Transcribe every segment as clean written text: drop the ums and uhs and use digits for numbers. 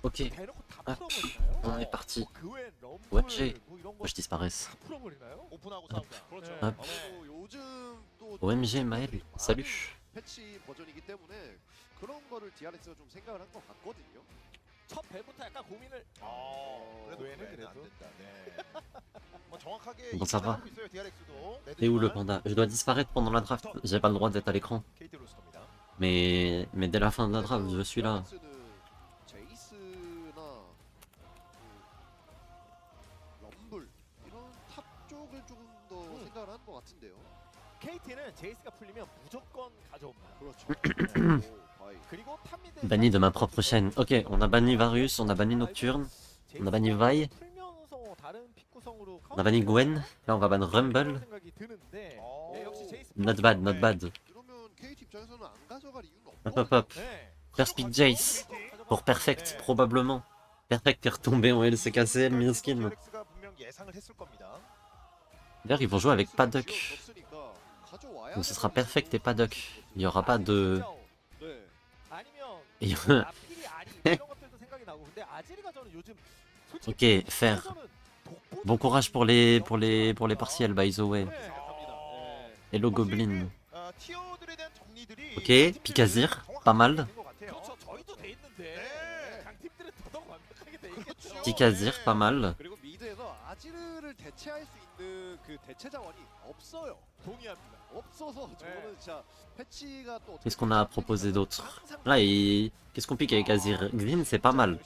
Ok, hop, on est parti. 그 OMG, moi je disparaisse. 오픈하고 싸운다. 그렇죠. hop. 아무래도 요즘 또 OMG Maël, 많은 salut. 패치 버전이기 때문에 그런 거를 DRX가 좀 생각을 한 것 같거든요. 첫 배부터 약간 고민을. 그래도 외에는 그래도 안 그래도. 된다. 네. 뭐 정확하게 Bon, ça va. 하고 있어요, DRX도. Et où le panda? Je dois disparaître pendant la draft, j'ai pas le droit d'être à l'écran. KT 로스터입니다. Mais dès la fin de la draft, je suis là. DRX는 제이스나 그 럼블 이런 탑 쪽을 조금 더 생각을 한 것 같은데요. KT는 제이스가 풀리면 무조건 가져옵니다. 그렇죠. 바이. 그리고 탑미드 Banni de ma propre chaîne. Ok, on a banni Varus, on a banni Nocturne, on a banni Vi, 풀면서 다른 픽 구성으로 on a banni Gwen. Là on va ban Rumble. 생각이 드는데 역시 제이스 Not bad, not bad. 이러면 KT 입장에서는 안 가져갈 이유는 Hop 없고. hop hop. First pick Jace. Pour Perfect, probablement. Perfect est retombé en LCKCL, miskin. DRX가 분명 예상을 했을 겁니다. D'ailleurs, ils vont jouer avec Paddock. 가져와야 Donc ce sera Perfect et Paddock. Il n'y aura pas de... 네. 아니면 Il y 아필이 아리 이런 것들도 생각이 나고 근데 아지리가 저는 요즘 솔직히 Ok, faire. 저는 독보적인 Bon courage pour les partiels, by the way. 네, 갑니다. Hello Goblin. 티어들에 대한 정리들이 Ok, Pikazir, pas mal. 그렇죠. 저희도 돼 있는데 강팀들은 더더욱 완벽하게 돼 있겠죠. Pikazir, pas mal. 그리고 미드에서 아지르를 대체할 수 있는 그 대체 자원이 없어요. 동의합니다. 없어서 저는 진짜 패치가 또 Qu'est-ce qu'on a à proposer d'autre? Là, qu'est-ce qu'on pique avec Azir? Xin, c'est pas mal.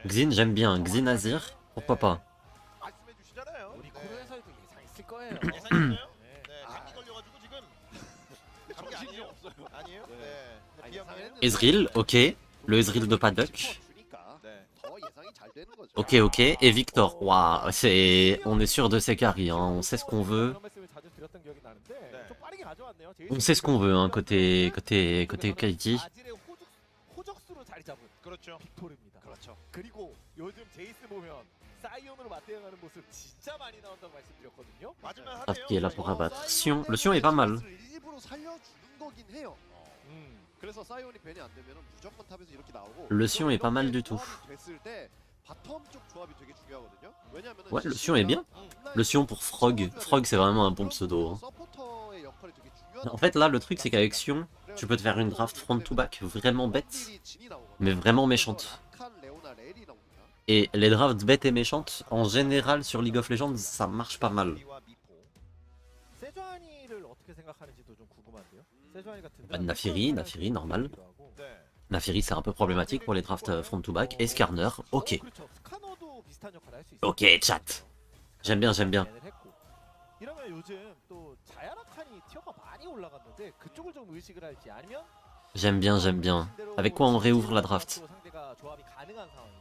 Xin, j'aime bien. Xin Azir, pourquoi pas? 말씀해 주시잖아요. 우리 코로에서도 예상했을 거예요. 예상했어요? 네, 감기 걸려가지고 지금 감기 정신이 아니에요? 없어요. 아니에요? 네. 네. 아, 비염이에요? 예상했는데 Ezreal, ok. Le Ezreal de Paddock. 주니까 네. 더 예상이 잘 되는 거죠. Ok, ok. Et Victor. Waouh, c'est... On est sûr de ses carries, hein. On sait ce qu'on veut. 그런 말씀을 자주 드렸던 기억이 나는데 좀 빠르게 가져왔네요. On sait ce qu'on veut, hein, côté KT. 아질의 호적수로 자리 잡은 그렇죠. 빅토르입니다. 그렇죠. 그리고 요즘 제이스 보면 사이온으로 맞대응하는 모습 진짜 많이 나온다고 말씀드렸거든요. 맞으면 Draft qui est là pour abattre. Sion, le Sion est pas mal. 일부러 살려주는 거긴 해요. 그래서 사이온이 벤이 안 되면 무조건 탑에서 이렇게 나오고. Le Sion est pas mal du tout. 됐을 때 바텀 쪽 조합이 되게 중요하거든요. 왜냐면은 Ouais, le Sion est bien. Le Sion pour Frog. Frog, c'est vraiment un bon pseudo, hein. 서포터의 역할이 되게 중요한. En fait, là, le truc, c'est qu'avec Sion, tu peux te faire une draft front to back vraiment bête, mais vraiment méchante. Et les drafts bêtes et méchantes, en général, sur League of Legends, ça marche pas mal. 세주아니를 어떻게 생각하는지도 좀 궁금한데요. 세주아니 같은 Bah, Naafiri, normal. Naafiri, c'est un peu problématique pour les drafts front to back. Et Skarner, ok. 그렇죠. 스카너도 비슷한 역할을 할수 있어요. Ok, chat. J'aime bien, j'aime bien. 이러면 요즘 또 자야라칸이 티어가 많이 올라갔는데 그쪽을 좀 의식을 할지 아니면 J'aime bien, j'aime bien. Avec quoi on réouvre la draft? 상대가 조합이 가능한 상황이니까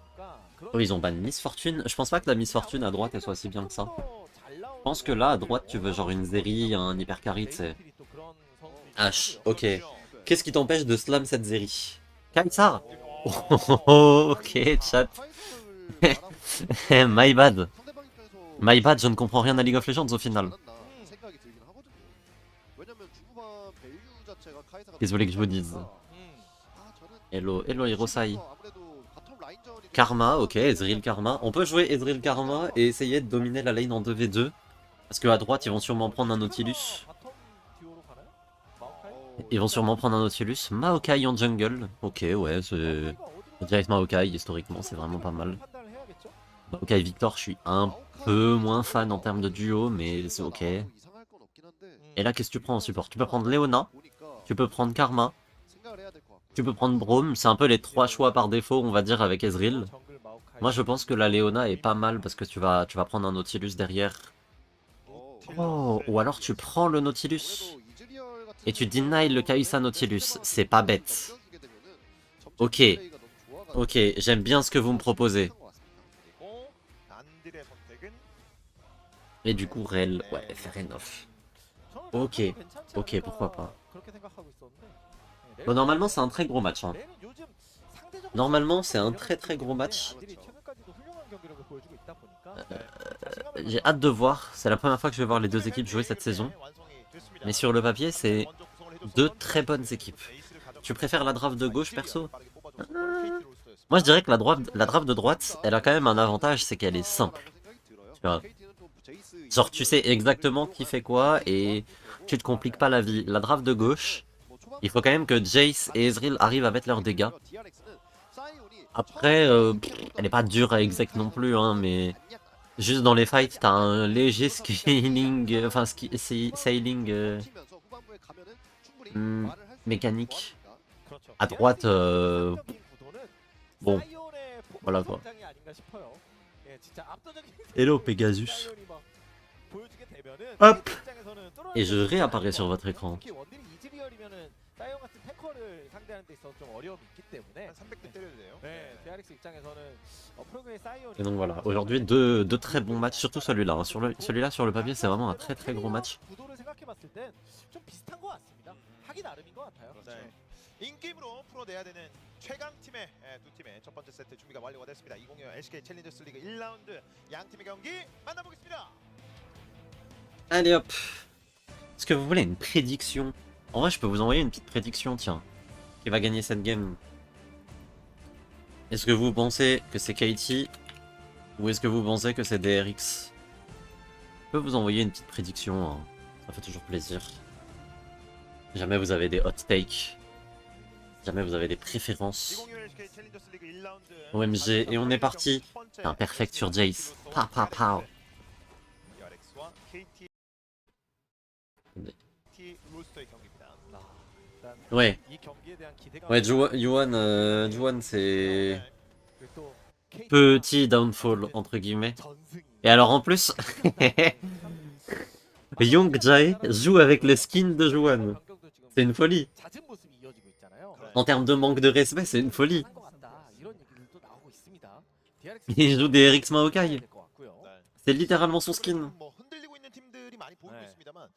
Oh, ils ont ban Miss Fortune. Je pense pas que la Miss Fortune à droite, elle soit si bien que ça. Je pense que là, à droite, tu veux genre une Zeri, un hyper carry, tu sais. H, ok. Qu'est-ce qui t'empêche de slam cette Zeri? Kaisar. Oh, ok, chat. My bad. My bad, je ne comprends rien à League of Legends au final. Qu'est-ce que vous voulez que je vous dise? Hello, hello Hirosai. Karma, ok, Ezreal Karma. On peut jouer Ezreal Karma et essayer de dominer la lane en 2v2. Parce qu'à droite, ils vont sûrement prendre un Nautilus. Ils vont sûrement prendre un Nautilus. Maokai en jungle. Ok, ouais, c'est... Direct Maokai, historiquement, c'est vraiment pas mal. Maokai Victor, je suis un peu moins fan en termes de duo, mais c'est ok. Et là, qu'est-ce que tu prends en support? Tu peux prendre Leona, tu peux prendre Karma, tu peux prendre Braum. C'est un peu les trois choix par défaut, on va dire, avec Ezreal. Moi, je pense que la Leona est pas mal parce que tu vas prendre un Nautilus derrière. Oh, ou alors tu prends le Nautilus et tu deny le Kai'Sa Nautilus. C'est pas bête. Ok. Ok, j'aime bien ce que vous me proposez. Et du coup, Rel, ouais, fair enough. Ok, ok, pourquoi pas. Bon, normalement, c'est un très gros match. Hein. Normalement, c'est un très gros match. J'ai hâte de voir. C'est la première fois que je vais voir les deux équipes jouer cette saison. Mais sur le papier, c'est deux très bonnes équipes. Tu préfères la draft de gauche, perso? Moi je dirais que la draft de droite, elle a quand même un avantage, c'est qu'elle est simple. Tu vois. Genre tu sais exactement qui fait quoi et tu te compliques pas la vie. La draft de gauche, il faut quand même que Jace et Ezreal arrivent à mettre leurs dégâts. Après, elle est pas dure à exec non plus, hein, mais juste dans les fights, t'as un léger scaling, enfin sailing mécanique. À droite, bon, voilà quoi. Hello Pegasus. Hop. Et je réapparais sur votre écran. 사이온 같은 탱커를 상대하는 데 있어서 좀 어려움이 있기 때문에 한 300대 때려도 돼요. 네, DRX 입장에서는 프로그램의 사이온이 Et donc voilà, aujourd'hui deux très bons matchs, surtout celui-là. Hein. Celui-là sur le papier, c'est vraiment un très gros match. 구도를 생각해봤을 땐좀 비슷한 것 같습니다. 하기 나름인 것 같아요. 네. 인게임으로 풀어내야 되는 최강 팀의 두 팀의 첫 번째 세트 준비가 완료가 됐습니다. 2025 LCK 챌린저스 리그 1라운드 양 팀의 경기 만나보겠습니다. Allez hop. Est-ce que vous voulez une prédiction? En vrai, je peux vous envoyer une petite prédiction, tiens. Qui va gagner cette game? Est-ce que vous pensez que c'est KT? Ou est-ce que vous pensez que c'est DRX? Je peux vous envoyer une petite prédiction, hein. Ça fait toujours plaisir. Si jamais vous avez des hot takes. Si jamais vous avez des préférences. 2025 LCK 챌린저스 리그 1라운드 OMG, et on est parti. Un perfect sur Jace. Pa pa pa. DRX와 KT 로스터의 경기입니다. 일단 Ouais. 이 경기에 대한 기대감. Ouais, Juan c'est 그리고 또 KT 가 petit downfall entre guillemets. 전승이. Et alors en plus, Young Jae joue avec le skin de Juan. C'est une folie. 잦은 모습이 이어지고 있잖아요. En termes de manque de respect, c'est une folie. 것 같다. 이런 얘기들도 나오고 있습니다. Il joue des RX Maokai. 것 같고요. C'est littéralement son skin. 뭐 흔들리고 있는 팀들이 많이 보이고 네. 있습니다만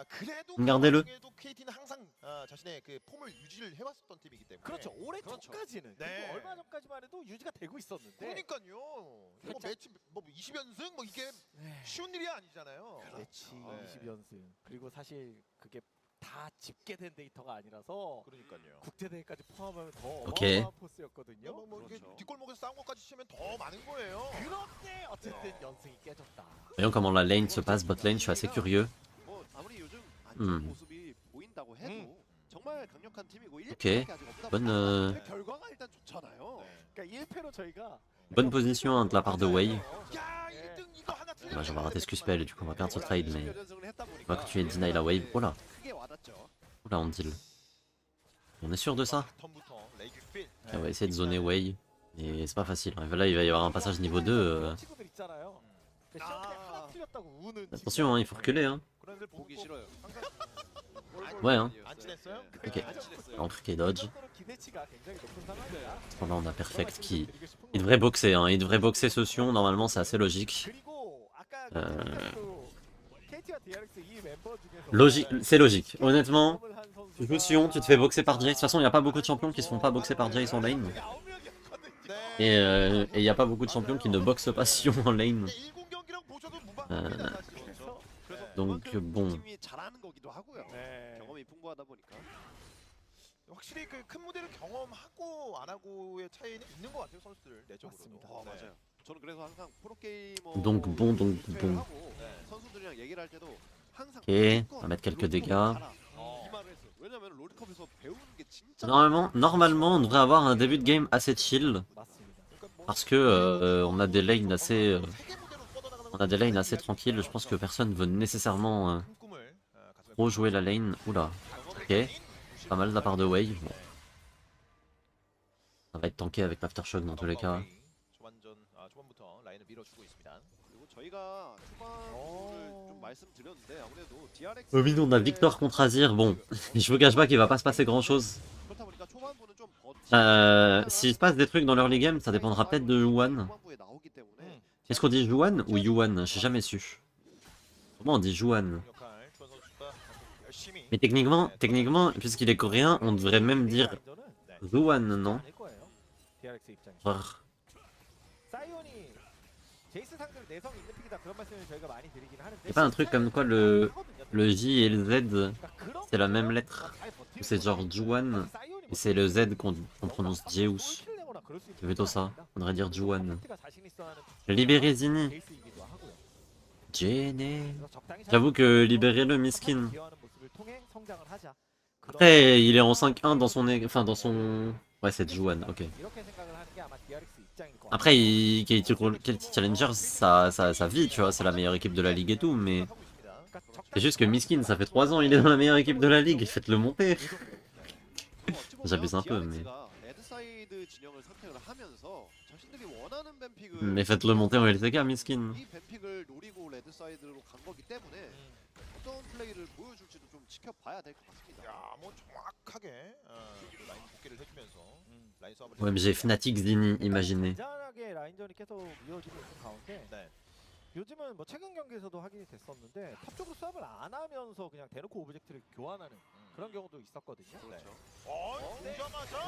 그래도 Regardez-le. KT는 항상 자신의 그 폼을 유지를 해왔었던 팀이기 때문에 그렇죠. 올해 전까지는 네. 그리고 얼마 전까지만 해도 유지가 되고 있었는데. 그러니까요. 뭐 매치 뭐 20연승 뭐 이게 네. 쉬운 일이 아니잖아요. 매치 네. 20연승. 그리고 사실 그게 다 집계된 데이터가 아니라서 그러니까요. 국제 대회까지 포함하면 더 오케이. 어마어마한 포스였거든요. 뭐 이렇게 그렇죠. 뒷골목에서 싸운 것까지 치면 더 많은 거예요. 그런데 어쨌든 연승이 깨졌다. Voyons comment la lane se passe, bot lane, je suis assez curieux. 뭐 아무리 요즘 안 좋은 음. 모습이 보인다고 해도 정말 강력한 팀이고 오케이. 1패밖에 아직 없다 Bonne, 보니까 근데 결과가 일단 좋잖아요. 그러니까 1패로 저희가 bonne position hein, de la part de Wei. 야 1등 이거 하나 Bah, on va rater ce Q-spell et du coup on va perdre ce trade, mais on va 그 continuer de deny la wave. Oh là, 크게 와닿죠. oh là on deal. On est sûr de ça? 턴부터 레이크 필. Et on va essayer de zoner Wei. Et c'est pas facile. Hein. Là il va y avoir un passage niveau 2. 친구들 있잖아요. 근데 시험에 하나 틀렸다고 우는 Attention, hein, il faut reculer. Hein. 그런 애들 보기 보고 싫어요. Ouais, hein. 안 친했어요? Ok. Entre K dodge. 기대치가 굉장히 높은 상황이야. Là on a Perfect qui... Il devrait boxer, hein. Il devrait boxer ce Sion. Normalement c'est assez logique. 그리고 아까 KT와 DRX 이 멤버 중에서 Logique, c'est logique. Honnêtement, tu joues Sion, tu te fais boxer par Jace. De toute façon, il n'y a pas beaucoup de champions qui se font pas boxer par Jace en lane. Et il n'y a pas beaucoup de champions qui ne boxent pas Sion en lane. Donc bon. 팀이 잘하는 거기도 하고요. 네. 경험이 풍부하다 보니까. 확실히 그 큰 무대를 경험하고 안 하고의 차이는 있는 것 같아요 선수들 내적으로도. 맞습니다. 맞아요. 저는 그래서 항상 프로게이머 Donc bon, donc bon. 선수들이랑 얘기를 할 때도 항상 Ok, on va mettre quelques dégâts. 이 말을 했어요. 왜냐면 롤컵에서 배우는 게 진짜 Normalement, on devrait avoir un début de game assez chill. 맞습니다. Parce que on a des lanes assez... on a des lanes assez tranquilles. Je pense que personne veut nécessairement trop jouer la lane. Oula. Ok. Pas mal de la part de Wei. Bon. Ça va être tanké avec l'aftershock dans tous les cas. 초반전 초반부터 라인을 밀어주고 있습니다. 그리고 저희가 초반을 좀 말씀드렸는데 아무래도 DRX Au milieu, on a Victor contre Azir. Bon, je vous cache pas qu'il va pas se passer grand chose. 그렇다 보니까 초반부는 좀 S'il se passe des trucs dans l'early game, ça dépendra peut-être de Juan. 초반부에 나오기 때문에 Est-ce qu'on dit Juan ou Yuan? J'ai jamais su. Comment on dit Juan? 역할 주원 선수가 열심히 Mais techniquement, puisqu'il est coréen, on devrait même dire Juan, non? DRX 입장에서 Genre, 사이온이 제이스 상대로 내성 있는 픽이다 그런 말씀을 저희가 많이 드리긴 하는데. C'est pas un truc comme quoi le J et le Z, c'est la même lettre. Ou c'est genre Juan, et c'est le Z qu'on prononce Jeus. C'est plutôt ça, on devrait dire Juan. Libérez Zini. Jenny. J'avoue que libérer le miskin. Après, il est en 5-1 dans son... Enfin, dans son... Ouais, c'est Juan, ok. Après, Katie Challenger, ça vit, tu vois, c'est la meilleure équipe de la ligue et tout, mais... C'est juste que Miskin, ça fait 3 ans, il est dans la meilleure équipe de la ligue, faites-le monter. J'abuse un peu, mais faites-le monter en LCK, Miskin. 이 뱀픽을 노리고 레드 사이드로 간 거기 때문에 어떤 플레이를 보여줄지도 좀 지켜봐야 될 것 같습니다. 야, 뭐 정확하게 라인 복귀를 해주면서 라인 싸움을. OMG, Fnatic Zini, imaginez. 잔잔하게 라인전이 계속 이어지고 있는 가운데 네. 요즘은 뭐 최근 경기에서도 확인이 됐었는데 탑쪽으로 수업을 안 하면서 그냥 대놓고 오브젝트를 교환하는 그런 경우도 있었거든요. 그렇죠. 보자마자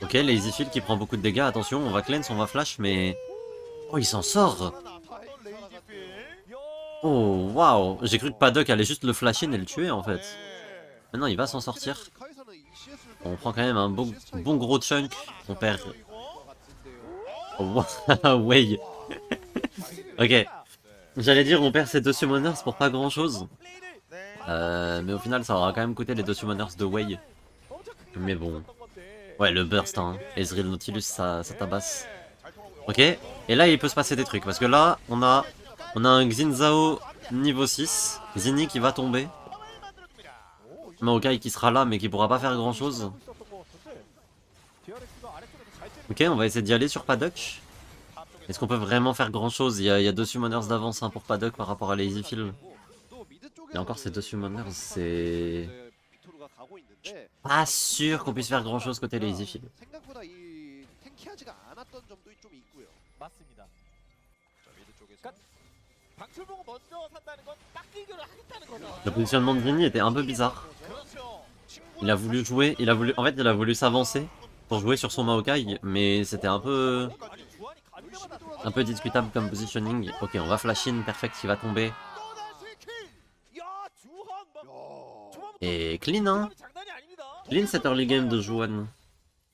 Ok, Lazyfield qui prend beaucoup de dégâts, attention, on va cleanse, on va flash, mais... Oh, il s'en sort. Oh, waouh. J'ai cru que Paddock allait juste le flasher et le tuer, en fait. Maintenant, il va s'en sortir. On prend quand même un bon gros chunk. On perd... Oh, ouais. Ok. J'allais dire on perd ces 2 summoners pour pas grand chose. Mais au final ça aura quand même coûté les 2 summoners de Wei. Mais bon. Ouais, le burst, hein. Ezreal Nautilus, ça tabasse. Ok. Et là il peut se passer des trucs. Parce que là on a un Xin Zhao niveau 6. Zini qui va tomber. Maokai qui sera là mais qui pourra pas faire grand chose. Ok, on va essayer d'y aller sur Paddock. Est-ce qu'on peut vraiment faire grand chose? Il y a 2 summoners d'avance hein, pour Paddock par rapport à Lazyfield. Et encore ces 2 summoners, c'est... Pas sûr qu'on puisse faire grand chose côté Lazyfield. 생각보다 이 탱키하지가 않았던 점도 좀 있고요. 맞습니다. 자, 미드 쪽에서. 방출 보고 먼저 산다는 건 딱 이겨를 하겠다는 거죠. Le positionnement de Vinny était un peu bizarre. 그렇죠. Il a voulu jouer, en fait il a voulu s'avancer pour jouer sur son Maokai, mais c'était un peu discutable comme positioning. Ok, on va flash in, Perfect qui va tomber. Et clean hein. Clean cette early game de Juan.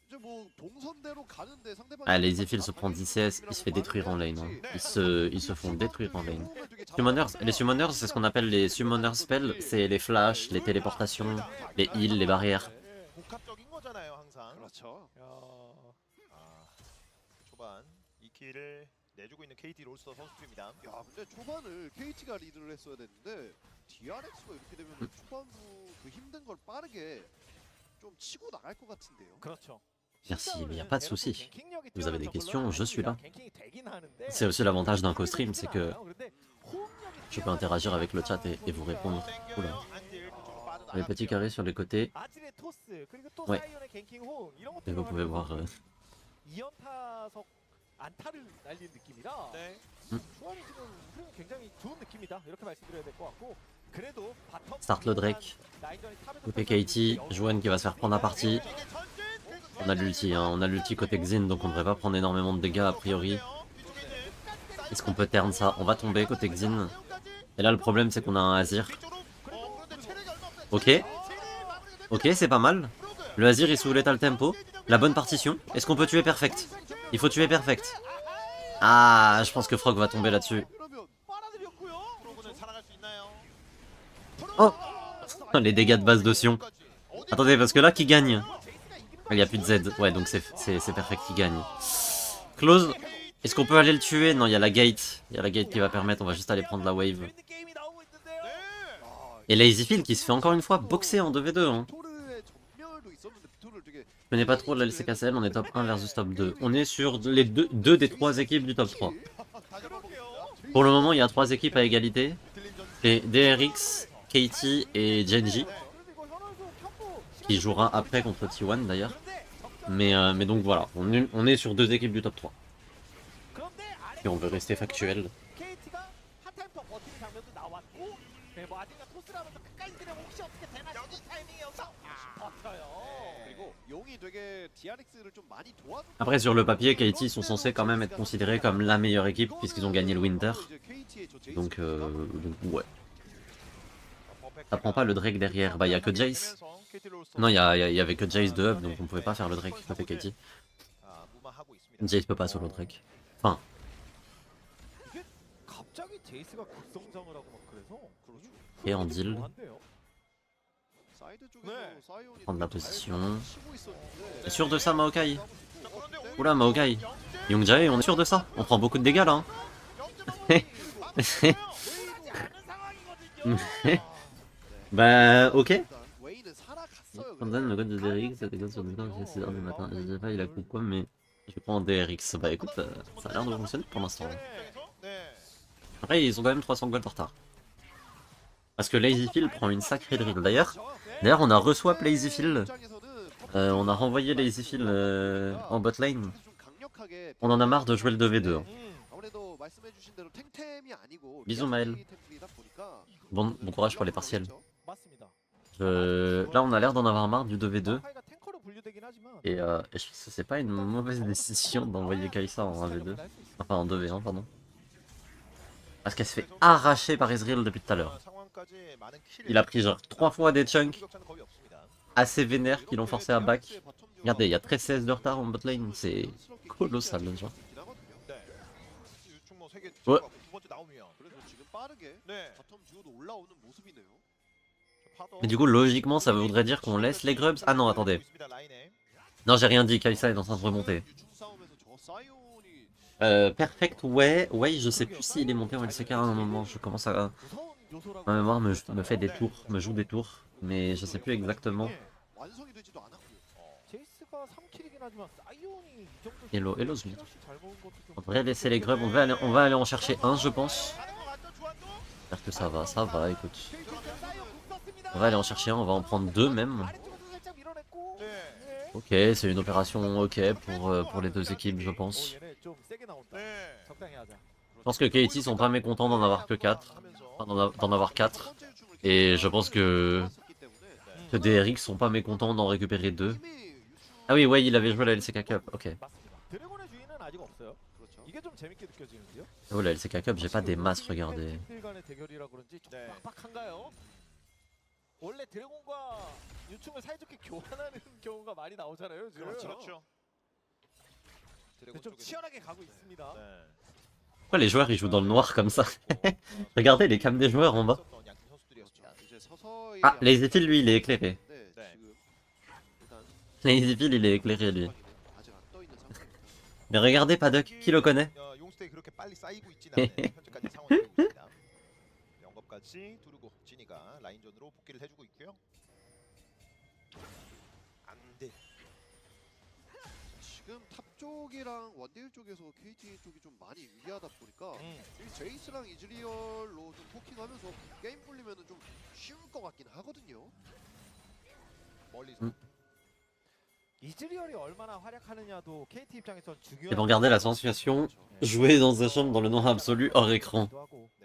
이제 뭐 동선대로 가는데 상대방이 Ah, Lazyfield se prend 10 CS, il se fait détruire en lane. Hein. Ils se font détruire en lane. Les summoners, c'est ce qu'on appelle les summoner spells, c'est les flashs, les téléportations, les heals, les barrières. 복합적인 거잖아요, 항상. 그렇죠. 아, 초반 2킬을 내주고 있는 KT 롤스터 선수들입니다. 야, 근데 초반을 KT가 리드를 했어야 됐는데 DRX가 이렇게 되면 초반부 그 힘든 걸 빠르게 좀 치고 나갈 것 같은데요. 그렇죠. Merci, mais il n'y a pas de souci. 갱킹력이 Vous avez des 뛰어난 questions, je suis là. 갱킹이 되긴 하는데 C'est aussi l'avantage d'un co-stream, c'est que 그런데 호흡력이 je peux interagir avec le chat et vous répondre. Oula. Les petits carrés sur les côtés. 아질의 토스 그리고 또 Ouais. 사이온의 갱킹 호응 이런 Et vous pouvez voir... 2연타석 안타를 날린 느낌이라 네. 조합이 지금 흐름이 굉장히 좋은 느낌이다 이렇게 말씀드려야 될 것 같고 그래도 바텀 Start le Drake. 라인전이 탑에서 Côté KT, Juan qui va se faire prendre à partie. On a l'ulti, hein. On a l'ulti côté Xin, donc on devrait pas prendre énormément de dégâts a priori. Est-ce qu'on peut turn ça? On va tomber côté Xin. Et là le problème c'est qu'on a un Azir. Ok. Ok, c'est pas mal. Le Azir il sous l'étal tempo. La bonne partition. Est-ce qu'on peut tuer Perfect? Il faut tuer Perfect. Ah, je pense que Frog va tomber là-dessus. 그러면 프로그는 살아갈 수 있나요? Oh. Les dégâts de base de Sion. Attendez, parce que là, qui gagne? Il n'y a plus de Z. Ouais, donc c'est Perfect qui gagne. Close. Est-ce qu'on peut aller le tuer? Non, il y a la gate. Il y a la gate qui va permettre. On va juste aller prendre la wave. 게임이 나오고 있는데요. Et Lazyfield qui se fait encore une fois boxer en 2v2. Hein. 비토르의 전멸도 있었는데 비토르를 되게 Je connais pas trop la LCKCL, on est top 1 versus top 2. On est sur les deux des 3 équipes du top 3. Pour le moment, il y a 3 équipes à égalité. C'est DRX, KT et Genji. Qui jouera après contre T1 d'ailleurs. Mais donc voilà, on est sur 2 équipes du top 3. Et on veut rester factuel. KT가 핫타임터 버티는 장면도 나왔고 네, 뭐 아직은 토스라면서 끝까지 그냥 혹시 어떻게 되나 싶은 타이밍이어서 버텨요. 그리고 용이 되게 DRX를 좀 많이 도와줬. Après, sur le papier, KT sont censés quand même être considérés comme la meilleure équipe puisqu'ils ont gagné le Winter. Donc ouais. Ça prend pas le Drake derrière. Bah, y a que Jace. Non, y avait que Jace de Hub, donc on pouvait pas faire le Drake côté KT. Jace peut pas solo Drake. Enfin, 이게 갑자기 제이스가 급성장을 하고 막 그래서 그렇죠. et en deal. 묘한데요? 사이드 쪽에서 네. 사이온이 Prendre la 좀 position. 잘 치고 있었는데. T'es sûr de ça, Maokai? 네. Oula, Maokai. Youngjae, on est sûr de ça? On prend beaucoup de dégâts là. Hein. Bah, ok. 일단 웨이는 살아갔어요. Quand donne le code de DRX, ça déconne sur le temps, c'est 6h du matin. Je sais pas, il a compris quoi, mais je prends en DRX. Bah écoute, ça a l'air de fonctionner pour l'instant. Après, ils ont quand même 300 gold en retard. Parce que Lazyfield prend une sacrée drill. D'ailleurs, on a re-swap Lazyfield. On a renvoyé Lazyfield en bot lane. On en a marre de jouer le 2v2. hein. 아무래도 말씀해주신 대로 탱템이 아니고 Bisous, Maël. 탱템이다 보니까 Bon courage pour les partiels. 맞습니다. Là, on a l'air d'en avoir marre du 2v2. 마오카이가 탱커로 분류되긴 하지만 Et je pense que c'est pas une mauvaise décision d'envoyer Kai'Sa en 1v2. Enfin en 2v1, pardon. Parce qu'elle se fait arracher par Ezreal depuis tout à l'heure. Il a pris genre 3 fois des chunks assez vénères qui l'ont forcé à back. Regardez, il y a 13 CS de retard en bot lane, c'est colossal genre. Ouais. 그래서 지금 빠르게 바텀 듀오도 올라오는 모습이네요. Mais du coup, logiquement, ça voudrait dire qu'on laisse les grubs. Ah non, attendez. Non, j'ai rien dit, Kai'Sa est en train de remonter. 유충 싸움에서 저 사이온이 Perfect, ouais, je sais plus s'il est monté en LCK à un moment. Je commence à. 무서운 요소라고 Ma mémoire me fait des tours, me joue des tours. Mais je sais plus exactement. 완성이 되지도 않았고요. 제이스가 3킬이긴 하지만 사이온이 이 정도 Hello, hello, Zumi. 잘 먹은 것도 좀 On devrait laisser les grubs, on va aller en chercher un, je pense. J'espère que ça va, écoute. On va aller en chercher un, on va en prendre deux même. 아래쪽에서 살짝 밀어냈고 네. Ok, c'est une opération ok pour les deux équipes, je pense. 얘네 좀 세게 나온다. 적당히 하자. Je pense que KT sont pas mécontents d'en avoir que 4. Enfin, d'en avoir 4. Et je pense que DRX sont pas mécontents d'en récupérer 2. Ah oui, ouais, il avait joué la LCK Cup, ok. 맞습니다. 드래곤의 주인은 아직 없어요. 그렇죠. 이게 좀 재밌게 느껴지는데요. Oh, la LCK Cup, j'ai pas des masses regardez. 팀들 간의 대결이라 그런지 좀 빡빡한가요? 원래 드래곤과 유충을 사이좋게 교환하는 경우가 많이 나오잖아요. 지금. 그렇죠. 근데 좀 치열하게 가고 있습니다. Pourquoi les joueurs ils jouent dans le noir comme ça? Regardez les cams des joueurs en bas. 이제 서서히 Ah, Lazyfield lui il est éclairé. 네, 지금 일단 Lazyfield il est éclairé lui. 아직 안 떠 있는 상황입니다. Mais regardez Paddock, qui le connaît? 용스테이 그렇게 빨리 쌓이고 있지는 않은 현재까지 상황이 되고 있습니다. 영겁까지 두르고 진이가 라인전으로 복귀를 해주고 있고요. 안돼. 지금 탑 쪽이랑 원딜 쪽에서 KT 쪽이 좀 많이 유리하다 보니까 이 제이스랑 이즈리얼로 좀 포킹하면서 게임 풀리면은 좀 쉬울 것 같긴 하거든요. 멀리서. 이즈리얼이 얼마나 활약하느냐도 KT 입장에선 중요한. Et regardez la sensation, jouer dans un chambre dans le noir absolu hors écran.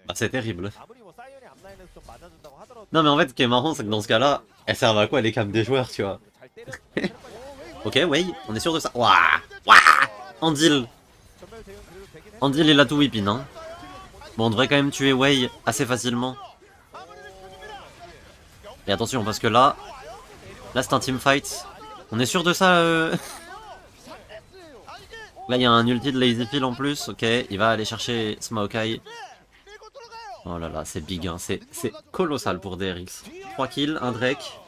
Ah, c'est terrible. 아무리 뭐 사이언이 앞라인에서 좀 맞아준다고 하더라도. Non mais en fait ce qui est marrant c'est que dans ce cas là, elles servent à quoi les cams des joueurs tu vois? 잘 때려. Ok, ouais, on est sûr de ça. Waouh, Andil. 전멸 대응 그래도 되긴 해. Andil il a tout whipping hein. Bon on devrait quand même tuer Wei assez facilement. Et attention parce que là c'est un team fight. On est sûr de ça Là il y a un ulti de Lazyfield en plus, ok, il va aller chercher Smaokai. Oh là là, c'est big, hein. C'est colossal pour DRX. 3 kills, un Drake.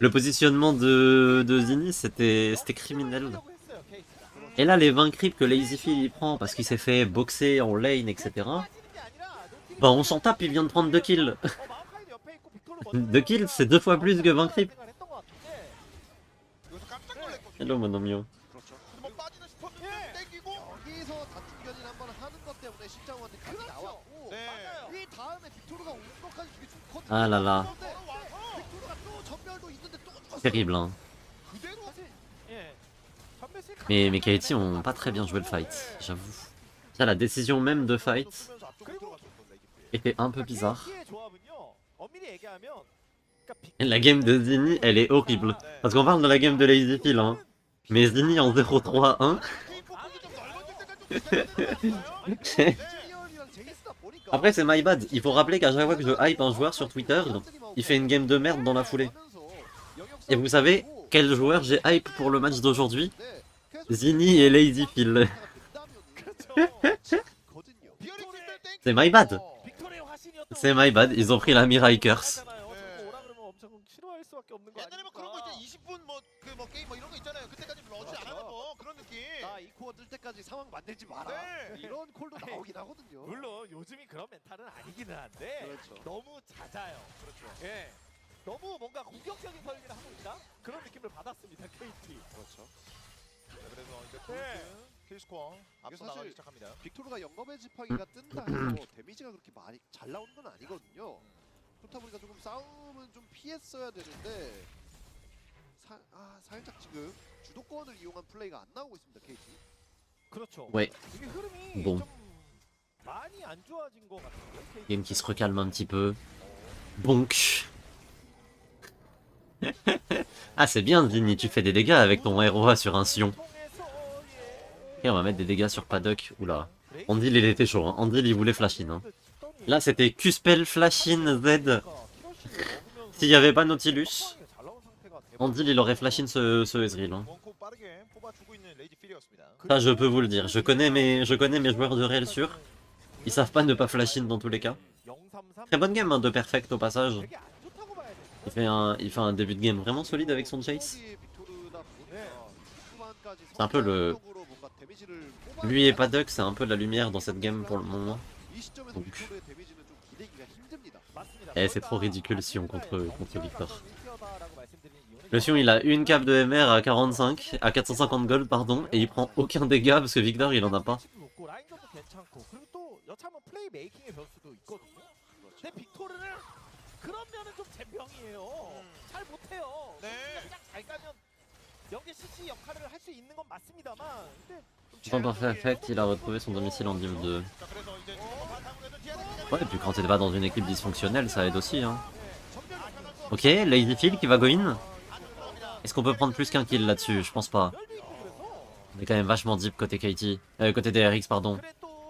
Le positionnement de Zinni c'était criminel. Et là les 20 creeps que Lazyfield il prend parce qu'il s'est fait boxer en lane etc. Bah on s'en tape, il vient de prendre 2 kills. 2 kills c'est 2 fois plus que 20 creeps. 여기서 깜짝 놀랐거든요. Hello mon ami. 그렇죠. 뭐 빠지는 싶었는데 땡기고. 여기서 다중견인 한번 하는 것 때문에 신장한테 각이 나왔고 맞아요. 이 다음에 빅토르가 오는 것까지 되게 좋거든요. Ah là là, 그런데 빅토르가 또 전멸도 있는데 또 죽었어요. terrible hein. 그대로 Mais KT ont pas très bien joué le fight, j'avoue. Tiens, la décision même de fight 쏘면서 앞쪽으로 들어갔었던 레이기. était un peu bizarre. KT의 조합은요. 엄밀히 얘기하면 La game de Zini, elle est horrible. Parce qu'on parle de la game de Lazy Phil, hein. Mais Zini en 0-3-1. Après, c'est my bad. Il faut rappeler qu'à chaque fois que je hype un joueur sur Twitter, il fait une game de merde dans la foulée. Et vous savez quel joueur j'ai hype pour le match d'aujourd'hui? Zini et Lazy Phil. C'est my bad. C'est my bad. Ils ont pris la Mirai Curse. 옛날에 뭐 그런 거 있잖아. 20분 뭐 게임 뭐 이런 거 있잖아요. 그때까지 러지 안 하는 뭐 그런 느낌. 이 코어 뜰 때까지 상황 만들지 마라. 네. 이런 콜도 나오긴 하거든요. 물론 요즘이 그런 멘탈은 아니기는 한데 그렇죠. 너무 잦아요. 그렇죠. 예. 너무 뭔가 공격적인 설계를 하고 있다? 그런 느낌을 받았습니다. KT. 그렇죠. 그래서 이제 네. 킬스코어 앞서 사실 나가기 시작합니다. 빅토르가 영검의 지팡이가 뜬다 해서 데미지가 그렇게 많이 잘 나오는 건 아니거든요. 그렇다 보니까 조금 싸움은 좀 피했어야 되는데 살짝 지금 주도권을 이용한 플레이가 안 나오고 있습니다. KT. 그렇죠. Ouais, 이게 흐름이 Bon. 좀 많이 안 좋아진 것 같은데. KT. game qui se recalme un petit peu. Bonk. Ah, c'est bien, Zini, tu fais des dégâts avec ton ROA sur un Sion. Ok, on va mettre des dégâts sur Paddock. Oula. Andil, il était chaud, hein. Andil, il voulait flash in. Hein. Là, c'était Q-Spell, flash in, Z. S'il n'y avait pas Nautilus, Andil, il aurait flash in ce Ezreal. Hein. 원코 빠르게 뽑아주고 있는 레이지 필이었습니다. Ça, je peux vous le dire. Je connais mes joueurs de réel sûr. Ils savent pas ne pas flash in dans tous les cas. Très bonne game hein, de Perfect au passage. Il fait un début de game vraiment solide avec son chase. C'est un peu le... Lui et Paddock, c'est un peu la lumière dans cette game pour le moment. Donc... Eh, c'est trop ridicule si on contre Victor. Le Sion, il a une cape de MR à 45, à 450 gold, pardon, et il prend aucun dégât parce que Victor, il en a pas. 라인전도 괜찮고 그리고 또 여차하면 플레이 메이킹의 변수도 있거든요. 근데 빅토르는 그런 면은 좀 잼병이에요. 잘 못해요. 네. 그냥 잘 가면 여기 CC 역할을 할 수 있는 건 맞습니다만 근데 Sans Perfect, il a retrouvé son domicile en Div 2. 자, 그래서 이제 바탕으로 해서 뒤에 Ouais, et puis quand t'es pas dans une équipe dysfonctionnelle, ça aide aussi. Hein. Ok, Lazy Phil qui va go in. Est-ce qu'on peut prendre plus qu'un kill là-dessus? Je pense pas. On est quand même vachement deep côté KT. Côté DRX, pardon. 그래 또좀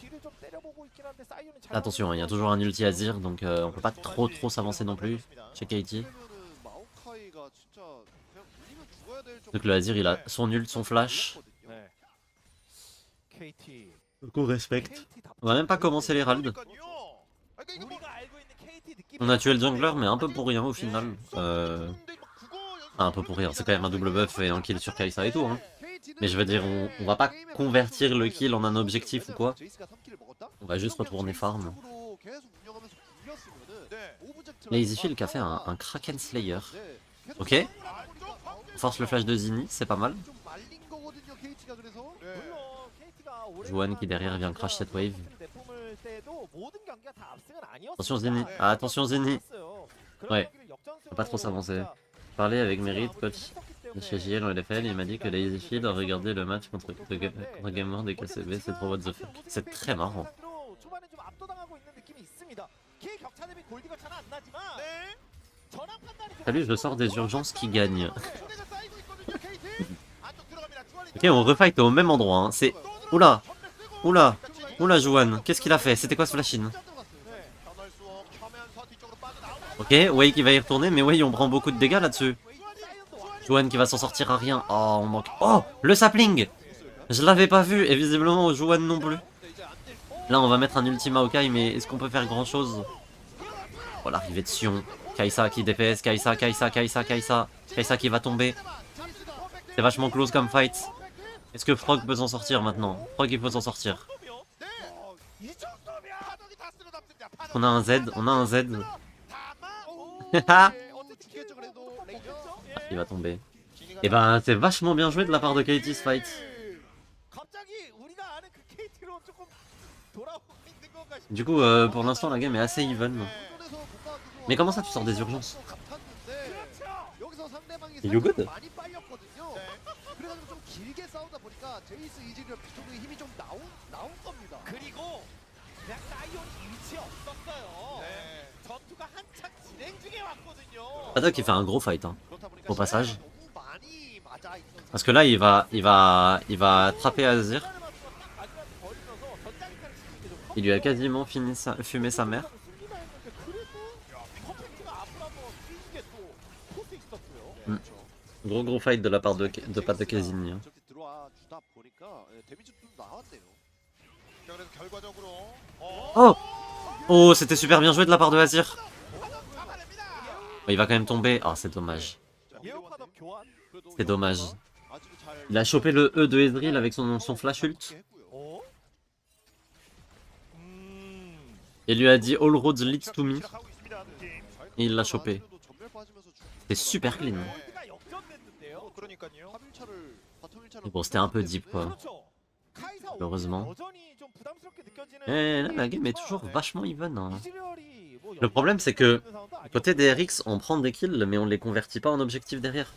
뒤를 좀 때려보고 있긴 한데 사이언은 잘 Attention, il y a toujours un ulti à Zir, donc on peut pas trop s'avancer non plus chez KT. Donc le Azir, il a son ult, son flash. 네. KT. Donc on respecte. On va même pas commencer l'Herald. 그러니까 이거 뭐 우리가 알고 있는 KT 느낌. On a tué le jungler, mais un peu pour rien au final. Un peu pour rien, c'est quand même un double buff et un kill sur Kai'Sa et tout. Hein. Mais je veux dire, on va pas convertir le kill en un objectif ou quoi. On va juste retourner farm. Lazy Phil qui a fait un Kraken Slayer. Ok. On force le flash de Zini, c'est pas mal. Juan qui derrière vient crash cette wave. Attention Zini, ah, attention Zini. Ouais, faut pas trop s'avancer. Parler avec Merit, coach de chez JL en LFL, il m'a dit que Lazy Phil a regardé le match contre Gamer des KCB, c'est trop what the fuck. C'est très marrant. Salut, je sors des urgences qui gagnent. Ok, on refight au même endroit, hein. C'est... Oula. Oula. Oula, Juan, qu'est-ce qu'il a fait? C'était quoi ce flash-in? Ok, Wei qui va y retourner, mais Wei on prend beaucoup de dégâts là-dessus. Juan qui va s'en sortir à rien. Oh, on manque... Oh, le sapling. Je l'avais pas vu, et visiblement Juan non plus. Là, on va mettre un ultima Maokai, mais est-ce qu'on peut faire grand-chose? Oh, l'arrivée de Sion. Kai'Sa qui DPS, Kai'Sa qui va tomber. C'est vachement close comme fight. Est-ce que Frog peut s'en sortir maintenant? Frog il peut s'en sortir. On a un Z, Il va tomber. Et ben c'est vachement bien joué de la part de KT ce fight. Du coup pour l'instant la game est assez even. Mais comment ça tu sors des urgences? You good? 그리고 그냥 사이온이 위치에 없었어요. 네. 전투가 한창 진행 중에 왔거든요. Paddock qui fait un gros fight, hein. 그렇다 보니까 Au passage. 너무 많이 맞아 있어서 Parce que là, il va attraper Azir. Il lui a quasiment fumé sa mère. Gros fight de la part de Paddock et Zinni. hein. 저렇게 들어와 주다 보니까 데미지도 좀 나왔네요. 자, 그래서 결과적으로 Oh Oh, c'était super bien joué de la part de Azir. Il va quand même tomber. Oh, c'est dommage. C'est dommage. Il a chopé le E de Ezreal avec son flash ult. Et lui a dit All roads leads to me. 시작하고 있습니다, 두 팀. Et il l'a chopé. C'est super clean. 그러니까요. Mais bon, c'était un peu deep quoi. Heureusement. Et là, la game est toujours vachement even. hein. Le problème, c'est que côté des RX, on prend des kills, mais on les convertit pas en objectif derrière.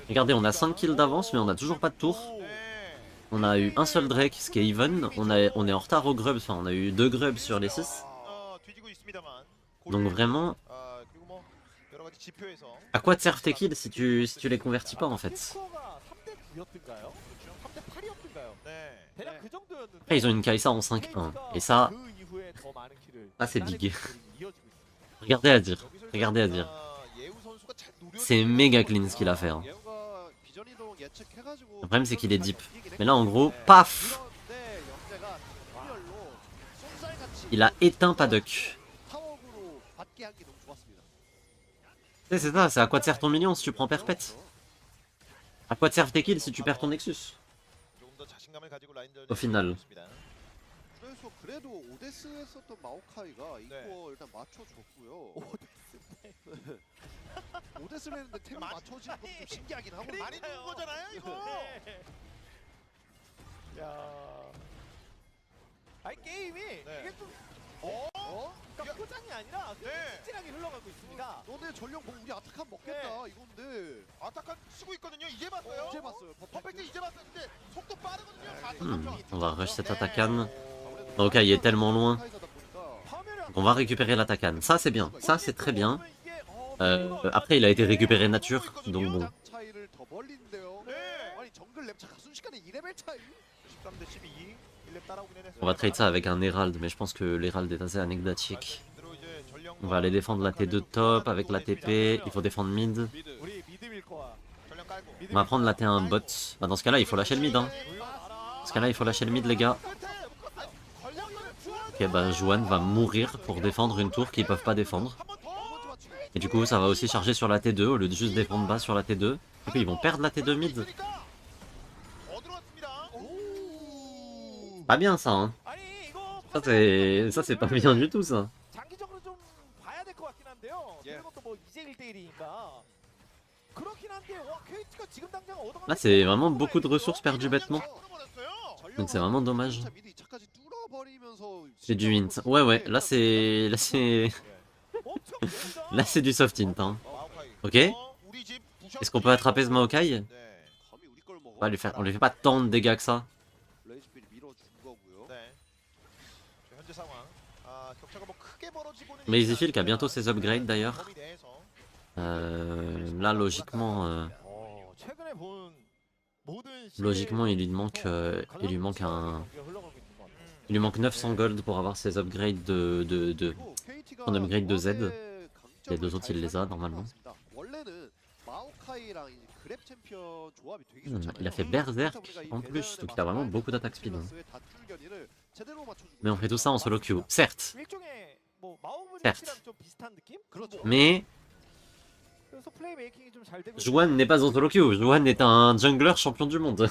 Regardez, on a 5 kills d'avance, mais on a toujours pas de tour. 네. On a eu un seul Drake, ce qui est even. On est en retard au grubs, enfin, on a eu 2 grubs sur les 6. 뒤지고 있습니다만. Donc vraiment, 그리고 뭐 여러 가지 지표에서 à quoi te servent tes kills si tu les convertis pas en fait? 네. Après, ils ont une Kai'Sa en 5-1. Et ça, c'est big. Regardez à dire. Regardez à dire. C'est méga clean ce qu'il a fait. hein. Le problème, c'est qu'il est deep. Mais là, en gros, paf! Il a éteint Paddock. C'est ça, c'est à quoi te sert ton minion si tu prends perpète? À quoi te servent tes kills si tu perds ton Nexus? Au final. 그래서 그래도 오데스에 썼던 마오카이가 이거 일단 맞춰줬고요. 오데스를 했는데 템이 맞춰지는 것도 좀 신기하긴 하고 많이 준 거잖아요, 이거. 야. 아니 게임이 이게 좀 그러니까 포장이 아니라 네. 찌질하게 흘러가고 있습니다. 너네 전령 보고 우리 아타칸 먹겠다 이건데 아타칸 쓰고 있거든요. 이제 봤어요. 이제 봤어요. 퍼펙트 이제 봤어요. 근데 속도 빠르거든요. On va rush cette Atakan. Ok, il est tellement loin. Donc on va récupérer l'Atakan. Ça, c'est bien. Ça, c'est très bien. Après, il a été récupéré nature. Donc bon. 차이를 더 벌리는데요. 네. 아니 정글 랩차가 순식간에 2레벨 차이. 13대 12. 1렙 따라오긴 했어요. On va trade ça avec un Herald, mais je pense que l'Herald est assez anecdotique. On va aller défendre la T2 top avec la TP. Il faut défendre mid. 우리 믿음일 거야. On va prendre la T1 bot. Bah, dans ce cas-là, il faut lâcher le mid. Hein. Dans ce cas-là, il faut lâcher le mid, les gars. Ok, bah, Juan va mourir pour défendre une tour qu'ils peuvent pas défendre. Et du coup, ça va aussi charger sur la T2 au lieu de juste défendre bas sur la T2. Du coup, ils vont perdre la T2 mid. Pas bien ça, hein. Ça, c'est pas bien du tout, ça. 장기적으로 좀 봐야 될 것 같긴 한데요. 그것도 뭐 이제 1대1이니까. 그렇긴 한데 와 KT가 지금 당장 얻어가는 Là, c'est vraiment beaucoup de ressources perdues bêtement. Donc c'est vraiment dommage. C'est du hint. Ouais, là c'est... Là c'est du soft hint, hein. Ok. Est-ce qu'on peut attraper ce Maokai? On lui fait pas tant de dégâts que ça. Mais Easyfield qui a bientôt ses upgrades d'ailleurs. Là logiquement... Logiquement il lui manque il lui manque 900 gold pour avoir ses upgrades son upgrade de Z. Les deux autres il les a normalement. Il a fait Berserk en plus, donc il a vraiment beaucoup d'attaque speed. Mais on fait tout ça en solo queue, certes. Certes. Mais Juan n'est pas en solo queue, Juan est un jungler champion du monde.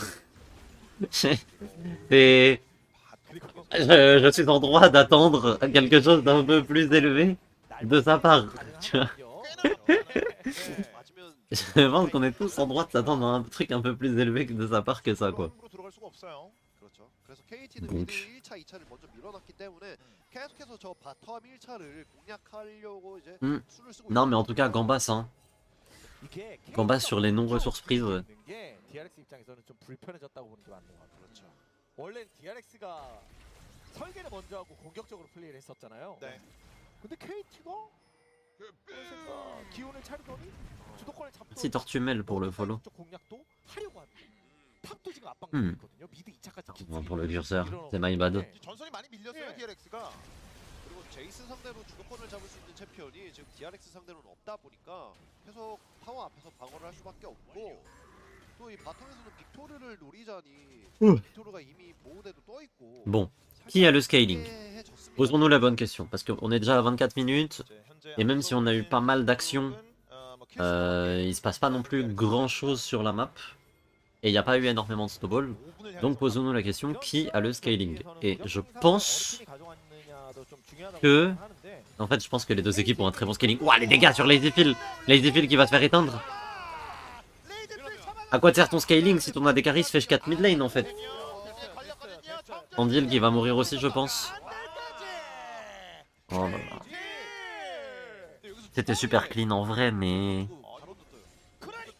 Et je suis en droit d'attendre quelque chose d'un peu plus élevé de sa part. Tu vois. Je pense qu'on est tous en droit de s'attendre à un truc un peu plus élevé de sa part que ça, quoi. Donc. Non, mais en tout cas, Gambas, hein. Gambas sur les non-ressources prises. 설계를 먼저 하고 공격적으로 플레이를 했었잖아요. 네. 근데 KT가 기운을 차리더니 주도권을 잡고 Si Tortumel pour le follow. 공략도 하려고 합니다. 탑도 지금 압박 음. 있거든요. 미드 2차까지 Bon, pour le curseur, c'est my bad. 전선이 많이 밀렸어요 예. DRX가. 그리고 제이스 상대로 주도권을 잡을 수 있는 챔피언이 지금 DRX 상대로는 없다 보니까 계속 타워 앞에서 방어를 할 수밖에 없고 또 이 바텀에서는 빅토르를 노리자니 빅토르가 이미 보호대도 떠 있고 Bon, qui a le scaling? 해줬습니다. Posons-nous la bonne question, parce qu'on est déjà à 24 minutes, et même si on a eu pas mal d'actions, il se passe pas non plus grand chose sur la map, et il n'y a pas eu énormément de snowball, donc posons-nous la question, qui a le scaling? Et je pense que... En fait, je pense que les deux équipes ont un très bon scaling. Ouah, les dégâts sur Lazyfield! Lazyfield qui va se faire éteindre! À quoi te sert ton scaling si ton AD carry se fait 4 mid lane en fait? Andil qui va mourir aussi, je pense. Oh là là. C'était super clean en vrai, mais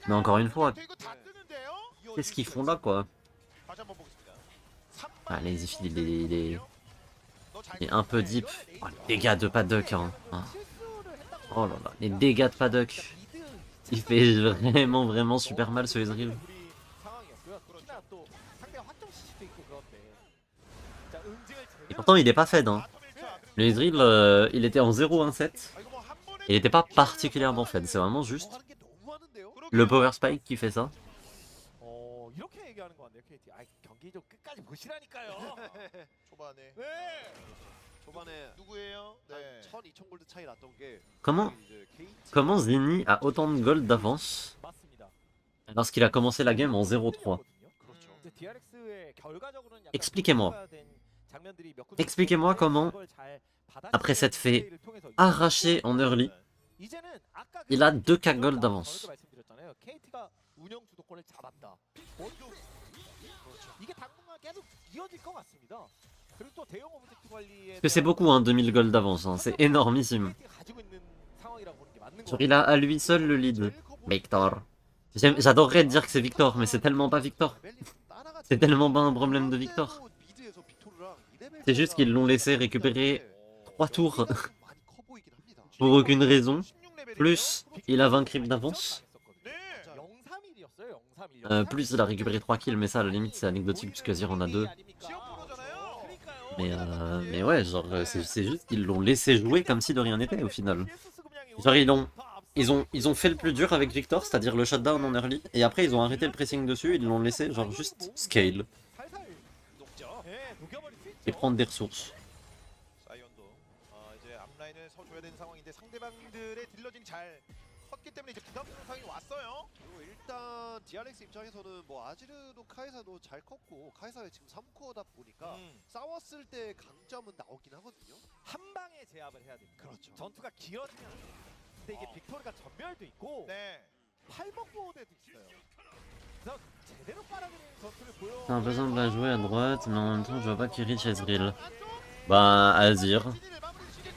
encore une fois, qu'est-ce qu'ils font là quoi? Ah, Lazyfield il est un peu deep. Oh, les dégâts de Paddock hein. Oh là là, les dégâts de Paddock. Il fait vraiment super mal ce Ezreal. Et pourtant il est pas fed hein. Le Ezreal il était en 0-1-7. Il était pas particulièrement fed, c'est vraiment juste le power spike qui fait ça. 이렇게 얘기하는 거 같네요, KT. 아, 경기 좀 끝까지 보시라니까요. 초반에 네. 초반에 누구예요? 한 네. 1200 골드 차이 났던 게 Comment, 이제 KT comment Zenny a autant de gold d'avance 맞습니다. lorsqu'il a commencé la game en 0-3? 그렇죠. 이제 DRX의 결과적으로는 약간 Expliquez-moi. 변화가 된 장면들이 몇 군데 Expliquez-moi comment, 그걸 잘 après cette fée 플레이를 통해서 arraché en early, 이제는 아까 il a 2k gold d'avance. 말씀드렸잖아요. KT가 운영 주도권을 잡았다. 먼저 이게 당분간 계속 이어질 것 같습니다. 그리고 또 대형 오브젝트 관리에 Parce que c'est beaucoup hein, 2000 gold d'avance, hein, c'est énormissime. KT가 가지고 있는 상황이라고 보는 게 맞는 Genre, 거 il a à lui seul le lead. Victor. J'adorerais dire que c'est Victor, mais c'est tellement pas Victor. C'est tellement pas un problème de Victor. C'est juste qu'ils l'ont laissé récupérer 3 tours pour aucune raison. Plus, il a 20 creeps d'avance. Plus, il a récupéré 3 kills, mais ça, à la limite, c'est anecdotique, puisque Azir en a 2. Mais ouais, genre, c'est juste qu'ils l'ont laissé jouer comme si de rien n'était, au final. Genre, ils ont fait le plus dur avec Victor, c'est-à-dire le shutdown en early, et après, ils ont arrêté le pressing dessus, ils l'ont laissé, genre, juste scale. Et prendre des ressources. 사이언도 이제 앞라인을 서줘야 되는 상황인데 상대방들의 딜러진이 잘 컸기 때문에 이제 부담스러운 상황이 왔어요. 그리고 일단 DRX 입장에서는 뭐 아지르도 카이사도 잘 컸고 카이사가 지금 3코어다 보니까 싸웠을 때 강점은 나오긴 하거든요. 한 방에 제압을 해야 됩니다. 그렇죠. 전투가 길어지면 근데 이게 빅토르가 전멸도 있고 네. 팔목 보호대도 있어요. 그래서 제대로 빨아들이는 전투를 보여. J'ai l'impression de la jouer à droite, mais en même temps, je vois pas qui reach Ezreal. Bah, Azir,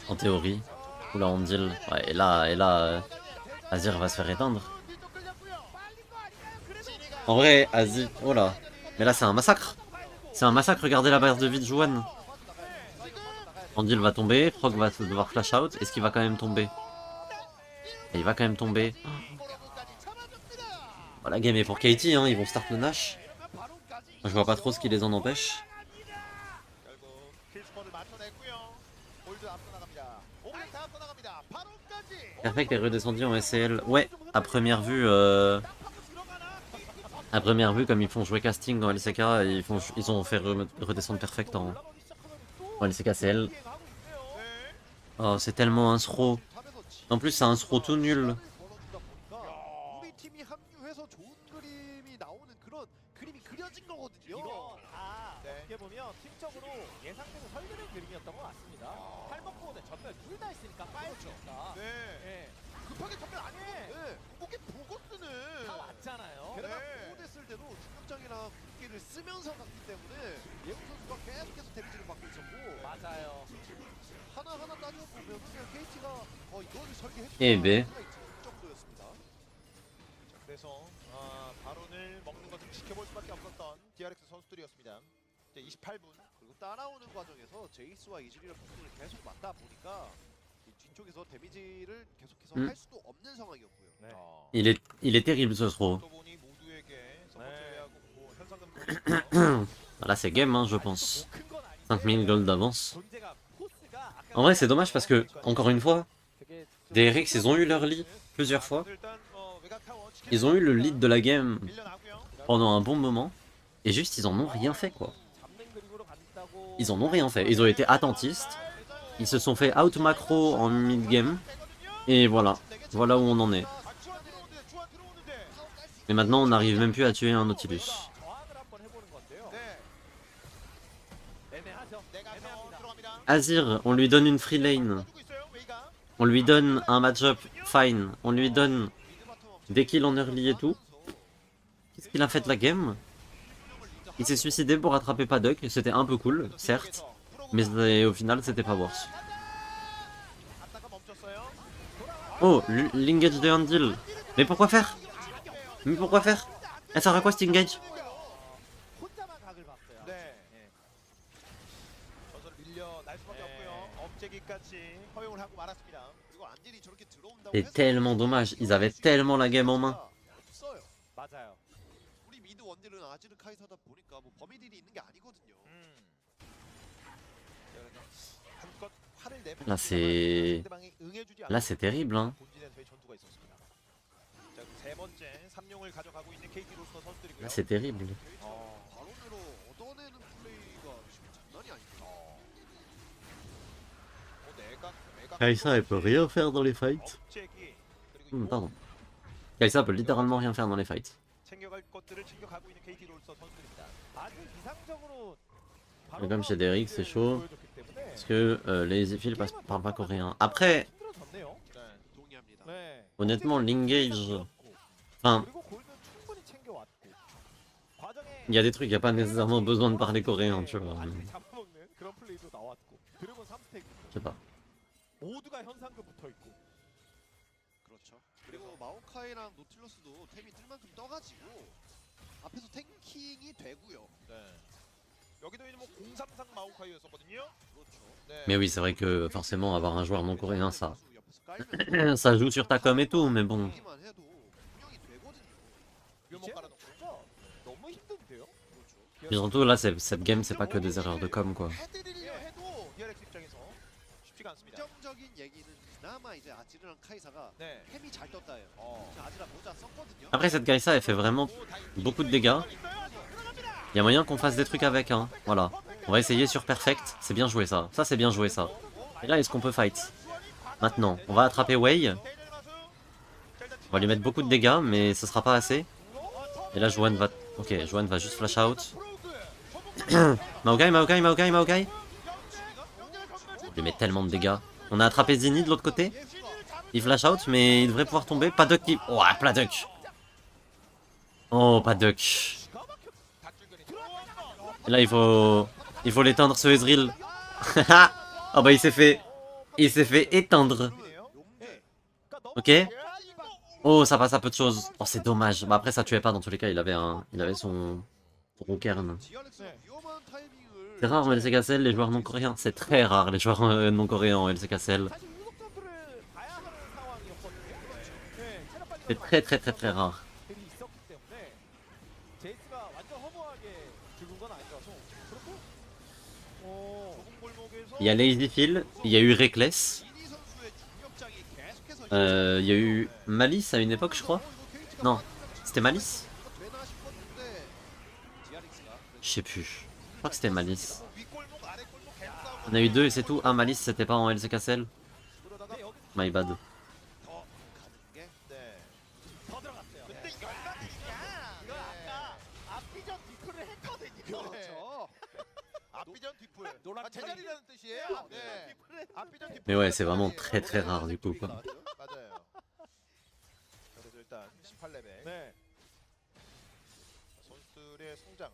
en théorie. Oula, Andil. Ouais, et là, Azir va se faire éteindre. En vrai, Azir. Oh là. Mais là, c'est un massacre. C'est un massacre, regardez la barre de vie de Juan. Andil va tomber, Frog va devoir flash out. Est-ce qu'il va quand même tomber? Et il va quand même tomber. Bon, la game est pour Katie, hein, ils vont start le Nash. Je vois pas trop ce qui les en empêche. 결국 킬스폰을 맞춰냈고요. 골드 앞서 나갑니다. 오브젝트 앞서 나갑니다. 바로까지. Perfect est redescendu en SCL. Ouais, à première vue, comme ils font jouer casting dans LCK, ils ont fait redescendre Perfect en LCK CL. Oh, c'est tellement un throw. En plus, c'est un throw tout nul. 우리 팀이 합류해서 좋은 그림이 나오는 그런 그림이 그려진 거거든요. 이거 다 네. 어떻게 보면 팀적으로 예상되는 설계된 그림이었던 것 같습니다. 팔목 보호대 전멸 둘 다 있으니까 빠졌으니까. 네. 예. 급하게 전면 안 해. 네. 이게 보고스는. 다 왔잖아요. 게다가 네. 보호됐을 때도 중력장이나 국기를 쓰면서 갔기 때문에 예우 선수가 계속해서 데미지를 받고 있었고 맞아요. 하나하나 따져보면 그냥 KT가 이거를 설계했구나 예, 네. 생각이 들 정도였습니다. 자, 그래서 바론을 먹는 것을 지켜볼 수밖에 없었던 DRX 선수들이었습니다. 이제 28분. 그리고 따라오는 과정에서 제이스와 이즈리얼 폭풍을 계속 맞다 보니까 이 뒤쪽에서 데미지를 계속해서 할 수도 없는 상황이었고요. 네. Il est terrible ce throw. 또 보니 모두에게 서포트 네. 제외하고 뭐 현상금 Là c'est game hein, je pense. 뭐큰건 아닌데 5000 gold d'avance. 존재가 포스가 아까 En vrai c'est dommage parce que, encore une fois, 되게 DRX ils ont eu leur lead plusieurs fois. 일단 외곽 타워 지키는 Ils ont eu le lead de la game 밀려나고요. pendant un bon moment. Et juste ils en ont rien fait quoi. 잡는 그림으로 간다고 Ils en ont rien fait. Ils ont été attentistes. Ils se sont fait out macro en mid game. Et voilà. Voilà où on en est. 주안 들어오는데 주안 들어오는데. Mais maintenant on n'arrive même plus à tuer un Nautilus. 저항을 한번 해보는 건데요. 네. 애매하죠. 내가 타워 애매합니다. 들어갑니다. Azir, on lui donne une free lane. 주고 있어요. 웨이가. On lui donne un match-up fine. On lui donne des kills en early et tout. Qu'est-ce qu'il a fait de la game? Il s'est suicidé pour rattraper Paddock. C'était un peu cool, certes. Mais au final c'était pas worse. 갔다가 멈췄어요. Oh, l'engage de Handil. Mais pourquoi faire? Mais pourquoi faire? Elle sert à quoi cette engage? 혼자만 각을 봤어요. 네. 전선을 밀려 날 수밖에 없고요. 업체기까지 허용을 하고 말았습니다. 그리고 안딜이 저렇게 들어온다고 C'est 해서 tellement dommage. Ils avaient tellement la game en main. 없어요. 맞아요. 우리 미드 원딜은 아지르 카이사다 보니까 뭐 범위딜이 있는 게 아니거든요. 한껏 화를 내고 Là c'est... 상대방이 응해주지 Là c'est terrible hein. 본진에서의 전투가 있었습니다. 자, 세 번째 3용을 가져가고 있는 KT로서 선수들이고요. Là c'est terrible. 바론으로 얻어내는 플레이가 지금 장난이 아니죠. 내각 Kaisa elle peut rien faire dans les fights. 업체기 그리고 Pardon. Kaisa peut littéralement rien faire dans les fights. 챙겨갈 것들을 챙겨가고 있는 KT로서 선수들입니다. 아주 이상적으로 Mais comme chez Derrick c'est chaud. Parce que les Ephil parlent pas coréen. Après, 힘들어졌네요. 네. 동의합니다. 네. honnêtement l'engage... Enfin, 그리고 골든 충분히 챙겨왔고 과정에 il y a des trucs, il n'y a pas nécessairement besoin de parler coréen, tu vois. 완전히 잡아먹는 그런 플레이도 나왔고 드래곤 3스택 Je sais pas. 모두가 현상금 붙어있고 그렇죠. 그리고 마오카이랑 노틸러스도 템이 뜰 만큼 떠가지고 앞에서 탱킹이 되고요. 네. 여기도 있는 뭐 033 마오카이였었거든요. 그렇죠. 네. Mais oui, c'est vrai que forcément avoir un joueur non coréen, ça, 옆에서 깔면 ça joue sur ta com et tout, mais bon. 기만 해도 분명히 되거든요. 묘목 이제는 깔아놓고. 진짜 너무 힘든데요? 그렇죠. Et surtout là, cette game, c'est pas que des erreurs de com quoi. 해드리려 해도 DRX 입장에서 쉽지가 않습니다. 긍정적인 얘기는 그나마 이제 아지르랑 카이사가 네. 템이 잘 떴다예요. 아지라 모자 썼거든요. Après, cette Kaisa, elle fait vraiment beaucoup de dégâts. Il y a moyen qu'on fasse des trucs avec, hein. Voilà. On va essayer sur Perfect. C'est bien joué ça. Ça, c'est bien joué ça. Et là, est-ce qu'on peut fight? Maintenant, on va attraper Wei. On va lui mettre beaucoup de dégâts, mais ce sera pas assez. Et là, Joanne va... Ok, Joanne va juste flash out. Maokai, Maokai, Maokai, Maokai. On lui met tellement de dégâts. On a attrapé Zini de l'autre côté. Il flash out, mais il devrait pouvoir tomber. Paddock qui... Oh, Paddock. Oh, Paddock. Et là, il faut l'éteindre, ce Ezreal. Oh bah, il s'est fait éteindre. 용제 Ok. Oh, ça passe à peu de choses. Oh, c'est dommage. Bah, après, ça tuait pas dans tous les cas. Il avait son cairn. 디알엑스가 위험한 타이밍을 C'est rare en LCKSL les joueurs non coréens. C'est très rare les joueurs non coréens en LCKSL. 사실 후속 전투를 봐야 하는 상황이었거든요. 네, 체력 관리가 C'est très très très très rare. 들이 있었기 때문에 제이스가 완전 허무하게 죽은 건 아니라서 그렇고 좁은 골목에서 Il y a Lazy Phil, il y a eu Reckless, 이니 선수의 중력장이 계속해서 il y a eu Malice à une époque, je crois. Non, c'était Malice? 되나 싶었는데 디알엑스가 Je sais plus. Je crois que c'était Malice. 윗골목 아랫골목 계속 싸우고 On a eu deux et c'est tout. Ah, Malice, c'était pas en LCKSL. 그러다가 My bad. 가는 게 네. 더 들어갔어요. 근데 이거 얼마냐? 이거 아까 앞비전 뒷풀을 했거든요. 그렇죠. 앞비전 뒷풀. 노란 제자리라는 뜻이에요. 네. 앞비전 뒷풀. Mais ouais, c'est vraiment très très rare du coup quoi. 맞아요. 그래서 일단 18레벨. 네. 선수들의 성장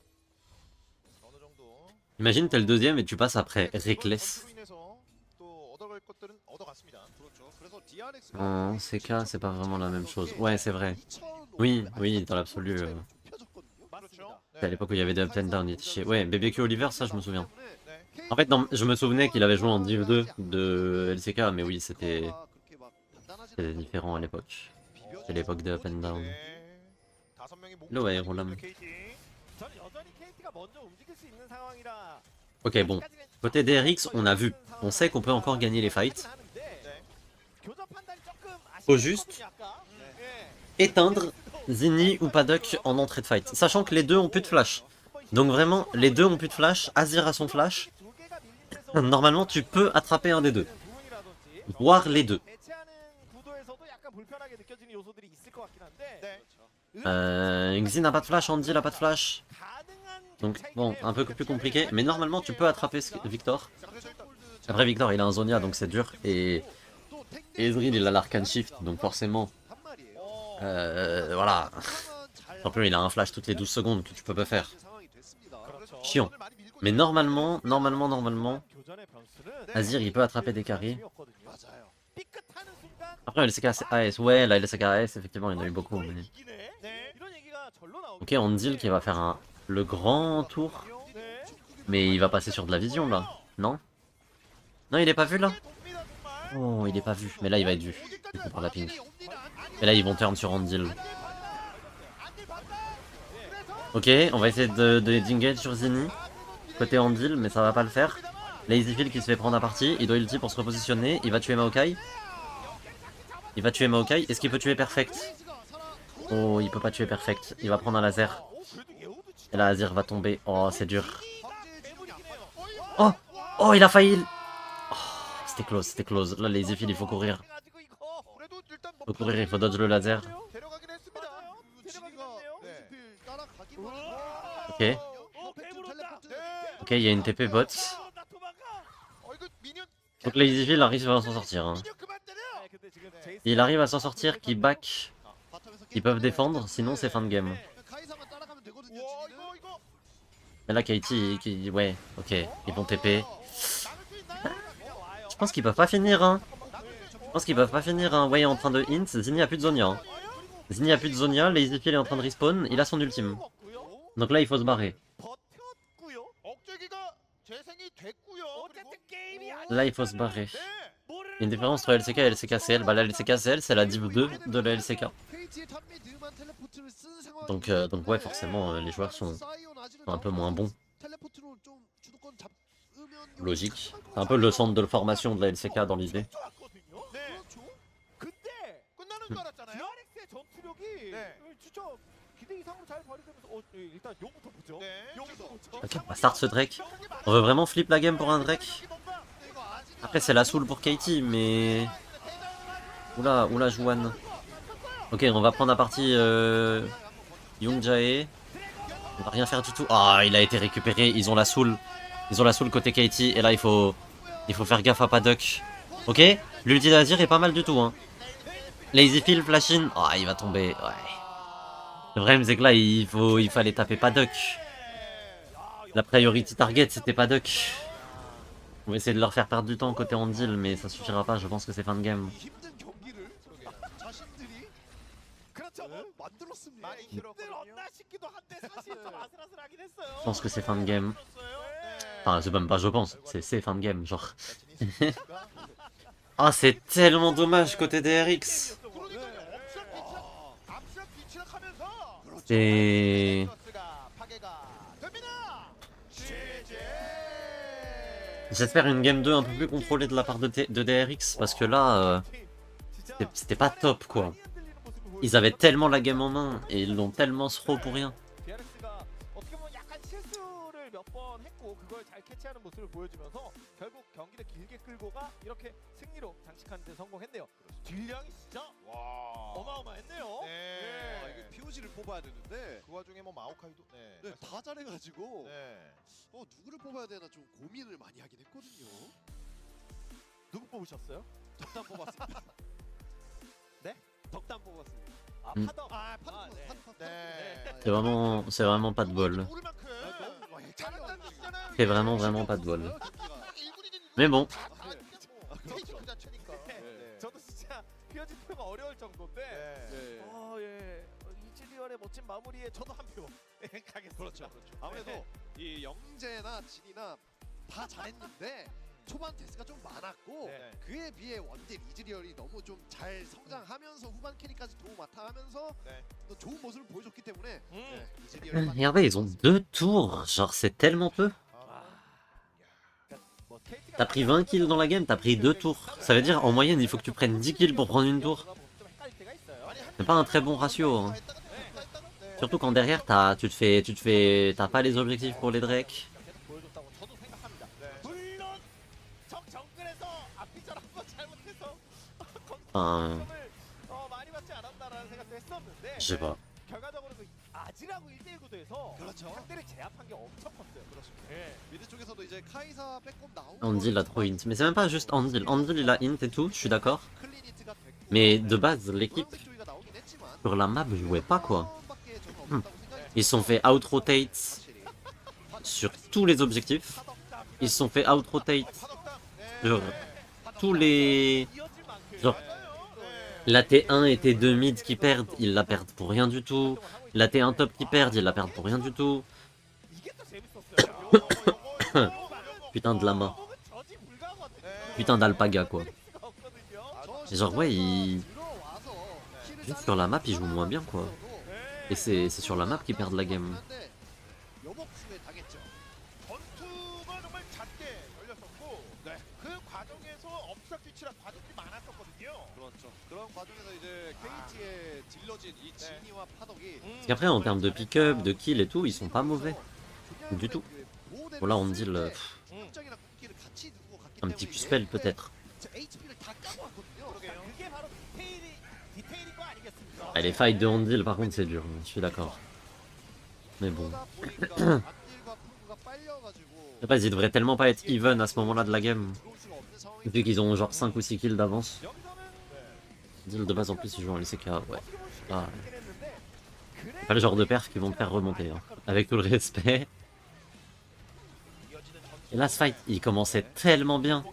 어느 정도 Imagine t'es le deuxième et tu passes après Reckless. 전투로 인해서 또 얻어갈 것들은 얻어갔습니다. 그렇죠. 그래서 DRX가 En CK, c'est pas vraiment la même chose. Ouais, c'est vrai. Oui, oui, dans l'absolu. 좁혀졌거든요. 맞습니다. C'est à l'époque où il y avait des up and down, il était chier. Ouais, BBQ Oliver, ça je me souviens. 네. En fait, non, je me souvenais qu'il avait joué en Div 2 de LCK, mais oui, c'était différent à l'époque. C'est l'époque des up and down. 네. 5명이 Là, ouais, Rolam. KT. 저는 여전히 KT가 먼저 움직일 수 있는 상황이라. Ok, bon. Côté DRX, on a vu. On sait qu'on peut encore gagner les fights. Faut juste éteindre Zinni ou Paddock en entrée de fight. Sachant que les deux ont plus de flash. Donc vraiment, les deux ont plus de flash. Azir a son flash. Normalement, tu peux attraper un des deux. Voire les deux. Xin n'a pas de flash, Andy n'a pas de flash. Donc bon, un peu plus compliqué. Mais normalement, tu peux attraper Victor. Après, Victor, il a un Zonia, donc c'est dur. Et Ezreal, il a l'Arcane Shift, donc forcément... voilà. En plus, il a un flash toutes les 12 secondes que tu peux pas faire. Chiant. Mais normalement, Azir, il peut attraper des carries. Après, LCK-AS, ouais, la LCK-AS, effectivement, il y en a eu beaucoup. Mais... Ok, Andil qui va faire le grand tour. Mais il va passer sur de la vision, là. Non? Non, il est pas vu, là? Oh, il est pas vu. Mais là, il va être vu. Par la pink. Et là, ils vont turn sur Andil. Ok, on va essayer de disengage sur Zinni. Côté Andil, mais ça va pas le faire. Lazyfield qui se fait prendre à partie. Il doit ulti pour se repositionner. Il va tuer Maokai. Est-ce qu'il peut tuer Perfect? Oh, il peut pas tuer Perfect. Il va prendre un laser. Et là, Azir va tomber. Oh, c'est dur. Oh! Oh, il a failli. Oh, c'était close. Là, Lazyfield, il faut courir. Il faut dodge le laser. Ok. Ok, il y a une TP bot. Donc Lazyfield arrive à s'en sortir. Hein. Il arrive à s'en sortir, qui back. Ils peuvent défendre, sinon c'est fin de game. Mais là, Katie, ouais, ok, ils vont TP. Je pense qu'ils peuvent pas finir, hein. Ouais, en train de hint, Zinni a plus de Zonia. Hein. Lazyfield est en train de respawn, il a son ultime. Donc là, il faut se barrer. Là, il faut se barrer. Il y a une différence entre LCK et LCK-CL. Bah, la LCK-CL, c'est la Div 2 de la LCK. Donc ouais, forcément, les joueurs sont un peu moins bons. Logique. C'est un peu le centre de formation de la LCK dans l'idée. Ok, on va start ce Drake. On veut vraiment flip la game pour un Drake. Après, c'est la soul pour Katie, mais... Oula, Juan. Ok, on va prendre à partie Young Jae. On va rien faire du tout. Ah, il a été récupéré. Ils ont la soul côté Katie. Et là, il faut faire gaffe à Paddock. Ok, l'ulti d'Azir est pas mal du tout. Hein. Lazyfield, flash in. Ah, il va tomber. Ouais. Le problème, c'est que là, il fallait taper Paddock. La priority target, c'était Paddock. On va essayer de leur faire perdre du temps côté Andil, mais ça suffira pas. Je pense que c'est fin de game. Je pense que c'est fin de game. Enfin, c'est même pas je pense, c'est fin de game, genre. Ah, c'est tellement dommage côté DRX. Et... J'espère une game 2 un peu plus contrôlée de la part de DRX, parce que là, c'était pas top, quoi. Ils avaient tellement la game en main, et ils l'ont tellement throw pour rien. POG를 뽑아야 되는데 그 와중에 뭐 마오카이도 네, 다 잘해가지고 네. 누구를 뽑아야 되나 좀 고민을 많이 하긴 했거든요. 누구 뽑으셨어요? 덕담 뽑았습니다. 네? 덕담 뽑았습니다. 아, 음. 파덕. 아, 파도 네. 네. C'est vraiment pas de bol. C'est vraiment pas de bol. Mais bon. 저도 진짜 피어지 표가 어려울 정도인데 네. 예. 이즈리얼의 멋진 마무리에 저도 한 표. 가겠습니다. 그렇죠. 아무래도 이 영재나 진이나 다 잘했는데 초반 데스가 좀 많았고 네. 그에 비해 원딜 이즈리얼이 너무 좀 잘 성장하면서 후반 캐리까지 도움 맡아가면서 네. 또 좋은 모습을 보여줬기 때문에 이즈리얼 Et en vrai, ils ont 2 tours. Genre, c'est tellement peu. T'as pris 20 kills dans la game, t'as pris 2 tours. Ça veut dire, en moyenne, il faut que tu prennes 10 kills pour prendre une tour. C'est pas un très bon ratio. Hein. Surtout quand derrière, t'as pas les objectifs pour les Drake. 보여줬다고 저도 생각합니다. 물론 적 정글에서 앞비전 한번 잘못해서 Enfin, 많이 받지 않았나라는 생각도 했었는데 je sais pas. 결과적으로 그 아지라고 1대1 구도에서 그렇죠. 상대를 제압한 게 엄청 컸어요. 그렇습니다. 네. 미드 쪽에서도 이제 카이사 백업 나오고 Andil a trop int. Mais c'est même pas juste Andil. Andil, il a int et tout, je suis d'accord. 클리니트가 됐고 Mais de base, l'équipe, 노란색 조이가 나오긴 했지만 sur la map, jouait pas quoi. 밖에 저는 없다고 생각이 Ils se sont fait out-rotate 확실히. sur tous les objectifs. Ils se sont fait out-rotate sur tous les... 이어질 만큼 Genre, la T1 et T2 mid qui perdent, ils la perdent pour rien du tout. La T1 top qui perd, ils la perdent pour rien du tout. 이게 또 재밌었어요. Putain de lama. 저지 불가하거든요. Putain d'alpaga quoi. 없거든요. Et genre ouais, il... 들어와서 킬을 Juste sur la map, ils jouent moins bien quoi. Et c'est sur la map qu'ils perdent la game. 하는데 여복수에 당했죠. 전투가 정말 잦게 열렸었고 그 과정에서 업사 뒤치라 과정들이 많았었거든요. 그렇죠. 그런 과정에서 이제 KT에 질러진 이 진이와 파덕이 Parce qu'après en termes de pick-up, de kill et tout, ils sont pas mauvais. Du tout. Voilà, on dit le... Un petit Q-spell peut-être. HP를 다 까고 왔거든요. 그게 바로 디테일인 거 아니겠습니까? Ah, les fights de Handil par contre c'est dur, je suis d'accord. Mais bon. Je sais pas, ils devraient tellement pas être even à ce moment-là de la game. Vu qu'ils ont genre 5 ou 6 kills d'avance. Handil de base en plus ils jouent en LCK, ouais. Ah, c'est pas le genre de perf qui vont me faire remonter, hein. Avec tout le respect. Et là ce fight, il commençait tellement bien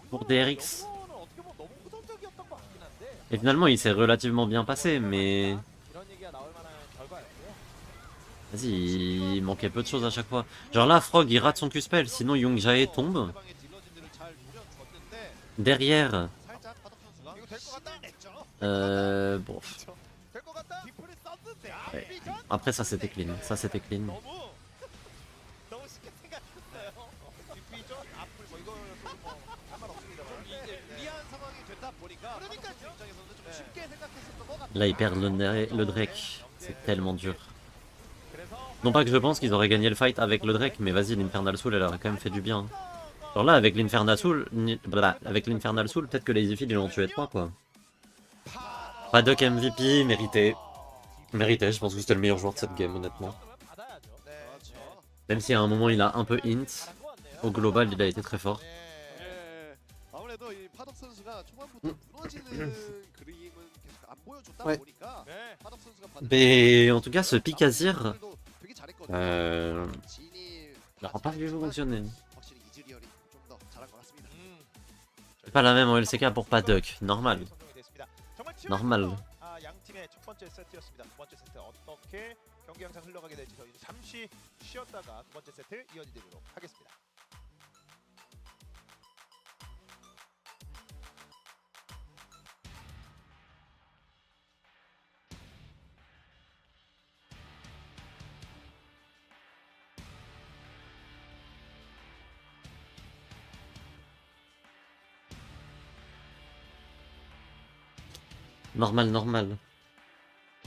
pour DRX. Et finalement il s'est relativement bien passé, mais... Vas-y, il manquait peu de choses à chaque fois. Genre là, Frog il rate son Q-spell, sinon Young Jae tombe. Derrière... Bon. Ouais. Après ça c'était clean, ça c'était clean. 너무 쉽게 생각했어요. 뒷비전 앞을 뭐 이거는 뭐 상관없습니다만 유리한 상황이 되다 보니까 파덕 선수 입장에서는 좀 쉽게 생각했었던 것 같아요. Là ils perdent le Drake, c'est tellement dur. Non pas que je pense qu'ils auraient gagné le fight avec le Drake, mais vas-y, l'Infernal Soul elle aurait quand même fait du bien. Genre là avec l'Infernal Soul, peut-être que les Easy ils l'ont tué 3 quoi. Pas Duck MVP, mérité. Mérité, je pense que c'était le meilleur joueur de cette game honnêtement. Même si à un moment il a un peu int, au global il a été très fort. 아무래도 이 파덕 선수가 초반부터 무너지는 그림은 계속 안 보여줬다 Ouais. 보니까 파덕 선수가 받은 Mais en tout cas ce pic Azir, 되게 잘했거든요. 진이 n'aura pas vu fonctionner. 확실히 이즈리얼이 좀 더 잘한 것 같습니다. C'est pas la même en LCK pour pas Duck, normal. Normal. 양 팀의 첫 번째 세트였습니다. 두 번째 세트 어떻게 경기 양상 흘러가게 될지 저희는 잠시 쉬었다가 두 번째 세트 이어지도록 하겠습니다. Normal, normal.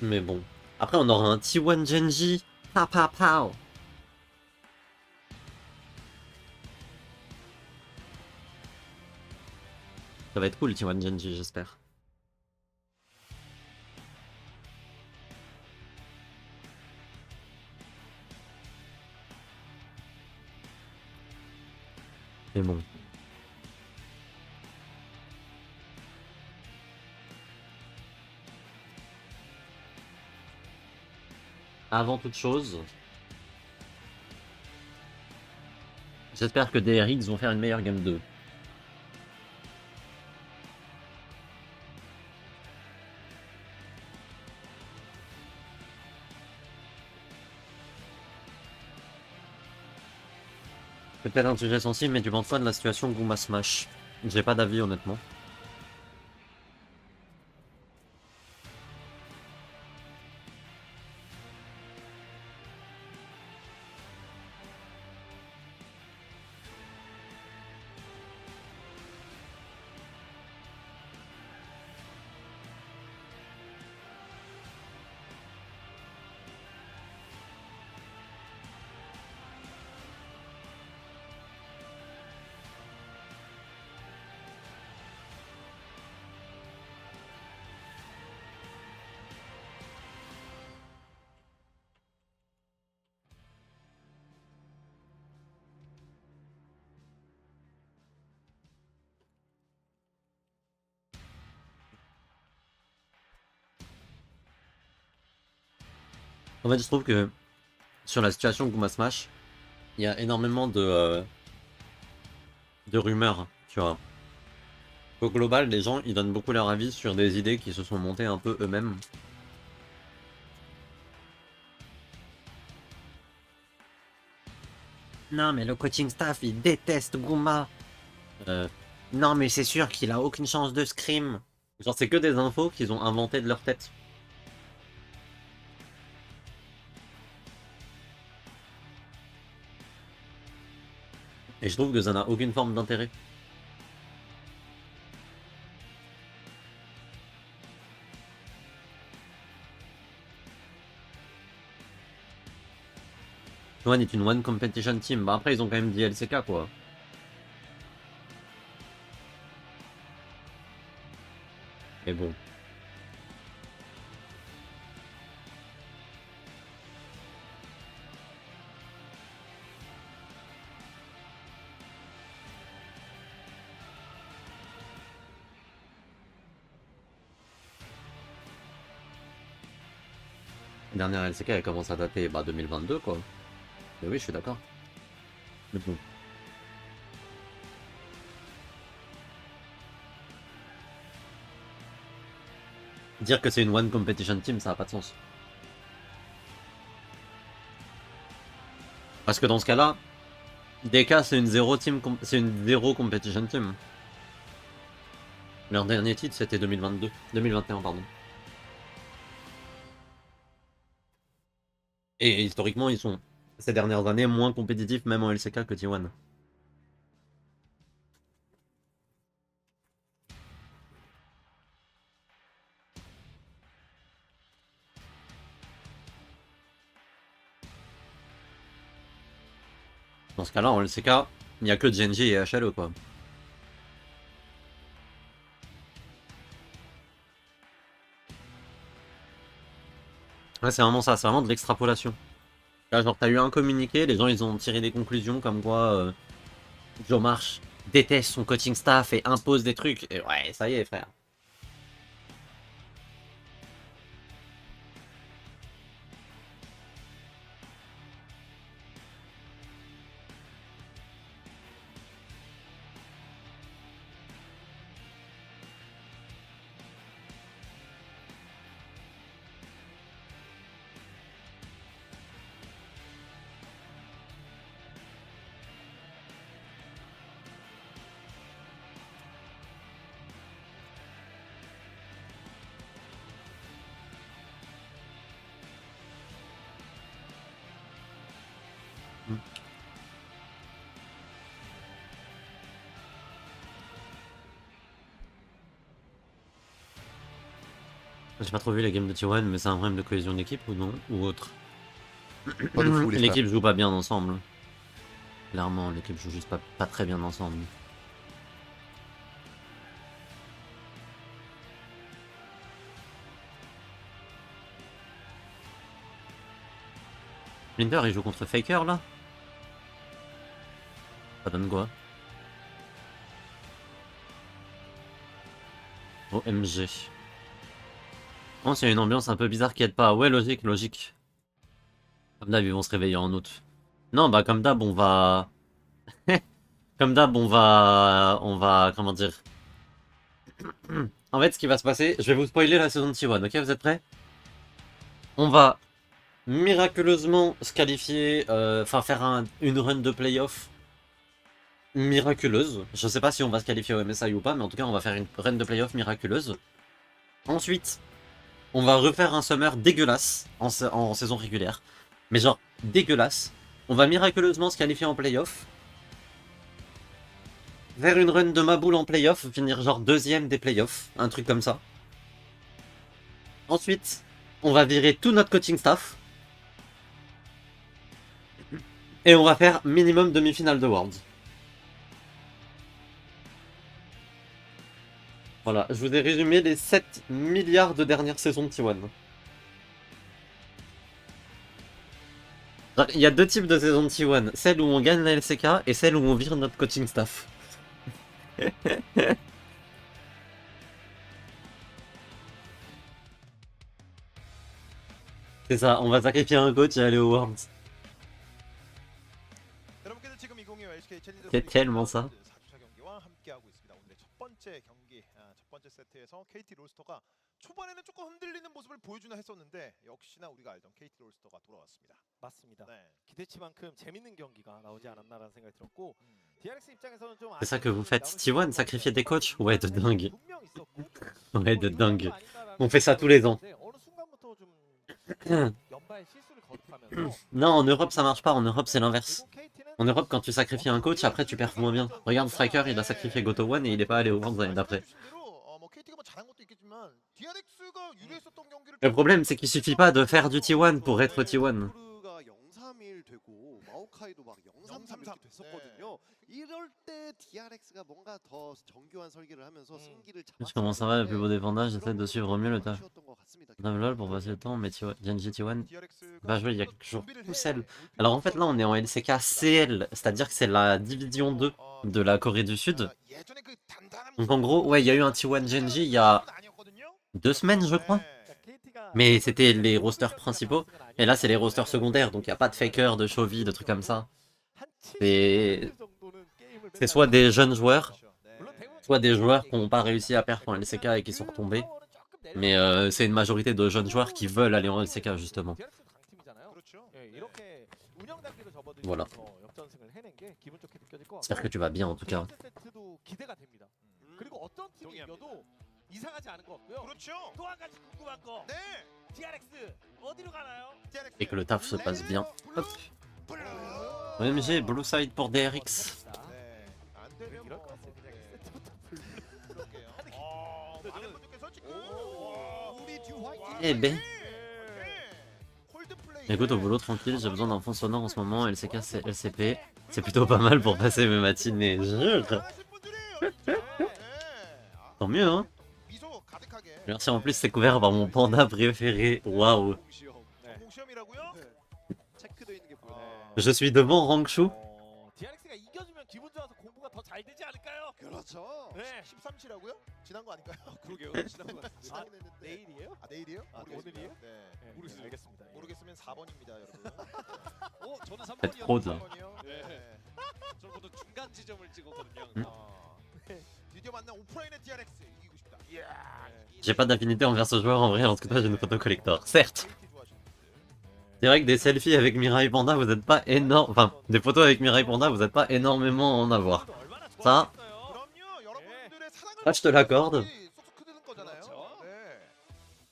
Mais bon. Après, on aura un T1 Genji. Pa pa pow. Ça va être cool, T1 Genji, j'espère. Mais bon. Avant toute chose, j'espère que DRX vont faire une meilleure game 2. Peut-être un sujet sensible, mais tu penses quoi de la situation Goomba Smash? J'ai pas d'avis honnêtement. En fait, je trouve que sur la situation Goomba Smash, il y a énormément de rumeurs, tu vois. Au global, les gens, ils donnent beaucoup leur avis sur des idées qui se sont montées un peu eux-mêmes. Non, mais le coaching staff, il déteste Goomba. Non, mais c'est sûr qu'il a aucune chance de scrim. Genre, c'est que des infos qu'ils ont inventées de leur tête. Et je trouve que ça n'a aucune forme d'intérêt. One est une one competition team. Bah après, ils ont quand même dit LCK, quoi. Mais bon. La dernière LCK, elle commence à dater 2022, quoi. Mais oui, je suis d'accord. Mais bon. Dire que c'est une one competition team, ça n'a pas de sens. Parce que dans ce cas-là, DK c'est une zéro team, c'est une zéro competition team. Leur dernier titre c'était 2021 pardon. Et historiquement ils sont ces dernières années moins compétitifs même en LCK que T1. Dans ce cas-là en LCK, il n'y a que Genji et HLE quoi. Ouais, c'est vraiment ça, c'est vraiment de l'extrapolation. Là, genre, t'as eu un communiqué, les gens ils ont tiré des conclusions comme quoi Joe Marsh déteste son coaching staff et impose des trucs. Et ouais, ça y est, frère. J'ai pas trop vu la game de T1, mais c'est un problème de cohésion d'équipe ou non? Ou autre? Pas de fou, les frères. L'équipe joue pas bien ensemble. Clairement, l'équipe joue juste pas très bien ensemble. Splinter il joue contre Faker là? Ça donne quoi? OMG. Oh, c'est une ambiance un peu bizarre qui aide pas. Ouais, logique, logique. Comme d'hab, ils vont se réveiller en août. Non, bah comme d'hab, on va... Comme d'hab, on va... Comment dire? En fait, ce qui va se passer... Je vais vous spoiler la saison de T1, ok? Vous êtes prêts? On va miraculeusement se qualifier... Enfin, faire une run de playoff miraculeuse. Je sais pas si on va se qualifier au MSI ou pas, mais en tout cas, on va faire une run de playoff miraculeuse. Ensuite, on va refaire un summer dégueulasse en saison régulière. Mais genre, dégueulasse. On va miraculeusement se qualifier en playoff. Faire une run de ma boule en playoff, finir genre deuxième des playoffs. Un truc comme ça. Ensuite, on va virer tout notre coaching staff. Et on va faire minimum demi-finale de Worlds. Voilà, je vous ai résumé les 7 milliards de dernières saisons de T1. Il y a deux types de saisons de T1. Celle où on gagne la LCK et celle où on vire notre coaching staff. C'est ça, on va sacrifier un coach et aller au Worlds. 여러분께서 지금 2025 LCK 챌린저 C'est tellement ça. 4주차 경기와 함께하고 있습니다. 오늘의 첫 번째 경기, 첫 번째 세트에서 KT 롤스터가 초반에는 조금 흔들리는 모습을 보여주나 했었는데 역시나 우리가 알던 KT 롤스터가 돌아왔습니다. 맞습니다. 네. 기대치만큼 재밌는 경기가 나오지 않았나라는 생각이 들었고 DRX 입장에서는 좀 C'est ça que vous faites, T1, sacrifier des coachs? Ouais, de dingue. 분명 있었고 Ouais, de dingue. 아닌가라는 On fait ça tous les ans. 어느 순간부터 좀 연발 실수를 거듭하면서 Non, en Europe ça marche pas, en Europe c'est l'inverse. En Europe, quand tu sacrifies un coach, après tu perds moins bien. Regarde Striker, il a sacrifié Goto One et il est pas allé au Worlds l'année d'après. Le problème, c'est qu'il suffit pas de faire du T1 pour être T1. 가 0-3-1 되고 마오카이도 막 0-3-3 이렇게 됐었거든요. 이럴 때 DRX가 뭔가 더 정교한 설계를 하면서 승기를 Comment ça va, le plus beau dépendage? J'essaie de suivre au mieux le taf. 아쉬웠던 것 같습니다. LOL pour passer le temps, mais Genji T1 va jouer il y a quelques jours. Poussel. Alors en fait là on est en LCK CL, c'est-à-dire que c'est la division 2 de la Corée du Sud. Donc en gros, ouais, il y a eu un T1 Genji il y a 2 semaines je crois. Mais c'était les rosters principaux. Et là c'est les rosters secondaires, donc il n'y a pas de faker, de Chovy, de trucs comme ça. C'est soit des jeunes joueurs, soit des joueurs qui n'ont pas réussi à perf en LCK et qui sont retombés. Mais c'est une majorité de jeunes joueurs qui veulent aller en LCK justement. Voilà. J'espère que tu vas bien en tout cas. 그리고 어떤 팀이 이겨도 이상하지 않은 것 같고요. 그렇죠. 또 한 가지 궁금한 거. 네. DRX 어디로 가나요? Et que le taf se passe bien. Hop. OMG, Blue Side pour DRX. 네. 안 되면 이럴 것 같아요. 그냥 세트부터 그럴게요. 많은 분들께서 지금 우리 듀 화이팅! Eh ben. 콜드플레이. Écoute, au boulot tranquille, j'ai besoin d'un fond sonore en ce moment. LCK, c'est LCP. C'est plutôt pas mal pour passer mes matinées. Jure. Tant mieux, hein. 미소 가득하게. Merci, en plus, c'est couvert par mon panda préféré. Waouh. 공시험이라고요? 체크되어 있는 게 보여요. Je suis devant Rangshu. DRX가 이겨주면 기분 좋아서 공부가 더 잘 되지 않을까요? 그렇죠. 네. 13시라고요? 지난 거 아닐까요? 그러게요. 지난 것 같은데. 지나긴 했는데. 내일이에요? 아 내일이에요? 아, 모르겠습니다. 오늘이에요? 네. 네, 모르겠어요. 알겠습니다. 예. 모르겠으면 4번입니다, 여러분. 저는 Faites fraude là. 4번이요? 네. 저는 보통 중간 지점을 찍었거든요. 드디어 만난 오프라인의 DRX 이기고 싶다. 이야. J'ai pas d'affinité envers ce joueur en vrai, en tout cas j'ai une photo collector. Certes. C'est vrai que des selfies avec Mirai Panda, vous êtes pas énorme. Enfin, des photos avec Mirai Panda, vous êtes pas énormément à en avoir. Ça, 그럼요. 여러분들의 사랑을 ça je te l'accorde. 쏙쏙 크드는 거잖아요. 네.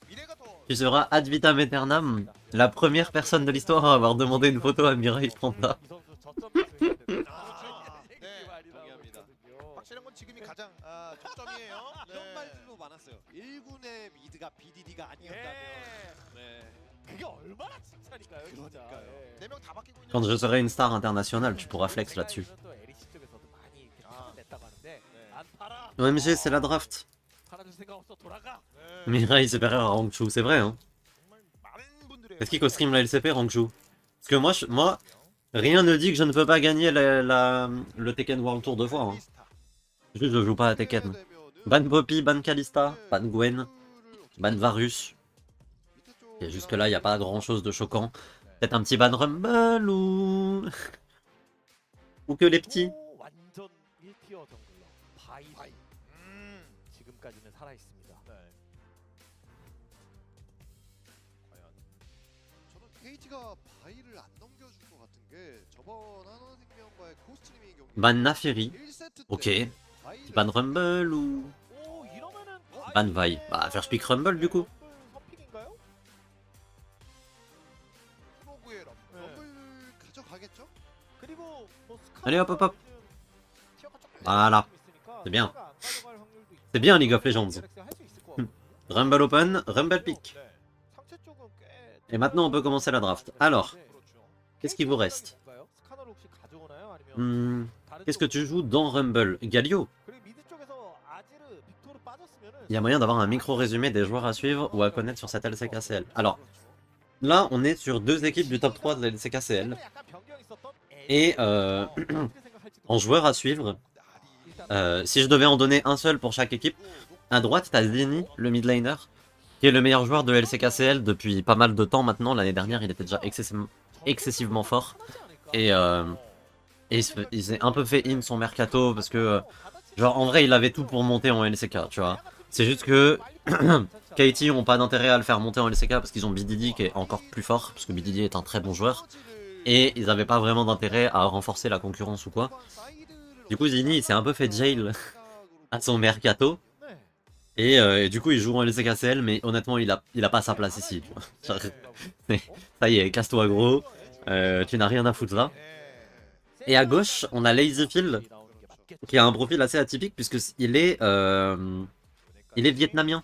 미래가 더 Tu seras ad vitam aeternam la première personne de l'histoire à avoir demandé une photo à Mirai Panda. 이 선수 저점 매수해야 된다. 네, 얘기 많이 동의합니다. 나오거든요. 확실한 건 지금이 가장 초점이에요. 이런 말들도 많았어요. 1군의 미드가 BDD가 아니었다면. 네. 그게 얼마나 칭찬일까요, 진짜. 그러니까요. 예. 4명 다 바뀌고 있는 Quand je serai une star internationale, tu pourras flex là-dessus. 또 LEC 쪽에서도 많이 이렇게 냈다고 하는데 안 팔아. OMG, c'est la draft. 팔아줄 생각 없어 돌아가. Mirai supérieur à Rangshu, c'est vrai, hein. 정말 많은 분들의 Est-ce qu'il co-stream la LCP Rangshu? Parce que moi, rien ne dit que je ne peux pas gagner le Tekken World Tour 2 fois. Hein. Juste, je joue pas à Tekken. Ban Poppy, ban Kalista, ban Gwen, ban Varus. Et jusque là, il n'y a pas grand chose de choquant. Peut-être un petit ban Rumble ou. ou que les petits. 오, 완전 1티어 정글러 바이. 지금까지는 살아 있습니다. 과연 저는 KT가 바이를 안 넘겨줄 것 같은 게 저번 한화생명과의 Ban Naafiri. Ok. Ban Rumble ou 오 이러면은 ban Vi? Bah first pick Rumble du coup. 선픽인가요? 프로브의 럼블 가져가겠죠? 그리고 뭐 Allez, hop, hop, hop. 티어가 조금 Voilà. 낮은 팀이 있으니까 C'est bien. 티어가 안 가져갈 확률도 있고 C'est bien League of Legends. 갤럭시가 할수 있을 것 같거든요. Rumble Open, Rumble Pick. 네. 상체 쪽은 꽤 Et maintenant on peut commencer la draft. Alors, qu'est-ce qu'il vous reste? 스카너를 혹시 가져오나요? 아니면 다른 Qu'est-ce que 쪽으로 tu joues dans Rumble? Galio. 그리고 미드 쪽에서 아지르, 빅토르 빠졌으면은 Il y a moyen d'avoir un micro-résumé des joueurs à suivre ou à connaître sur cette LCKCL. Alors, là, on est sur deux équipes du top 3 de la LCKCL. Et en joueurs à suivre, si je devais en donner un seul pour chaque équipe, à droite, t'as Zini, le mid laner, qui est le meilleur joueur de LCKCL depuis pas mal de temps maintenant. L'année dernière, il était déjà excessivement fort. Et il s'est un peu fait in son mercato parce que, genre, en vrai, il avait tout pour monter en LCK, tu vois. C'est juste que KT ont pas d'intérêt à le faire monter en LCK parce qu'ils ont BDD qui est encore plus fort, parce que BDD est un très bon joueur. Et ils avaient pas vraiment d'intérêt à renforcer la concurrence ou quoi. Du coup, Zini, il s'est un peu fait jail à son mercato. Et du coup, il joue en LCKCL, mais honnêtement, il a pas sa place ici. Tu vois. Ça y est, casse-toi gros. Tu n'as rien à foutre là. Et à gauche, on a Lazyfield, qui a un profil assez atypique puisqu'il est vietnamien.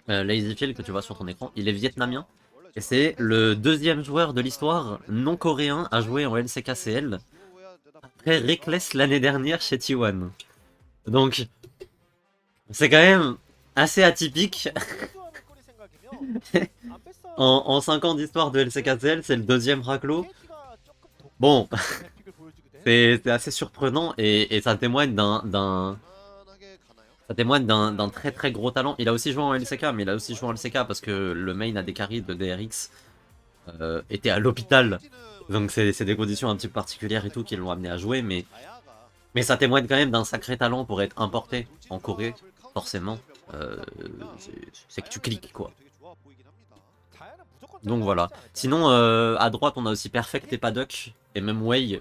Lazyfield, que tu vois sur ton écran, il est vietnamien. Et c'est le deuxième joueur de l'histoire non coréen à jouer en LCKCL après Reckless l'année dernière chez T1. Donc, c'est quand même assez atypique. En 5 ans d'histoire de LCKCL, c'est le deuxième raclo. Bon, c'est assez surprenant et ça témoigne d'un très très gros talent. Il a aussi joué en LCK, mais il a aussi joué en LCK parce que le main a des carries de DRX était à l'hôpital. Donc c'est des conditions un petit peu particulières et tout qui l'ont amené à jouer, mais ça témoigne quand même d'un sacré talent pour être importé en Corée, forcément. C'est que tu cliques quoi. Donc voilà. Sinon à droite on a aussi Perfect et Paddock et même Wei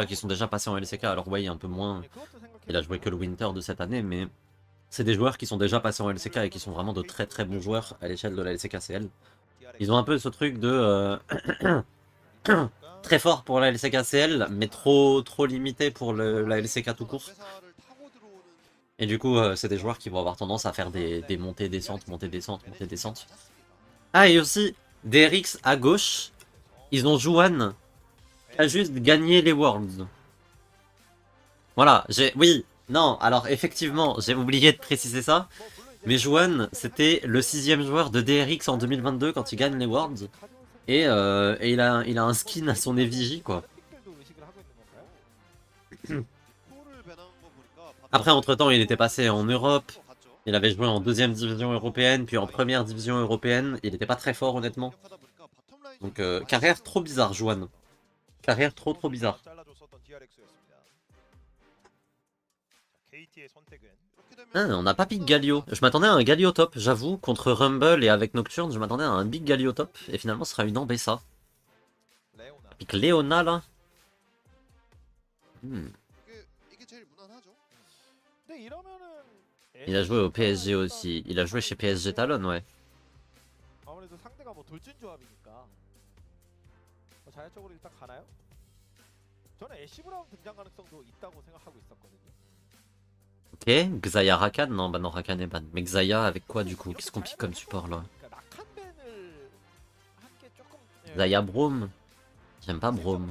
qui sont déjà passés en LCK. Alors Wei un peu moins, il a joué que le Winter de cette année, mais c'est des joueurs qui sont déjà passés en LCK et qui sont vraiment de très très bons joueurs à l'échelle de la LCKCL. Ils ont un peu ce truc de très fort pour la LCKCL, mais trop limité pour la LCK tout court. Et du coup, c'est des joueurs qui vont avoir tendance à faire des montées-descentes, montées-descentes, montées-descentes. Ah, et aussi, DRX à gauche, ils ont Juan qui a juste gagné les Worlds. Voilà, oui, non, alors effectivement, j'ai oublié de préciser ça, mais Juan, c'était le 6ème joueur de DRX en 2022 quand il gagne les Worlds. Et il a un skin à son effigie, quoi. Après, entre-temps, il était passé en Europe. Il avait joué en 2ème division européenne, puis en 1ère division européenne. Il était pas très fort, honnêtement. Donc, carrière trop bizarre, Juan. Carrière trop bizarre. Ah, on n'a pas pick Galio. Je m'attendais à un Galio top, j'avoue. Contre Rumble et avec Nocturne, je m'attendais à un big Galio top. Et finalement, ce sera une Ambessa. Pick Leona, là. Il a joué au PSG aussi. Il a joué chez PSG Talon, ouais. Ok, Xayah Rakan, non, bah non, Rakan est ban. Mais Xayah avec quoi du coup? Qu'est-ce qu'on pique comme support là? Xayah Braum. J'aime pas Braum.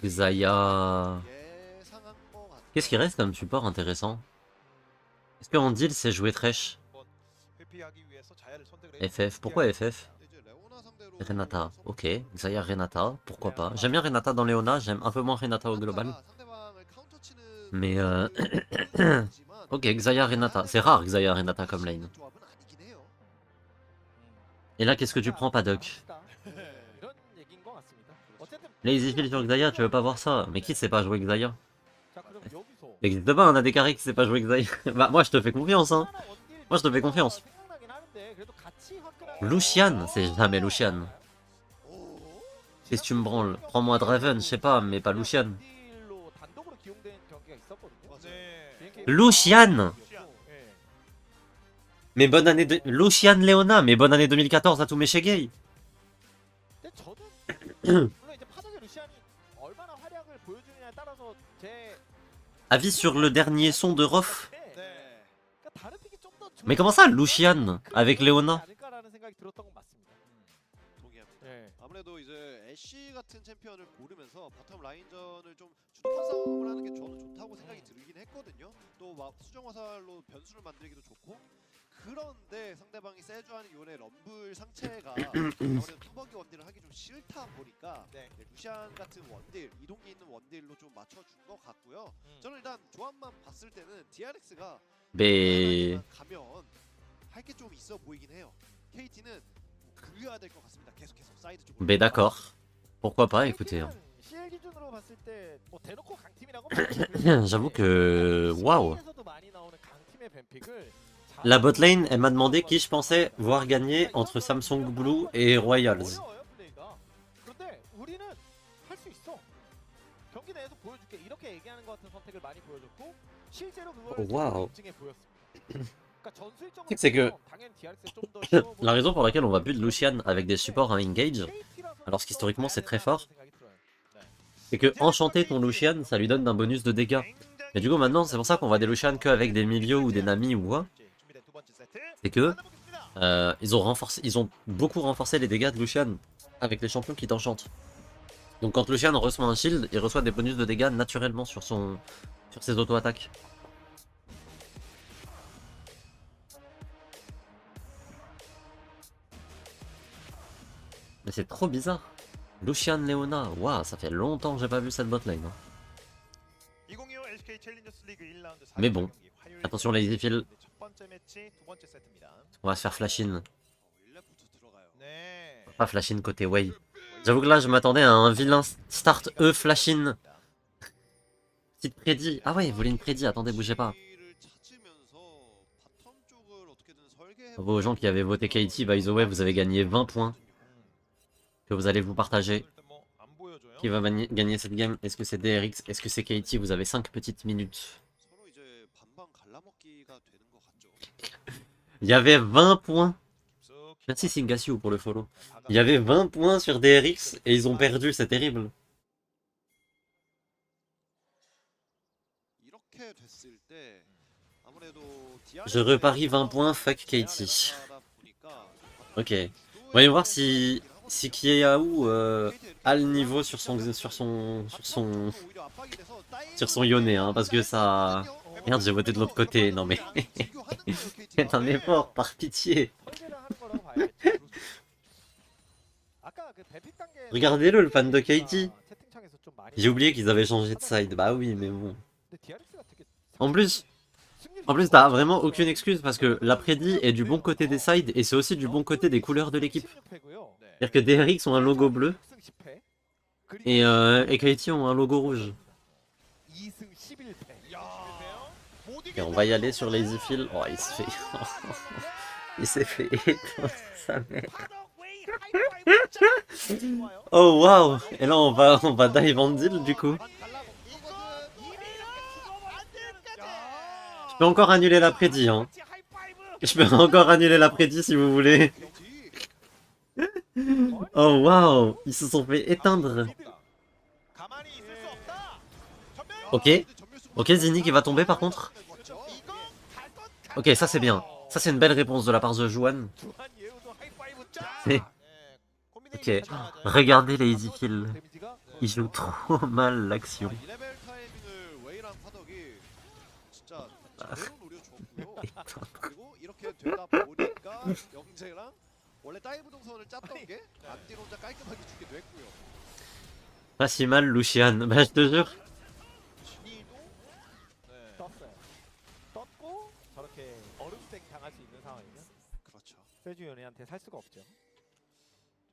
Xayah. Qu'est-ce qui reste comme support intéressant? Est-ce qu'en deal c'est jouer Thresh? FF, pourquoi FF? Renata, ok. Xayah Renata, pourquoi pas. J'aime bien Renata dans Leona, j'aime un peu moins Renata au global. Mais ok, Xayah Renata. C'est rare Xayah Renata comme lane. Et là, qu'est-ce que tu prends, Paddock? Lazyfield sur Xayah, tu veux pas voir ça? Mais qui sait pas jouer Xayah? Il existe pas un AD qui sait pas jouer Xayah. Bah, moi je te fais confiance, hein. Moi je te fais confiance. Lucian, c'est jamais Lucian. Qu'est-ce que tu me branles? Prends-moi Draven, je sais pas, mais pas Lucian. 원딜로 단독으로 기용된 경기가 있었거든요. 네. BNK Lucian! 예. Mais bonne année de... Lucian Leona, mais bonne année 2014 à tous mes Shegei. 근데 저는 물론 이제 파동의 루시안이 얼마나 활약을 보여주느냐에 따라서 제 Avis sur le dernier son de Rof. 네. 그러니까 다른 픽이 좀더 Mais comment ça, Lucian avec Leona? 않을까라는 생각이 들었던 건 맞습니다. 동의합니다. 예. 아무래도 이제 애쉬 같은 챔피언을 고르면서 바텀 라인전을 좀 주도권 싸움을 하는 게 저는 좋다고 생각이 들긴 했거든요. 또 막 수정 화살로 변수를 만들기도 좋고. 그런데 상대방이 세주하는 요네 럼블 상체가 아무래도 투버기 원딜을 하기 좀 싫다 보니까 네. 루시안 같은 원딜, 이동기 있는 원딜로 좀 맞춰준 것 같고요. 저는 일단 조합만 봤을 때는 DRX가 Mais... 가면 할 게 좀 있어 보이긴 해요. KT는 굴려야 될 것 같습니다. 계속해서 사이드 쪽으로. Mais d'accord. Pourquoi pas, écoutez. hein. CL 기준으로 봤을 때뭐 대놓고 강팀이라고 J'avoue que... Waouh. 에서도 많이 나오는 강팀의 뱀픽을 La botlane, elle m'a demandé qui je pensais voir gagner entre Samsung Blue et Royals. 어려워요, 플레이가. 그런데 우리는 할 수 있어. 경기 내에서 보여줄게. 이렇게 얘기하는 것 같은 선택을 많이 보여줬고 실제로 그걸 와우. 입증해 보였습니다. 그러니까 전술적으로 C'est que- 보면 당연히 DRX가 좀더 쉬워 La raison pour laquelle on va build Lucian avec des supports à engage, KT라서 alors qu'historiquement c'est très 좀 더 fort, 생각이 들어요. c'est que enchanter ton Lucian, ça lui donne un bonus de dégâts. Et du coup maintenant, c'est pour ça qu'on voit des Lucian que avec des milieux ou des Nami ou quoi. 준비된 두 번째 세트. C'est que 만나보겠습니다. ils ont beaucoup renforcé les dégâts de Lucian avec les champions qui t'enchantent. Donc quand Lucian reçoit un shield, il reçoit des bonus de dégâts naturellement sur ses auto-attaques. Mais c'est trop bizarre. Lucian Leona, waouh, ça fait longtemps que j'ai pas vu cette botlane. hein. 2025 LCK 챌린저스 리그 1라운드 Mais bon, attention les Ezekiel, 첫 번째 매치 두 번째 세트입니다. on va se faire flash in. 1렙부터 들어가요. 네. Pas flash in côté Wei. J'avoue que là je m'attendais à un vilain start E flash in. Petite prédit. Ah ouais, vous voulez une prédit, attendez, bougez pas. 를 찾으면서 바텀 쪽을 어떻게든 설계해 Aux gens qui avaient voté KT, by the way, vous avez gagné 20 points que vous allez vous partager. 일단 뭐안 보여줘요. Qui va gagner cette game? Est-ce que c'est DRX? Est-ce que c'est KT? Vous avez 5 petites minutes. 서로 이제 반반 갈라먹기가 되는 것 같죠. Il y avait 20 points. 깊숙이 Merci Singasiu pour le follow. 다가가고 Il y avait 20 points sur DRX et ils ont perdu, c'est terrible. 이렇게 됐을 때 아무래도 Je reparie 20 points, fuck KT. Ok. Voyons voir si Kiaou a le niveau sur son Yone, hein, parce que ça... Merde, j'ai voté de l'autre côté, non mais... Faites un effort, par pitié. 설계를 하는 거라고 봐야겠죠. 아까 그 뱀픽 단계 Regardez-le, le fan de KT. 채팅창에서 좀 많이 J'ai oublié qu'ils avaient changé de side, bah oui, mais bon. 근데 DRX가 되게 En plus, t'as vraiment aucune excuse parce que la prédit est du bon côté des sides et c'est aussi du bon côté des couleurs de l'équipe. C'est-à-dire que DRX ont un logo bleu et KT ont un logo rouge. 2승 11패. Et on va y aller sur Lazy Phil. Oh, il se fait... il s'est fait éteindre sa mère. Oh waouh. Et là on va dive en deal du coup. Je peux encore annuler la prédit hein. Je peux encore annuler la prédit si vous voulez. Oh waouh. Ils se sont fait éteindre. 가만히 있을 수 없다. 전멸. Ok. Ok, Zini qui va tomber par contre. Ok, ça c'est bien. Ça c'est une belle réponse de la part de Juan. 주한 예우도 하이파이브 짜. 네. Ok. Regardez les Easy Kill. Ils jouent trop mal l'action. 2레벨 타이밍을 웨이랑 파덕이 진짜 제대로 노려줬고요. 그리고 이렇게 되다 보니까 영재랑 원래 다이브 동선을 짰던 게 안딜 혼자 깔끔하게 주게 됐고요. Pas si mal Lucian. Bah je te jure. 진이도 네. 떴어요. 떴고 저렇게 얼음땡 당할 수 있는 상황이면 그렇죠. 세주 연예한테 살 수가 없죠.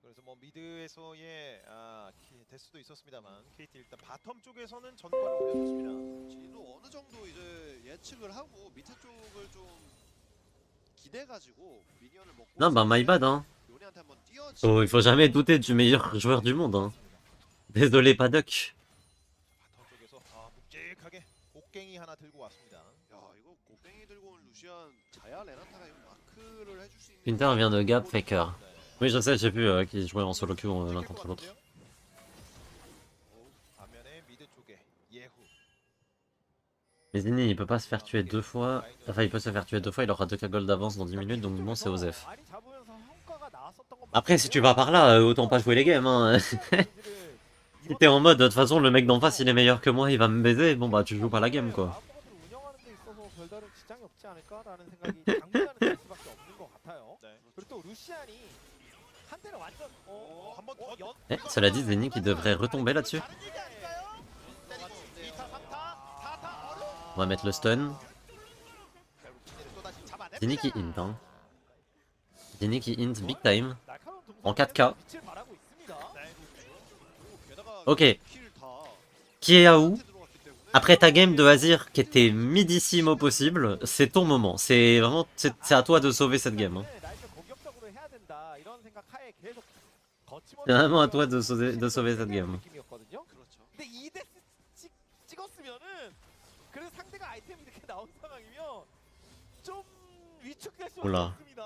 그래서 뭐 미드에서의 될 수도 있었습니다만 KT 일단 바텀 쪽에서는 전과를 올려줬습니다. 진도 어느 정도 이제 예측을 하고 밑에 쪽을 좀 기대가지고 미니언을 먹고 Non, bah my bad hein. 요네한테 한번 띄워지. Oh, il faut jamais douter du meilleur joueur du monde hein. Désolé, Paddock. 바텀 쪽에서 묵직하게 곡괭이 하나 들고 왔습니다. 야 이거 곡괭이 들고 온 루시안 자야 레나타가 이거 마크를 해줄 수 있는. Pinter vient de Gap Faker. Oui, je sais, j'ai vu qu'il jouait en solo queue l'un contre l'autre. 반면에 미드 쪽에 예후. Mais Zini, il peut pas se faire tuer 2 fois. Enfin, il peut se faire tuer 2 fois, il aura 2K gold d'avance dans 10 minutes, donc bon, c'est Osef. 많이 잡으면서 성과가 나왔었던 건 Après, si tu vas par là, autant pas jouer les games, hein. Si t'es en mode, de toute façon, le mec d'en face, il est meilleur que moi, il va me baiser, bon bah, tu joues pas la game, quoi. 운영하는 데 있어서 별다른 지장이 없지 않을까라는 생각이 당분간은 들 수밖에 없는 것 같아요. 네. 그리고 또 루시안이 한 대는 완전 한번 더. Eh, cela dit, Zeni qui devrait retomber là-dessus. On va mettre le stun. Zeni qui int, hein. Zeni qui int big time. En 4K. Ok. Qui est à où? Après ta game de Azir qui était midissimo possible, c'est ton moment. C'est vraiment, c'est à toi de sauver cette game, hein. C'est vraiment à toi de sauver cette game. 그렇죠. 근데 2대 찍었으면은 그래서 상대가 아이템이 이렇게 나온 상황이면 좀 위축될 수 Oula. 없습니다.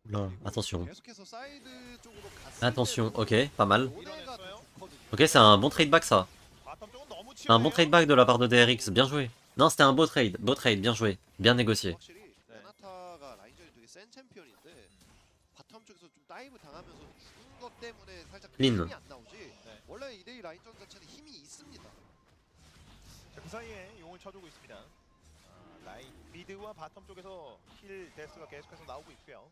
Oula, attention. 계속해서 사이드 쪽으로 갔을 Attention, 때도 ok, pas mal. 요네가 더 좋거든요. Ok, c'est un bon trade back ça. 바텀 쪽은 너무 C'est un bon 치열해요. trade back de la part de DRX, bien joué. Non, c'était un beau trade, bien joué, bien négocié. 확실히 레나타가 라인전이 되게 센 챔피언인데 바텀 쪽에서 좀 다이브 당하면서 죽은 것 때문에 살짝 Clean. 힘이 안 나오지. 원래 2대2 라인전 자체는 힘이 있습니다. 자, 그 사이에 용을 쳐주고 있습니다. 라인 미드와 바텀 쪽에서 힐 데스가 계속해서 나오고 있고요.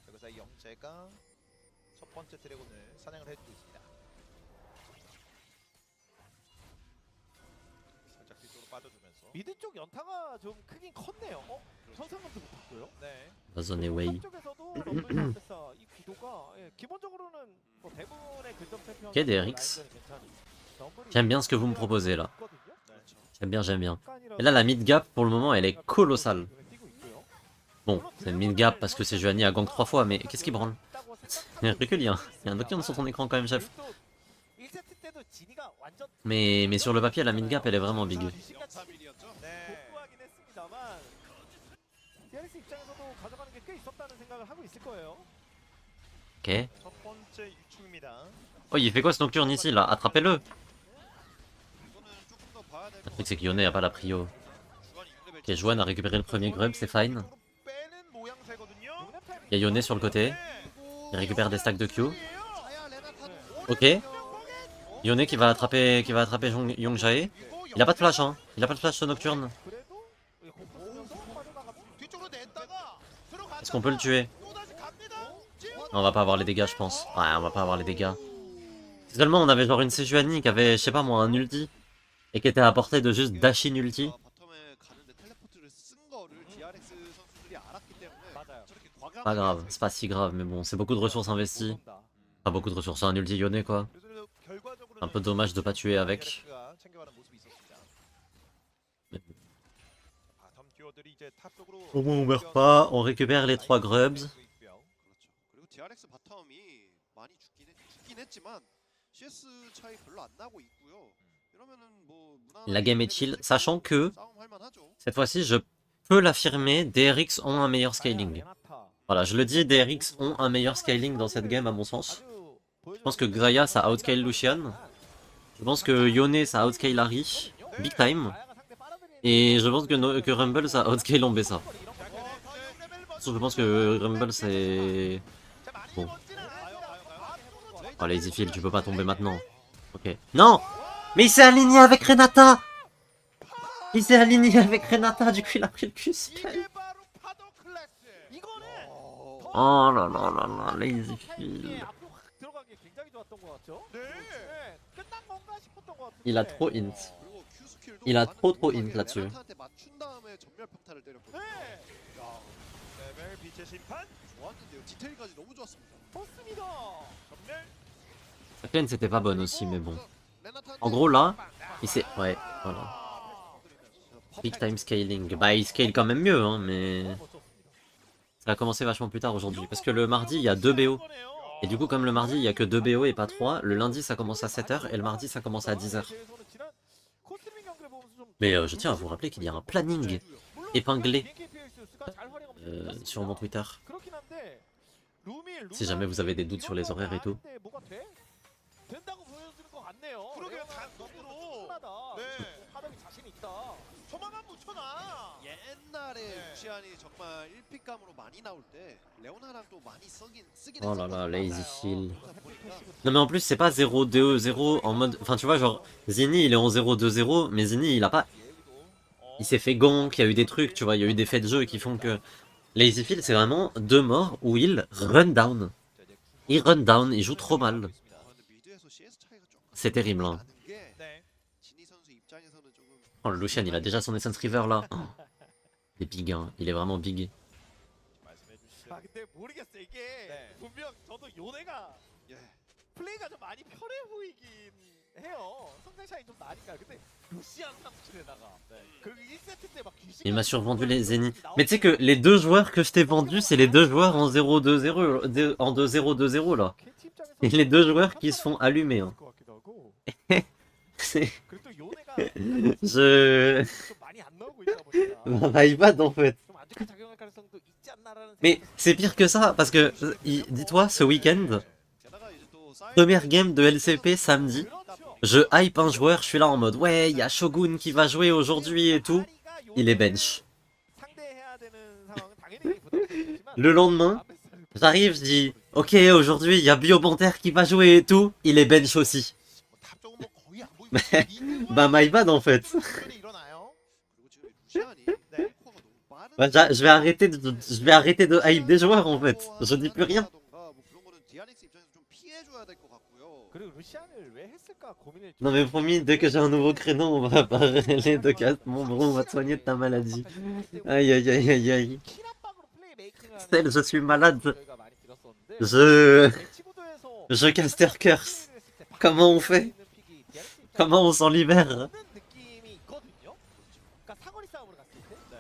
자, 그 사이 영재가 첫 번째 드래곤을 사냥을 해주고 있습니다. 살짝 뒤쪽으로 빠져주면서. 미드 쪽 연타가 좀 크긴 컸네요. 선상금도 못했고요. 네. Bazonné way. 쪽에서도 럼블 이 구도가 기본적으로는 뭐 대부분의 근접 챔피언 Ok, DRX. J'aime bien ce que vous me proposez là. J'aime bien. Et là, la mid gap pour le moment, elle est colossale. Bon, c'est une mid gap parce que c'est Johanny à gank 3 fois, mais qu'est-ce qui branle? Il y a un recul, il y a un Nocturne sur ton écran quand même, chef. Mais sur le papier, la mid gap, elle est vraiment big. 0-3밀이었죠. 네. 복구하긴 했습니다만 DRX 입장에서도 가져가는 게 꽤 있었다는 생각을 하고 있을 거예요. Ok. 첫 번째 유충입니다. Oh, il fait quoi ce Nocturne ici là? Attrapez-le! 이거는 조금 더 봐야 될 Le 것 truc c'est que 같아요. Yone a pas la prio. 주간 6레벨 Ok, Joanne a récupéré le premier grub, c'est fine. 빼는 모양새거든요. Il y a Yone sur le côté. Il récupère des stacks de Q. 자야 레나타는 Ok. Yone qui va attraper Yongjae. Il a pas de flash, hein. Il a pas de flash ce Nocturne. 그래도 공포 쓰면서 빠져나가면 뒤쪽으로 냈다가 들어갔다가 Est-ce qu'on peut le tuer? 또다시 갑니다. On va pas avoir les dégâts, je pense. Ouais, on va pas avoir les dégâts. Si seulement on avait genre une Sejuani qui avait, je sais pas moi, un ulti. Et qui était à portée de juste dashin ulti. 바텀에 가는데 텔레포트를 쓴 거를 DRX 선수들이 알았기 때문에 맞아요. 저렇게 과감하게 Pas grave, c'est pas si grave, mais bon, c'est beaucoup de ressources investies. Pas beaucoup de ressources, un ulti Yone quoi. 그래서 결과적으로는 Un peu dommage de pas tuer avec. DRX가 챙겨가는 모습이 있었습니다. 바텀 듀오들이 이제 탑 쪽으로 Au moins on meurt pas, on récupère les 3 grubs. 그렇죠. 그리고 DRX 바텀이 많이 죽긴 했지만 CS 차이 별로 안 나고 있고요. 이러면은 뭐 La game est chill, sachant que 싸움할 만하죠. cette fois-ci je peux l'affirmer, DRX ont un meilleur scaling. Voilà, je le dis, DRX ont un meilleur scaling dans cette game à mon sens. Je pense que Xayah ça outscale Lucian. Je pense que Yone ça outscale Harry, big time. Et je pense que Rumble ça outscale Ombessa. Je pense que Rumble c'est... Bon. Oh Lazy Phil, tu peux pas tomber maintenant. Ok. Non! Mais il s'est aligné avec Renata! Il s'est aligné avec Renata, du coup il a pris le Q-spell. 이게 바로 파도 클래스. 이거는 Oh là là là là, Lazy Phil. 앞으로 확 들어간 게 굉장히 좋았던 것 같죠? 네. 네, 끝난 건가 싶었던 것 같은데. Il a trop int. 그리고 Q 스킬도 Il a 많은 trop 공격에 int là-dessus. 레나타한테 맞춘 다음에 전멸 평타를 때렸거든요. 네, 레벨 빛의 심판. 좋았는데요. 디테일까지 너무 좋았습니다. 좋습니다. 전멸. Sa clone c'était pas bonne aussi, mais bon. 레나타한테 En gros là, il s'est... Ouais, voilà. Big time scaling. Bah il scale quand même mieux, hein, mais... Ça a commencé vachement plus tard aujourd'hui. Parce que le mardi, il y a 2 BO. Et du coup, comme le mardi, il y a que 2 BO et pas 3, le lundi ça commence à 7h et le mardi ça commence à 10h. Mais je tiens à vous rappeler qu'il y a un planning épinglé sur mon Twitter. Si jamais vous avez des doutes sur les horaires et tout. 그러게요. 단독으로. 네. 저만한 묻혀놔. 옛날에 네. 루시안이 정말 1픽감으로 많이 나올 때 레오나랑 또 많이 쓰긴 Oh là là, lazy 했었거든요. heal. 그러다 보니까 Non mais en plus c'est pas 0-2-0 en mode... Enfin tu vois genre, Zini il est en 0-2-0, mais Zini il a pas... Il s'est fait gank, il y a eu des trucs, tu vois, il y a eu des faits de jeu qui font que... Lazy Field c'est vraiment 2 morts où il run down. Il run down, il joue trop mal. 근데 미드에서 CS 차이가 조금 C'est terrible hein. 나는 게 네. 지니 선수 입장에서는 조금 Oh le Lucian il a déjà son Essence River là. Oh. Il est big hein, il est vraiment big. 말씀해 주시죠. 아 근데 모르겠어요. 이게 네. 분명 저도 요네가 예. 플레이가 좀 많이 편해 보이긴 해요. 성장 차이 좀 나니까. 근데 루시안 삼촌에다가 그 1세트 때 막 귀신. Il m'a survendu les Zeni. Mais tu sais que les 2 joueurs que je t'ai vendus, c'est les 2 joueurs en 0-2-0, en 2-0-2-0 là. Et les 2 joueurs qui se font allumer. Hein. C'est... 그리고 또 요네가 Je... 좀 많이 안 나오고 있다 보니까 Ma vaillade en fait. 좀 안 좋게 작용할 가능성도 있지 않나라는 Mais 생각이 c'est pire que ça, parce que, dis-toi, ce week-end, 게다가 이제 또 사이드 première game de LCP samedi, 그렇죠. je hype un joueur, je suis là en mode, ouais, il y a Shogun qui va jouer aujourd'hui et tout. Il est bench. 상대해야 되는 상황은 당연히 부담스럽지만 Le lendemain, j'arrive, je dis, ok, aujourd'hui, il y a Biobanter qui va jouer et tout. Il est bench aussi. 탑 쪽은 뭐 거의 안 보이고. Bah, my bad en fait. 일이 일어나요. 그리고 지금 루시안이 네. 코어가 너무 빠른 Bah, je vais arrêter de hype des joueurs en fait. Je dis plus rien. 뭐 그런 거는 DRX 입장에서 좀 피해줘야 될 것 같고요. 그리고 루시안을 왜 했을까 고민을 좀 Non mais promis, dès que j'ai un nouveau créneau, on va parler de 4. Mon bro, on va te soigner de ta maladie. Aïe aïe aïe aïe aïe. 킬압박으로 플레이 메이킹을 하는 Stel, je suis malade. 저희가 많이 들었었는데 Je... 매치 구도에서 Je caster curse. Comment on fait? Comment on s'en libère? 없는 느낌이 있거든요. 그러니까 사거리 싸움으로 갔을 때.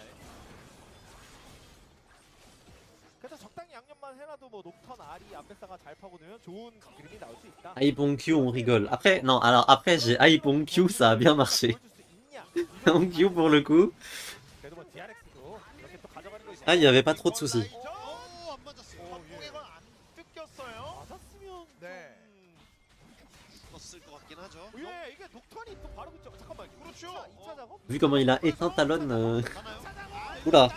그래서 적당히 양념만 해놔도 뭐 녹턴 아리 안배사가 잘 파고들면 좋은 그림이 나올 수 있다. Hype on Q, on rigole. Après, non, alors après, j'ai hype on Q, ça a bien marché. On Q pour le coup. 그래도 뭐 DRX도 이렇게 또 가져가는 거 있어요. Ah, il y avait pas trop de soucis. 안 맞았어요. 공에건 안 뜯겼어요. 맞았으면 네. 죽었을 것 같긴 하죠. 예, 이게 녹턴이 또 바로 붙죠. 잠깐만. 그렇죠. 2차 작업? Vu comment il a éteint Talon. 하나요? Oula,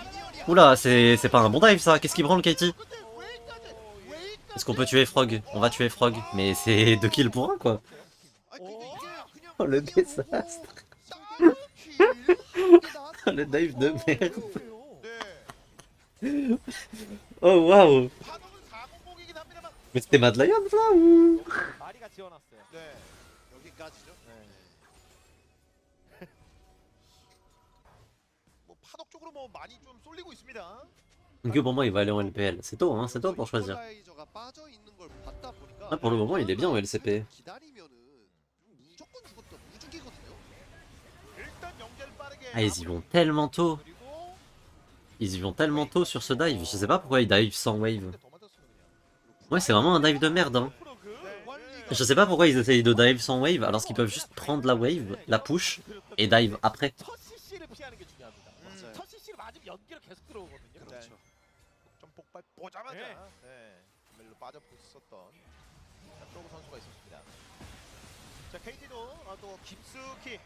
oula, c'est pas un bon dive ça. Qu'est-ce qu'il branle, Katie? Est-ce qu'on peut tuer Frog? On va tuer Frog, mais c'est 2 kills pour 1 quoi. 아니 근데 이게 그냥 Oh le désastre. Oh, le dive de merde. 네. Oh waouh. 파동은 4공공이긴 합니다만. Mais c'était Mad Lion là ou? 마리가 지어놨어요. 네. 여기까지죠. 뭐 파독 쪽으로 뭐 많이 좀 쏠리고 있습니다. Que pour moi il va aller en LPL. C'est tôt, hein, c'est tôt pour choisir. 이퀄라이저가 빠져 있는 걸 봤다 보니까 Ah, pour le moment il est bien au LCP. 기다리면은 무조건 죽었다 무죽이거든요. 일단 영재를 빠르게. Ah, ils y vont tellement tôt. 그리고 Ils y vont tellement tôt sur ce dive. Je sais pas pourquoi ils dive sans wave. 더 맞았으면 그냥. Ouais, c'est vraiment un dive de merde. Hein. Je sais pas pourquoi ils essayent de dive sans wave alors qu'ils peuvent juste prendre la wave, la push et dive après. 첫 CC를 피하는 게 중요합니다. 맞아요. 첫 CC를 맞으면 연기로 계속 들어오거든요. 그렇죠. 좀 폭발 보자마자 네. 멜로 빠져있었던 프로브 선수가 있었습니다. 자 KT도 또 깊숙이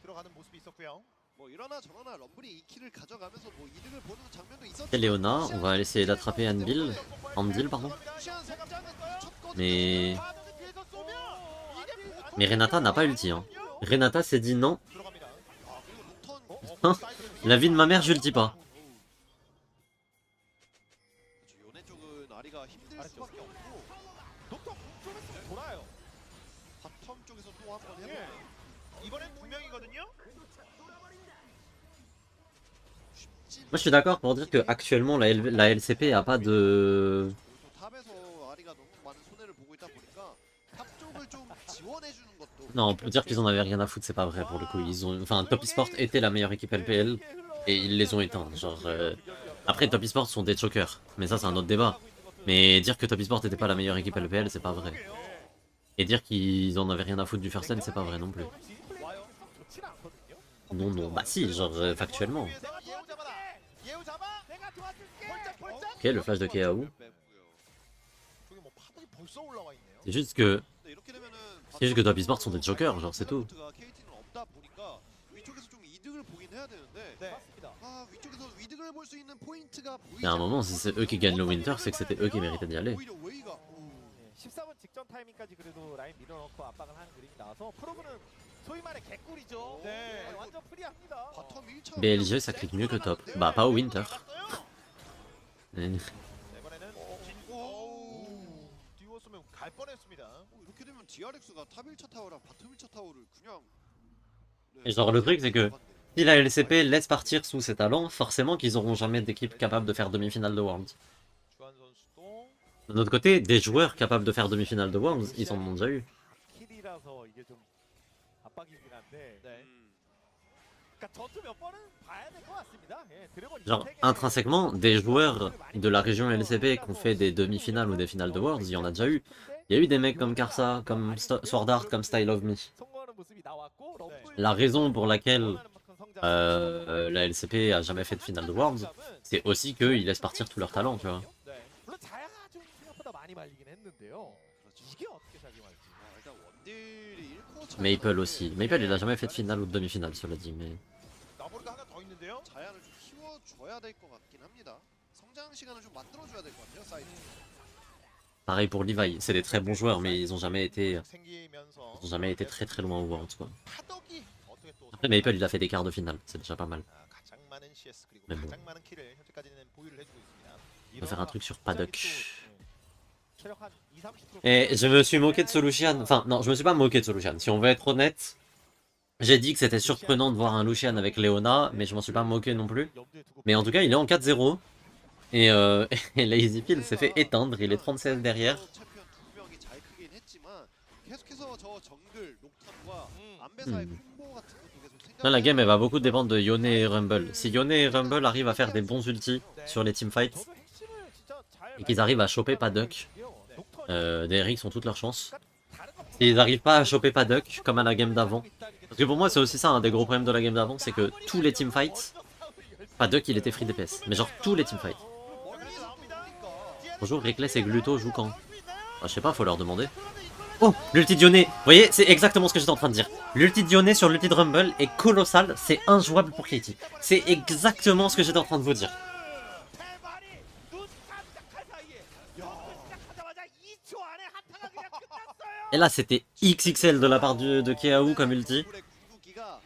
들어가는 모습이 있었고요. 뭐 이러나 저러나 럼블이 2킬을 가져가면서 뭐 이득을 보는 장면도 있었죠. Et Léona, on va essayer d'attraper Anvil. Andil, pardon. Mais... Mais Renata n'a pas ulti. Hein. Renata s'est dit non. 들어갑니다. 아 그리고 녹턴 Hein, la vie de ma mère, je le dis pas. 그렇죠. 요네 쪽은 아리가 힘들 수밖에 없고 녹턴 쪽에서 돌아요. 바텀 쪽에서 또 한 번 해보고 이번엔 2명이거든요. Moi je suis d'accord pour dire que actuellement la LCP a pas de... 또 탑에서 아리가 너무 많은 손해를 보고 있다 보니까 탑 쪽을 좀 지원해 주는 것도 Non, on peut dire qu'ils en avaient rien à foutre, c'est pas vrai pour le coup. Ils ont... Enfin, Top Esport était la meilleure équipe LPL et ils les ont éteints. Genre, après, Top Esport sont des chokers, mais ça c'est un autre débat. Mais dire que Top Esport était pas la meilleure équipe LPL, c'est pas vrai. Et dire qu'ils en avaient rien à foutre du first stand, c'est pas vrai non plus. Non, non, bah si, genre factuellement. Ok, le flash de KAU. C'est juste que Top Esport sont des jokers, genre c'est tout. Et à un moment, si c'est eux qui gagnent le Winter, c'est que c'était eux qui méritaient d'y aller. 14번 직전 타이밍까지 그래도 라인 밀어넣고 압박을 하는 그림이 나와서 프로브는 소위 말해 개꿀이죠. 네. 완전 프리합니다. BLG ça clique mieux que Top. Bah pas au Winter. 이번에는 듀오 쓰면 갈 뻔했습니다. 이렇게 되면 DRX가 탑 1차 타워랑 바텀 1차 타워를 그냥 Et genre le truc c'est que si la LCP laisse partir sous ses talents, forcément qu'ils auront jamais d'équipe capable de faire demi-finale de Worlds. 주한 선수도 De notre côté, des joueurs capables de faire demi-finale de Worlds, ils en ont déjà eu. 킬이라서 이게 좀 압박이긴 한데. 네. 그러니까 전투 몇 번은 봐야 될 것 같습니다. 예, 드래곤 Genre, 세 개- intrinsèquement, des joueurs de la région LCP qui ont fait des demi-finales ou des finales de Worlds, il y en a déjà eu. Il y a eu des mecs comme Karsa, comme Sword Art, comme Style of Me. 성공하는 모습이 나왔고, 럼블 La raison pour laquelle 성장- la LCP a jamais fait de finale de Worlds, c'est aussi qu'ils laissent partir tous leurs talents, tu vois. 네. 물론 자야가 좀 생각보다 많이 말리긴 했는데요. 이게 어떻게 작용할지. 일단 원딜이 1코 Maple aussi. Maple il a jamais fait de finale ou de demi-finale, cela dit, mais... 나보르가 하나 더 있는데요. 자야를 좀 키워줘야 될 것 같긴 합니다. 성장 시간을 좀 만들어줘야 될 것 같아요. 사이드. Pareil pour Levi, c'est des très bons joueurs, mais ils ont jamais été 생기면서 très très loin au Worlds, quoi. 파덕이 어떻게 또 Après Maple il a fait des quarts de finale, c'est déjà pas mal. 가장 많은 CS 그리고 Mais bon. 가장 많은 킬을 현재까지는 보유를 해주고 있습니다. On va faire un truc sur Paddock. 체력 한 20-30%. Et je me suis moqué de Solution, enfin non, je me suis pas moqué de Solution, si on veut être honnête, j'ai dit que c'était surprenant de voir un Lucian avec Leona, mais je m'en suis pas moqué non plus. Mais en tout cas il est en 4-0, et, et Lazy Pill s'est fait éteindre, il est 36 derrière. 챔피언 두 명이 잘 크긴 했지만 계속해서 저 정글 녹탄과 안배사의 콤보 같은 것도 계속 생각. Là la game elle va beaucoup dépendre de Yone et Rumble. Si Yone et Rumble arrivent à faire des bons ultis sur les teamfights, 저도 핵심을 진짜 잘 et qu'ils arrivent à choper Paddock, 녹턴이 des RX ont toutes leurs chances. 다른 거 S'ils n'arrivent pas à choper Paddock, comme à la game d'avant, parce que pour moi c'est aussi ça un des gros problèmes de la game d'avant, c'est que tous les teamfights, Paddock il était free DPS, mais genre tous les teamfights. Bonjour, Reckless et Gluto jouent quand? Je sais pas, faut leur demander. Oh, l'ulti de Yone. Vous voyez, c'est exactement ce que j'étais en train de dire. L'ulti de Yone sur l'ulti de Rumble est colossal, c'est injouable pour Katie. C'est exactement ce que j'étais en train de vous dire. 대발이 눈 깜짝할 사이에 시작하자마자 2초 안에 한타가 그냥 끝났어요. Et là, c'était XXL de la part de KAU comme ulti.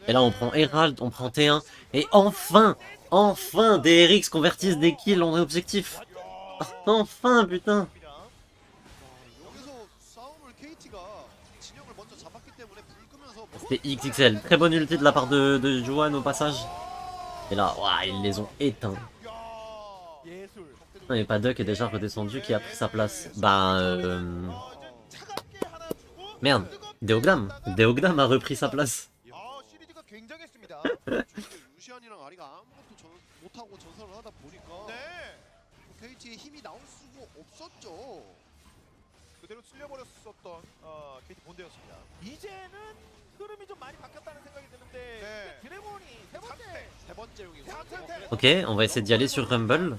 Et là, on prend Herald, on prend T1. Et enfin, enfin, des RX convertissent des kills en objectif. Enfin, putain. 여기서 싸움을 KT가 진영을 먼저 잡았기 때문에 불 끄면서 C'était XXL. Très bonne ulti de la part de Juan au passage. Et là, ouah, ils les ont éteints. 예술. Non, mais Paddock est déjà redescendu, qui a pris sa place. Bah, merde. Deogdam. Deogdam a repris sa place. 아 시리즈가 굉장했습니다. 루시안이랑 아리가 아무것도 못하고 전선을 하다 보니까 네. KT의 힘이 나올 수가 없었죠. 그대로 쓸려버렸었던 KT 본대였습니다. 이제는 흐름이 좀 많이 바뀌었다는 생각이 드는데 네. 근데 드래곤이 세 번째 세 번째 용이고. Ok, on va essayer d'y aller sur Rumble.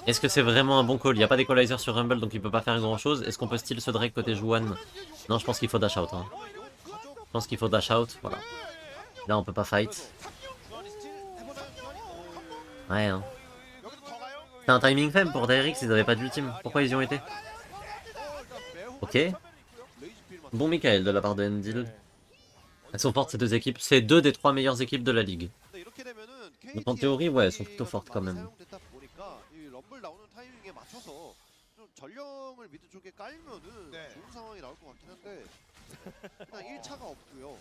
Est-ce que c'est vraiment un bon call? Il n'y a pas d'équalizer sur Rumble, donc il peut pas faire grand chose. Est-ce qu'on peut style ce Drake côté Juan? Non, je pense qu'il faut dash out. Hein. Je pense qu'il faut dash out, voilà. Là, on peut pas fight. Ouais, hein. C'est un timing faible pour DRX, ils avaient pas d'ultime. Pourquoi ils y ont été? Ok. Bon Michael de la part de Endil. Elles sont fortes ces deux équipes. C'est deux des trois meilleures équipes de la ligue. Donc en théorie, ouais, elles sont plutôt fortes quand même. 럼블 나오는 타이밍에 맞춰서 좀 전령을 미드 쪽에 깔면은 네. 좋은 상황이 나올 것 같긴 한데 일단 1차가 없고요.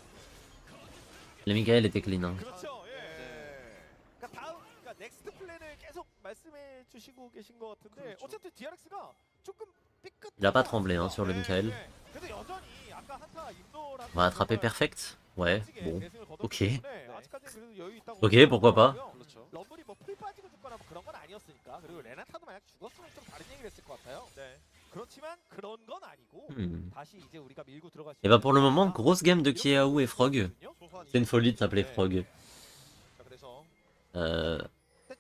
Le Michael était clean. Hein. 그렇죠. 예. 그러니까 다음 그러니까 넥스트 플랜을 계속 말씀해 주시고 계신 것 같은데 어쨌든 DRX가 조금 삐끗. Il a pas tremblé hein, sur le Michael. 그래도 여전히 아까 한타 인도라는 On va attraper Perfect. Ouais, bon. 대승을 거뒀기 Ok. 때문에 아직까지는 그래도 여유 있다고 Ok, pourquoi pas. 생각하고요. 그렇죠. 럼블이 뭐 풀 빠지고 죽거나 뭐 그런 건 아니었으니까. 그리고 레나타도 만약 죽었으면 좀 다른 얘기를 했을 것 같아요. 네. 그렇지만 그런 건 아니고 다시 이제 우리가 밀고 들어갈 수 Et bah 있는 pour le moment, 상황이다. grosse game de Kiaou et Frog. 소소한 C'est une folie de s'appeler 네. Frog. 자, 그래서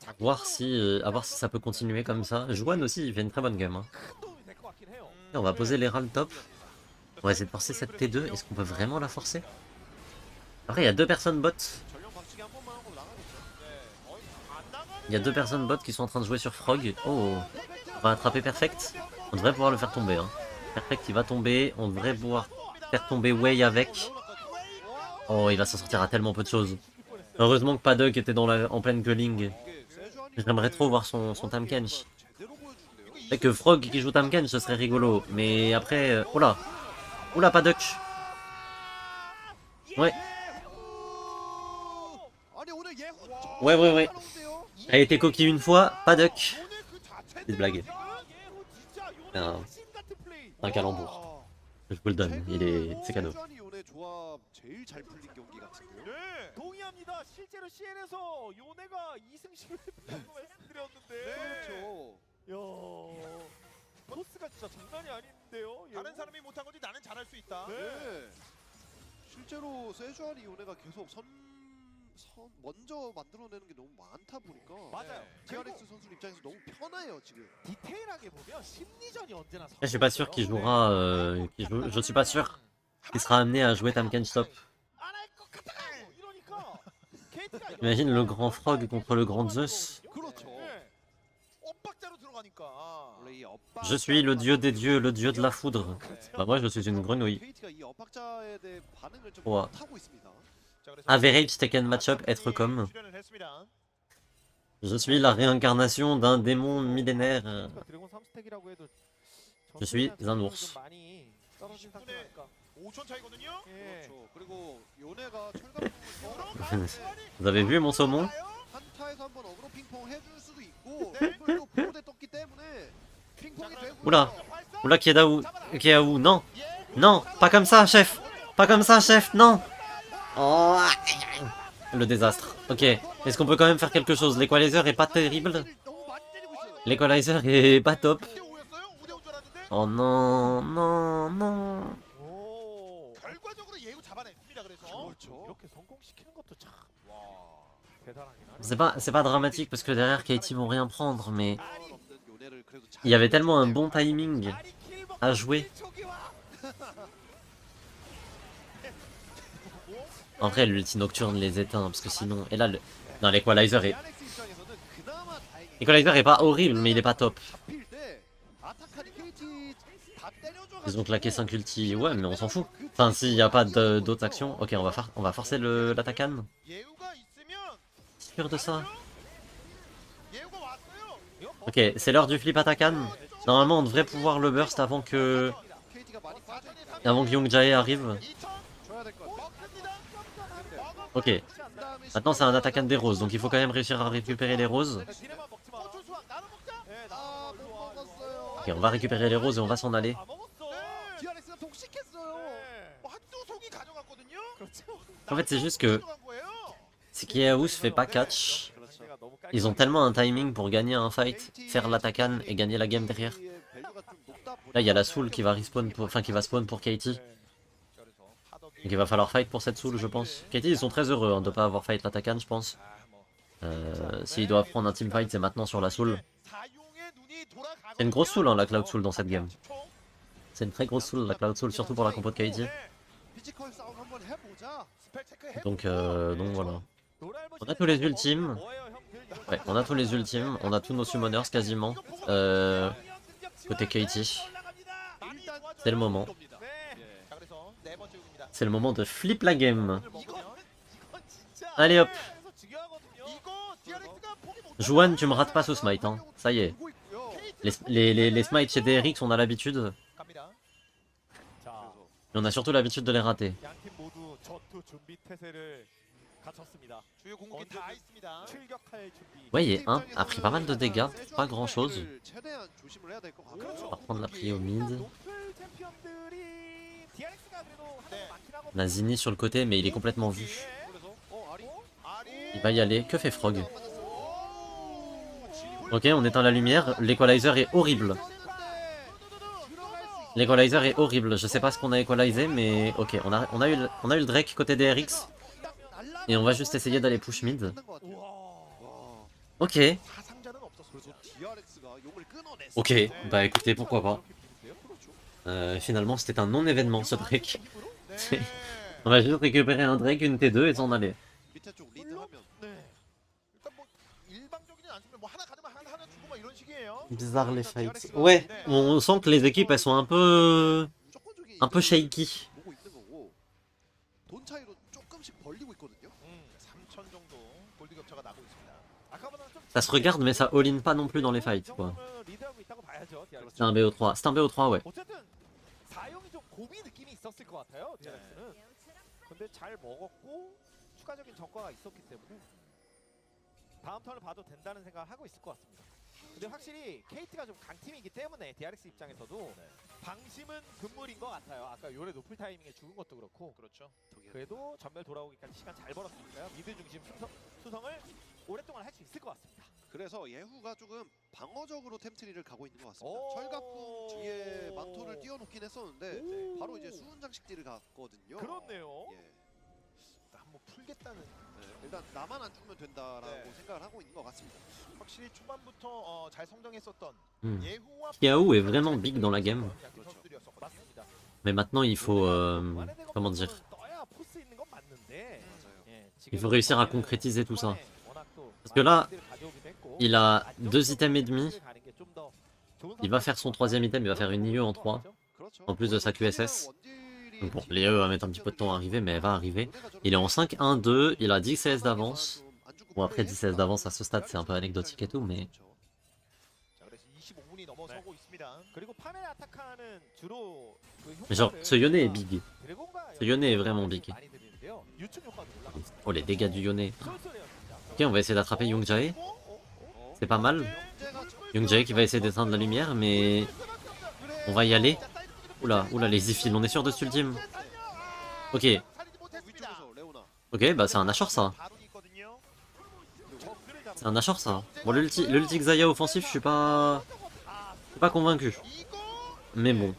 À voir si ça peut continuer comme ça. Juan aussi, il fait une très bonne game. Hein. 큰 도움이 될 것 같긴 해요. Et on va poser les râles top. On va essayer de forcer cette T2. Est-ce qu'on peut vraiment la forcer? Après, il y a deux personnes bot. 전령 방치기 한 번만 하고 나가겠죠. Il y a deux personnes bot qui sont en train de jouer sur Frog. Oh, on va attraper Perfect. On devrait pouvoir le faire tomber. Hein. Perfect, il va tomber. On devrait pouvoir faire tomber Wei avec. Oh, il va s'en sortir à tellement peu de choses. Heureusement que Paddock était en pleine culling. 이게 세주안이 J'aimerais trop voir son Tamkench. 제대로 보여주는데요. C'est que Frog qui joue Tamkench, ce serait rigolo. Mais après... Oula. Oula, Paddock. Ouais. 아니 오늘 예후 Ouais. A été coquille une fois, Paddock. Petite blague. Un calembour. Je vous le donne, c'est cadeau. 세주안이 요네 조합 제일 잘 풀린 경기 같은데요. 네. 동의합니다. 실제로 CN에서 요네가 2승 10패라고 말씀드렸는데. 그렇죠. 야, 코스가 진짜 장난이 아닌데요. 다른 사람이 못한 거지 나는 잘할 수 있다. 네. 실제로 세주안이 요네가 계속 먼저 만들어내는 게 너무 많다 보니까 맞아요. TRX 선수 입장에서 너무 편해요 지금. 디테일하게 보면 심리전이 언제나 Je suis pas sûr qu'il jouera... je suis pas sûr qu'il sera amené à jouer Tamkench top. 안할것 같아. 이러니까 KT가 Imagine le grand Frog contre le grand Zeus. 그렇죠. 엇박자로 들어가니까. 원래 이 엇박 Je suis le dieu des dieux, le dieu de la foudre. Bah moi je suis une grenouille. KT가 이 엇박자에 대해 반응을 좀 우와. 못하고 있습니다. 자, 그래서 Average Tekken matchup être comme. 출연을 했습니다. Je suis la réincarnation d'un démon millénaire. 드래곤 3스택이라고 해도 Je suis un ours. 좀 많이 떨어진 상태니까. 5천 차이거든요. 예. 그렇죠. 그리고 요네가 철갑 Vous avez vu mon saumon? 한타에서 한번 어그로 핑퐁 해줄 수도 있고 럼블도 보호대 떴기 때문에 핑퐁이 되고 Oula. Oula, Kiaou, non. Non, pas comme ça, chef. Pas comme ça, chef, non. Oh, le désastre. Ok, est-ce qu'on peut quand même faire quelque chose? L'equalizer est pas terrible. 너무 많이 때리고 있어요. L'equalizer est pas top. 5대5였어요? 5대5 줄 알았는데 Oh non, non. 오. 결과적으로 예우 잡아냈습니다. 그래서 그렇죠. 이렇게 성공시키는 것도 참 와. 대단하긴 하네. C'est pas dramatique parce que derrière KT vont rien prendre, mais 없는 요네를 그래도 잘 il y avait tellement un bon timing à jouer. En vrai, l'ulti nocturne les éteint parce que sinon. Et là, non, l'equalizer est. DRX 입장에서는 그나마 다행히 L'equalizer est pas horrible, mais il est pas top. 잡힐 때 아타카니 KT 다 때려줘가지고 Ils ont claqué 5 ulti, ouais, mais on s'en fout. Enfin, s'il n'y a pas d'autres actions, ok, on va forcer l'attaquant. 예우가 있으면 Sûr de ça? 예우가 왔어요. Ok, c'est l'heure du flip attaquant. Normalement, on devrait pouvoir le burst avant que KT가 많이 빠져 Yongjae arrive. 2천 줘야 될 것 같아요. 먹습니다. Ok, maintenant c'est un attaquant des roses, donc il faut quand même réussir à récupérer les roses. 디레만 먹지 마. 조수아 나눠 먹자. 예, 아, 나 못 좋아. 먹었어요. Ok, on va récupérer les roses et on va s'en aller. 다 먹었어. DRX가 독식했어요. 네. 한두 송이 가져갔거든요. 그렇죠. En fait, c'est juste que 가져간 거예요. si Kiaou se fait pas catch, 상대가 너무 ils ont tellement un timing pour gagner un fight, faire l'attaquant et gagner la game derrière. Là, il y a la soul qui va respawn enfin qui va spawn pour Katie. 자, 그래서 파덕이 Donc il va falloir fight pour cette soul, je pense. Katie, ils sont très heureux hein, de pas avoir fight l'attaquant, je pense. S'ils doivent prendre un team fight, c'est maintenant sur la soul. 사용의 눈이 돌아가거든요. C'est une grosse soul, hein, la Cloud Soul dans cette game. C'est une très grosse soul, la Cloud Soul, surtout pour la compo de Katie. 피지컬 싸움 한번 해보자. 스펠 체크해. Donc voilà. On a tous les ultimes. Ouais, on a tous les ultimes, on a tous nos summoners quasiment. Côté Katie, c'est le moment. 자, 그래서 네 번째 곡입니다. C'est le moment de flip la game. 이건 Allez hop. 이거 DRX가 포기 못. Juan, tu me rates pas ce smite, hein. Ça y est. Les smites chez DRX, on a l'habitude. 갑니다. 자, Mais on a surtout l'habitude de les rater. 양팀 모두 전투 준비 태세를 갖췄습니다. 주요 궁극기 다 있습니다. 출격할 준비. Ouais, et 1 a pris pas mal de dégâts, pas grand chose. 최대한 조심을 해야 될 것 같아요. On va prendre la prio mid. 노플 챔피언들이 DRX DRX가 그래도 하나가 네. 많긴 하거든요. On a Zini sur le côté, mais il est complètement vu. 그래서 아리 아리. Il va y aller. Que fait Frog? 오, Ok, on éteint la lumière. L'equalizer est horrible. L'equalizer est horrible. Je sais pas ce qu'on a equalisé, mais ok, on a eu le Drake côté DRX. Et on va juste essayer d'aller push mid. 끝난 것 같아요. 우와. 와, Ok, 사상자는 없었어요. 그래서 DRX가 용을 끊어냈어. ok, bah écoutez, pourquoi pas. 그렇게 비는데요? Finalement, c'était un non-événement ce Drake. 네. On va juste récupérer un Drake, une T2 et s'en aller. 밑에 쪽 리드 물론 하면 네. 일단 뭐 일방적이진 않지만 뭐 하나 가져면 하나 주고 막 이런 식이에요. Bizarre les fights. Ouais, on sent que les équipes elles sont 무조건적인 un peu 이득을 shaky. 보고 있는 거고 돈 차이로 조금씩 벌리고 있거든요. 3천 정도 골드 격차가 나고 있습니다. 아까보다는 좀 Ça se regarde, mais ça all-in pas non plus dans les fights, quoi. 정도면 리드하고 있다고 봐야죠. DRX. C'est un BO3. C'est un BO3, ouais. 어쨌든 사용이 좀 고비 느낌이 있었을 것 같아요. DRX는. 근데 잘 먹었고 추가적인 전과가 있었기 때문에 다음 턴을 봐도 된다는 생각을 하고 있을 것 같습니다. 근데 확실히 KT가 좀 강팀이기 때문에 DRX 입장에서도 방심은 금물인 것 같아요. 아까 요래 높을 타이밍에 죽은 것도 그렇고 그렇죠. 그래도 전멸 돌아오기까지 시간 잘 벌었으니까요. 미드 중심 수성을 오랫동안 할 수 있을 것 같습니다. 그래서 예후가 조금 방어적으로 템트리를 가고 있는 것 같습니다. 오. 철갑궁 뒤에 망토를 띄워놓긴 했었는데 오. 바로 이제 수훈 장식딜을 갔거든요. 그렇네요. 예. 한번 풀겠다는 네, 일단 나만 안 죽으면 된다라고 네. 생각을 하고 있는 것 같습니다. 확실히 초반부터 잘 성장했었던 Hmm. 예후와 Kiao est vraiment big dans la game. 약간 선수들이었었거든요. 맞습니다. Mais maintenant, il faut... comment dire? 떠야 포스 있는 건 맞는데. 맞아요. 예, Il faut réussir à concrétiser tout ça. 워낙 또 Parce que là, 많은 가져오기도 했고, Il a 안정적인 2 items et demi. 가는 게좀더 좋은 Il va faire son troisième item, il va faire une IE en 3. 그렇죠. En plus de sa QSS. Donc bon, l'IE va mettre un petit peu de temps à arriver, mais elle va arriver. Il est en 5-1-2, il a 10 CS d'avance. Bon, après 10 CS d'avance à ce stade, c'est un peu anecdotique et tout, mais... 자, 그래서 25분이 넘어서고 있습니다. 그리고 파멜 아타카는 주로 그 Mais genre, ce Yone est big. 드래곤과 Ce Yone est vraiment big. 많이 드리는데요. 유충 효과도 올라갔어요. Oh, les dégâts du Yone. 쏠쏠해요, Ok, on va essayer d'attraper Youngjae. C'est pas mal. Youngjae qui va essayer d'éteindre la lumière, mais... On va y aller. Oula, oula, les Zephyl, on est sûr de ce ultime. Ok, 위쪽에서 레오나. ok, bah c'est un Nashor ça. 바론이 있거든요. C'est un Nashor ça. Bon, l'ulti Xayah offensif, je suis pas convaincu. 이거 Mais bon,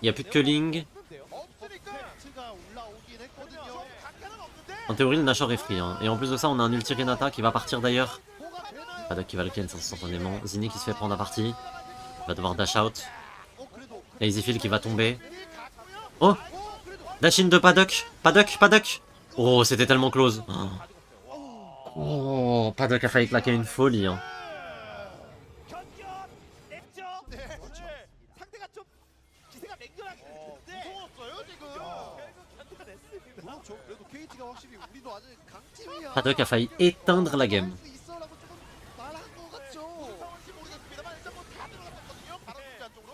il y a plus de culling. 없으니까 가 올라오긴 했거든요. 강타는 없는데 En théorie, le Nashor est free. Hein. Et en plus de ça, on a un ulti Renata qui va partir d'ailleurs. 뭐가 되나요? Paddock qui va le clean instantanément. Zini qui se fait prendre à partie. Il va devoir dash out. 그래도 Lazyfield qui va tomber. Oh, dash in de Paddock. Paddock. Oh, c'était tellement close. Oh, Paddock a failli claquer une folie. Hein. 견뎌냈죠. 상대가 좀 기세가 맹렬하게 됐는데 무서웠어요 지금. 결국 견뎌냈습니다. 그렇죠. 그래도 KT가 확실히 우리도 아직 강팀이야. Paddock a failli éteindre la game. 할수 있어라고 조금 말한 것 같죠. 상황인지 모르겠습니다만 일단 뭐다 들어갔거든요. 바로 뒷안 쪽으로.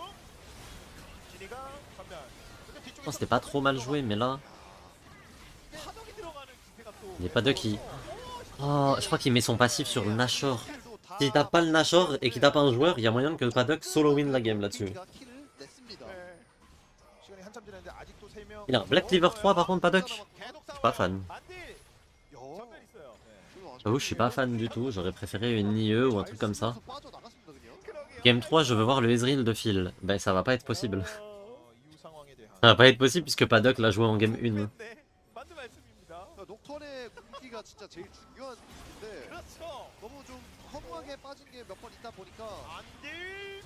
진이가 전면. 근데 뒤쪽에 Oh, c'était pas trop mal joué, mais là, 파동이 들어가는 기세가 또 il y a Paddock qui... Oh, je crois qu'il met son passif sur le Nashor. S'il tape pas le Nashor et qu'il tape un joueur, il y a moyen que Paddock solo win la game là-dessus. KT가 킬을 냈습니다. 네. 시간이 한참 지났는데 아직도 3명. Il a un Black Cleaver 3 par contre, Paddock. 계속 Je suis pas fan. 반딜 야, 전멸 있어요. J'avoue, je suis pas fan du tout. J'aurais préféré une IE ou un truc comme ça. 빠져나갔습니다, 그냥. Game 3, je veux voir le Ezreal de Phil. Ben, ça va pas être possible. 이후 상황에 대한. Ça va pas être possible puisque Paddock l'a joué en game 1. 네, 맞는 말씀입니다. 녹턴의 공기가 진짜 제일 중요한 부분인데 그렇죠. 너무 좀 허무하게 빠진 게 몇 번 있다 보니까 안돼.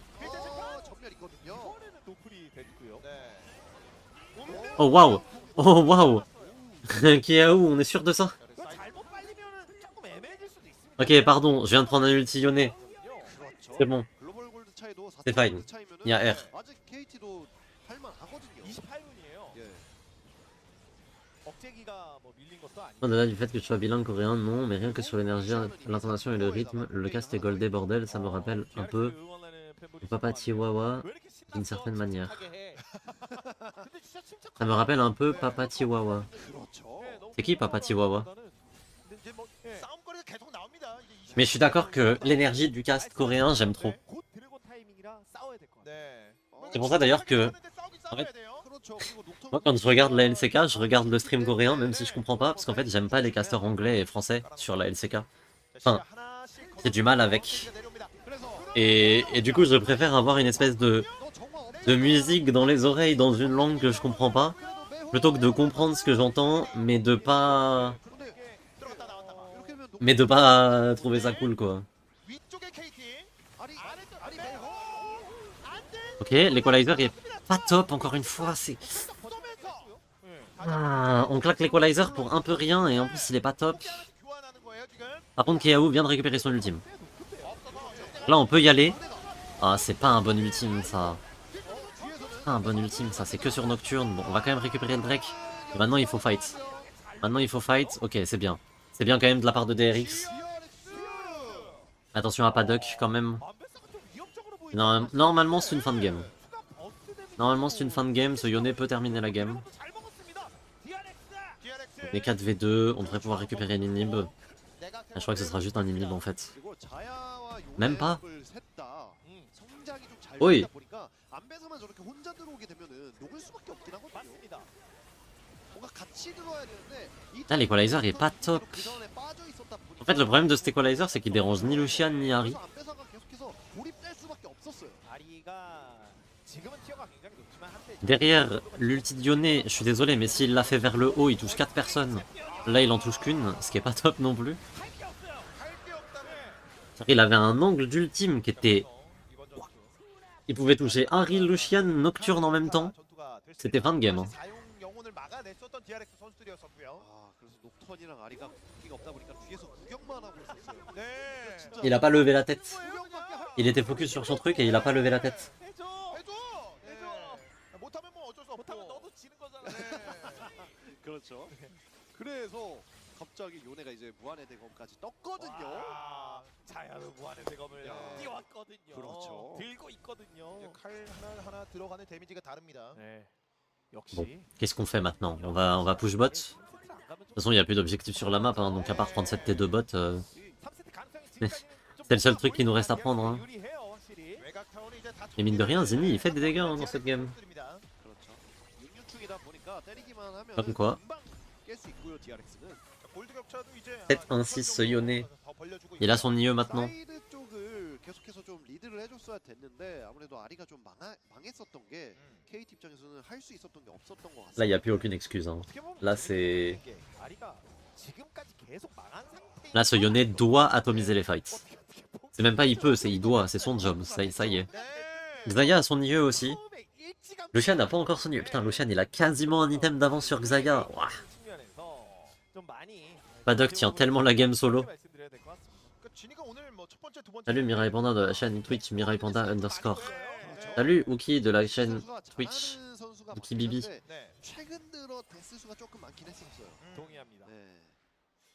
전멸 있거든요. 이번에는 노플이 됐고요. 네. Oh waouh! Oh waouh! Kiao, on est sûr de ça? 이거 잘못 빨리면은 조금 애매해질 수도 있습니다. Ok, pardon, je viens de prendre un ulti Yone. 그렇죠. C'est bon. 글로벌 골드 차이도 4 C'est fine. 골드 차이면은 Il y a R. 아직 KT도 할만 하거든요. 28분이에요. 예. 억제기가 뭐 밀린 것도 아니고. Au-delà du fait que tu sois bilingue coréen, non, mais rien que sur l'énergie, l'intonation et le rythme, le cast est goldé bordel, ça me rappelle un peu le Papa Chihuahua d'une certaine manière. Ça me rappelle un peu Papa Chihuahua. 그렇죠. C'est qui Papa Chihuahua? 근데 이제 뭐 싸움거리가 계속 나옵니다. 이제 Mais je suis d'accord que l'énergie du cast coréen, j'aime trop. 곧 드래곤 타이밍이라 싸워야 될 것 같아요. 네. C'est pour ça d'ailleurs que, 싸우긴 en fait, 싸워야 돼요. 그렇죠. 그리고 녹턴 Moi, quand je regarde la LCK, je regarde le stream coréen, même si je comprends pas, parce qu'en fait, j'aime pas les casteurs anglais et français sur la LCK. Enfin, j'ai du mal avec. Et du coup, je préfère avoir une espèce de musique dans les oreilles dans une langue que je comprends pas, plutôt que de comprendre ce que j'entends, mais de pas trouver ça cool, quoi. 위쪽에 KT. 아리 매호. Ok, l'equalizer est pas top, encore une fois, c'est... Ah, on claque l'equalizer pour un peu rien, et en plus, il est pas top. 교환하는 거예요, 지금. Par contre, Kiaou vient de récupérer son ultime. Là, on peut y aller. Ah, c'est pas un bon ultime, ça. C'est pas un bon ultime, ça. C'est que sur Nocturne. Bon, on va quand même récupérer le Drake. Et maintenant, il faut fight. Maintenant, il faut fight. Ok, c'est bien. C'est bien quand même de la part de DRX. Attention à Paddock, quand même. Normalement, c'est une fin de game. Normalement, c'est une fin de game. Ce Yone peut terminer la game. On est 4v2. On devrait pouvoir récupérer l'inhib. Ah, je crois que ce sera juste un inhib, en fait. 그리고 자야와 Même pas. 용의 셋다 성장이 좀잘 오이. 되다 보니까 안배사만 저렇게 혼자 들어오게 되면은 녹을 수밖에 없긴 하거든요. 맞습니다. 뭔가 같이 들어야 되는데 이 Là, l'equalizer est pas top. 그전에 빠져 있었다 En fait, le problème de cet equalizer, c'est qu'il dérange ni Lucian ni Harry. 그래서 안배사가 계속해서 고립될 수밖에 없었어요. 아리가 지금은 티어가 굉장히 높지만 한때 Derrière, l'ulti de Yone, je suis désolé, mais s'il l'a fait vers le haut, il touche 4 personnes. Là, il en touche qu'une, ce qui est pas top non plus. 할게 없다는 Il avait un angle d'ultime qui était... 이번 전투. Il pouvait toucher Harry, Lucian, Nocturne en même temps. 전투가 됐습니다. C'était fin de game. hein. 사용 영혼을 막아냈었던 DRX 선수들이었었고요. 아 그래서 녹턴이랑 아리가 공기가 없다 보니까 뒤에서 구경만 하고 있었어요. 네. 진짜 Il a pas levé la tête. 구경밖에 할 Il était focus sur son truc et il a pas levé la tête. 해줘. 해줘. 네. 못하면 뭐 어쩔 수 없고. 못하면 너도 지는 거잖아. 네. 그렇죠. 그래서 갑자기 요네가 이제 무한의 대검까지 떴거든요. 와, 자야는 무한의 대검을 야. 띄웠거든요. 그렇죠. 들고 있거든요. 이제 칼 하나 들어가는 데미지가 다릅니다. 네. 역시. Bon. Qu'est-ce qu'on fait maintenant? On va push bot. De toute façon, il n'y a plus d'objectif sur la map, hein, donc à part prendre cette T2 bot, c'est le seul truc qui nous reste à prendre. Hein. 외곽 타워는 이제 다 Et mine de rien, Zini, il fait des dégâts hein, dans cette game. 선수들입니다. 그렇죠. 6류충이다 보니까 때리기만 하면 Comme quoi. 금방 깰 수 있고요. DRX는. 자, 골드 격차도 이제 7-1-6 Yone. 더 벌려주고 Il a 있고요. son IE maintenant. 사이드 쪽을 계속해서 좀 리드를 해줬어야 됐는데 아무래도 아리가 좀 망했었던 게 KT 입장에서는 할 수 있었던 게 없었던 것 같습니다. Là, il n'y a plus aucune excuse. Hein. Là, c'est... 아리가 지금까지 계속 망한 상태. Là, ce Yone doit atomiser les fights. C'est même pas il peut, c'est il doit, c'est son job, ça y est. 네. Xayah a son IE aussi. Lucian n'a pas encore son IE. Putain, Lucian, il a quasiment un item d'avance sur Xayah. Ouah. Paddock tient tellement la game solo. 그러니까 진이가 오늘 뭐 첫 번째, 두 번째 Salut Mirai Panda de la chaîne Twitch Mirai Panda underscore. Salut Uki de la chaîne 선수가 Twitch. 잘하는 선수가 Uki 맞긴 Bibi. 한데 네. 최근 들어 데스 수가 조금 많긴 했었어요. 동의합니다. 네.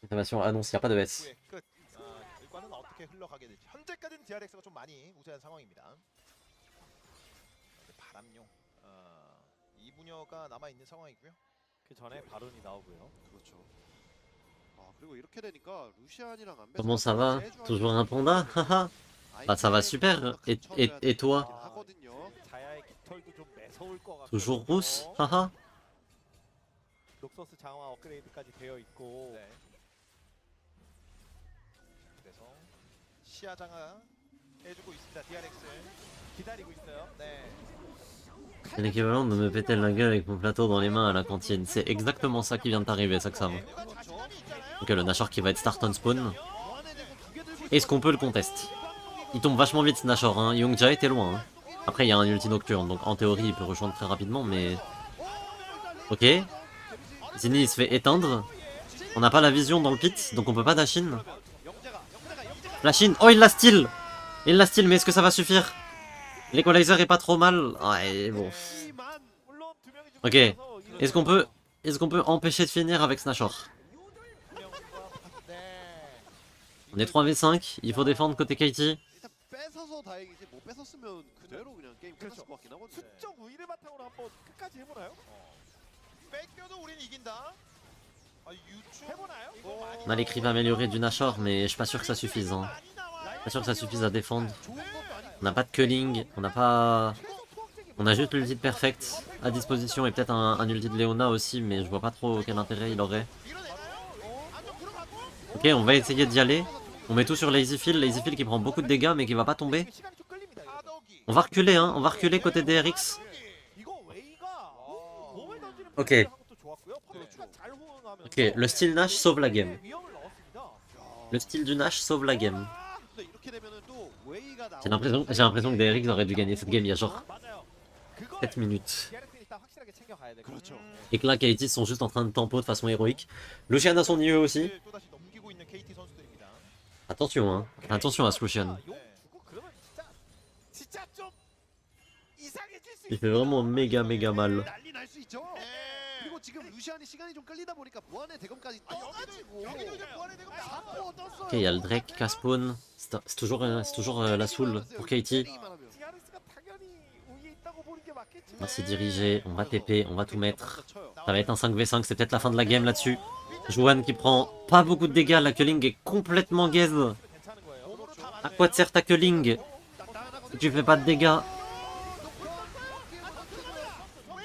Information annonce, y a pas de S. 후의 끝. 일과는 어떻게 흘러가게 될지. 현재까지는 DRX가 좀 많이 우세한 상황입니다. 바람용 이분여가 남아 있는 상황이고요. 그 전에 바론이 나오고요. 그렇죠. 아 그리고 이렇게 되니까 루시안이랑 안배 Comment ça va? Toujours un panda? Haha. Bah ça va super. Et toi? 하거든요. 자야의 깃털도 좀 매서울 것 같고. Toujours rousse? Haha. 녹서스 장화 업그레이드까지 되어 있고. 네. 그래서 시야 장아 해주고 있습니다. DRX 기다리고 있어요. 네. C'est l'équivalent de me péter la gueule avec mon plateau dans les mains à la cantine. C'est exactement ça qui vient d'arriver, Saxam. Ok, le Nashor qui va être start on spawn. Est-ce qu'on peut le contest? Il tombe vachement vite ce Nashor, hein. Youngja était loin. Hein. Après, il y a un ulti nocturne, donc en théorie, il peut rejoindre très rapidement, mais... Ok. Zini, il se fait éteindre. On n'a pas la vision dans le pit, donc on peut pas dash in. Flash in. Oh, il l'a steal! Il l'a steal, mais est-ce que ça va suffire? L'equalizer est pas trop mal. Ouais, bon. Ok. Est-ce qu'on peut empêcher de finir avec ce Nashor? On est 3v5, il faut défendre côté KT. 일단 뺏어서 다행이지 못 뺏었으면 그대로 그냥 게임 끝났을 것 같긴 하거든요. 수적 우위를 바탕으로 한번 끝까지 해보나요? 뺏겨도 우린 이긴다. 유추 해보나요? On a les creeps améliorés du Nashor, mais je suis pas sûr que ça suffise. Hein. Pas sûr que ça suffise à défendre. 좋은 것도 아니고 On n'a pas de culling, on n'a pas... 최소 투학적인 On a juste l'ulti de Perfect à disposition et peut-être un ulti de Leona aussi, mais je vois pas trop quel intérêt il aurait. Ok, on va essayer d'y aller. On met tout sur Lazy Phil qui prend beaucoup de dégâts mais qui va pas tomber. 시간이 좀 끌립니다. 이거. On va reculer, hein, on va reculer côté DRX. 이거 웨이가 몸을 던지는 Ok. 플레이를 한 것도 좋았고요. 펀치가 잘 호응하면서 Ok, le style Nash sauve la game. 위험을 넣었습니다. Le style du Nash sauve la game. 근데 이렇게 되면은 또 웨이가 J'ai l'impression que DRX aurait dû gagner cette game il y a genre 맞아요. 그걸 7 minutes. DRX는 일단 확실하게 챙겨가야 되고. 그렇죠. Et que là, KT sont juste en train de tempo de façon héroïque. Lucian a son niveau aussi. 또다시 넘기고 있는 KT 선수들입니다. Attention, hein. Attention à ce Lucian. 용 주고 그러면 진짜 좀 이상해질 수 Il fait vraiment méga mal. 난리 날 수 있죠. 그리고 지금 루시안이 시간이 좀 끌리다 보니까 무한의 대검까지 떠가지고 여기도 이제 무한의 대검 사포 떴어요. Ok, il y a le Drake qui a spawn. C'est toujours la soul pour KT. DRX가 당연히 우위에 있다고 보는 게 맞겠지. On va s'y diriger, on va TP, on va tout mettre. Ça va être un 5v5, c'est peut-être la fin de la game là-dessus. Juan qui prend pas beaucoup de dégâts, la culling est complètement gaze. 괜찮은 거예요. À quoi te sert ta culling si tu fais pas de dégâts?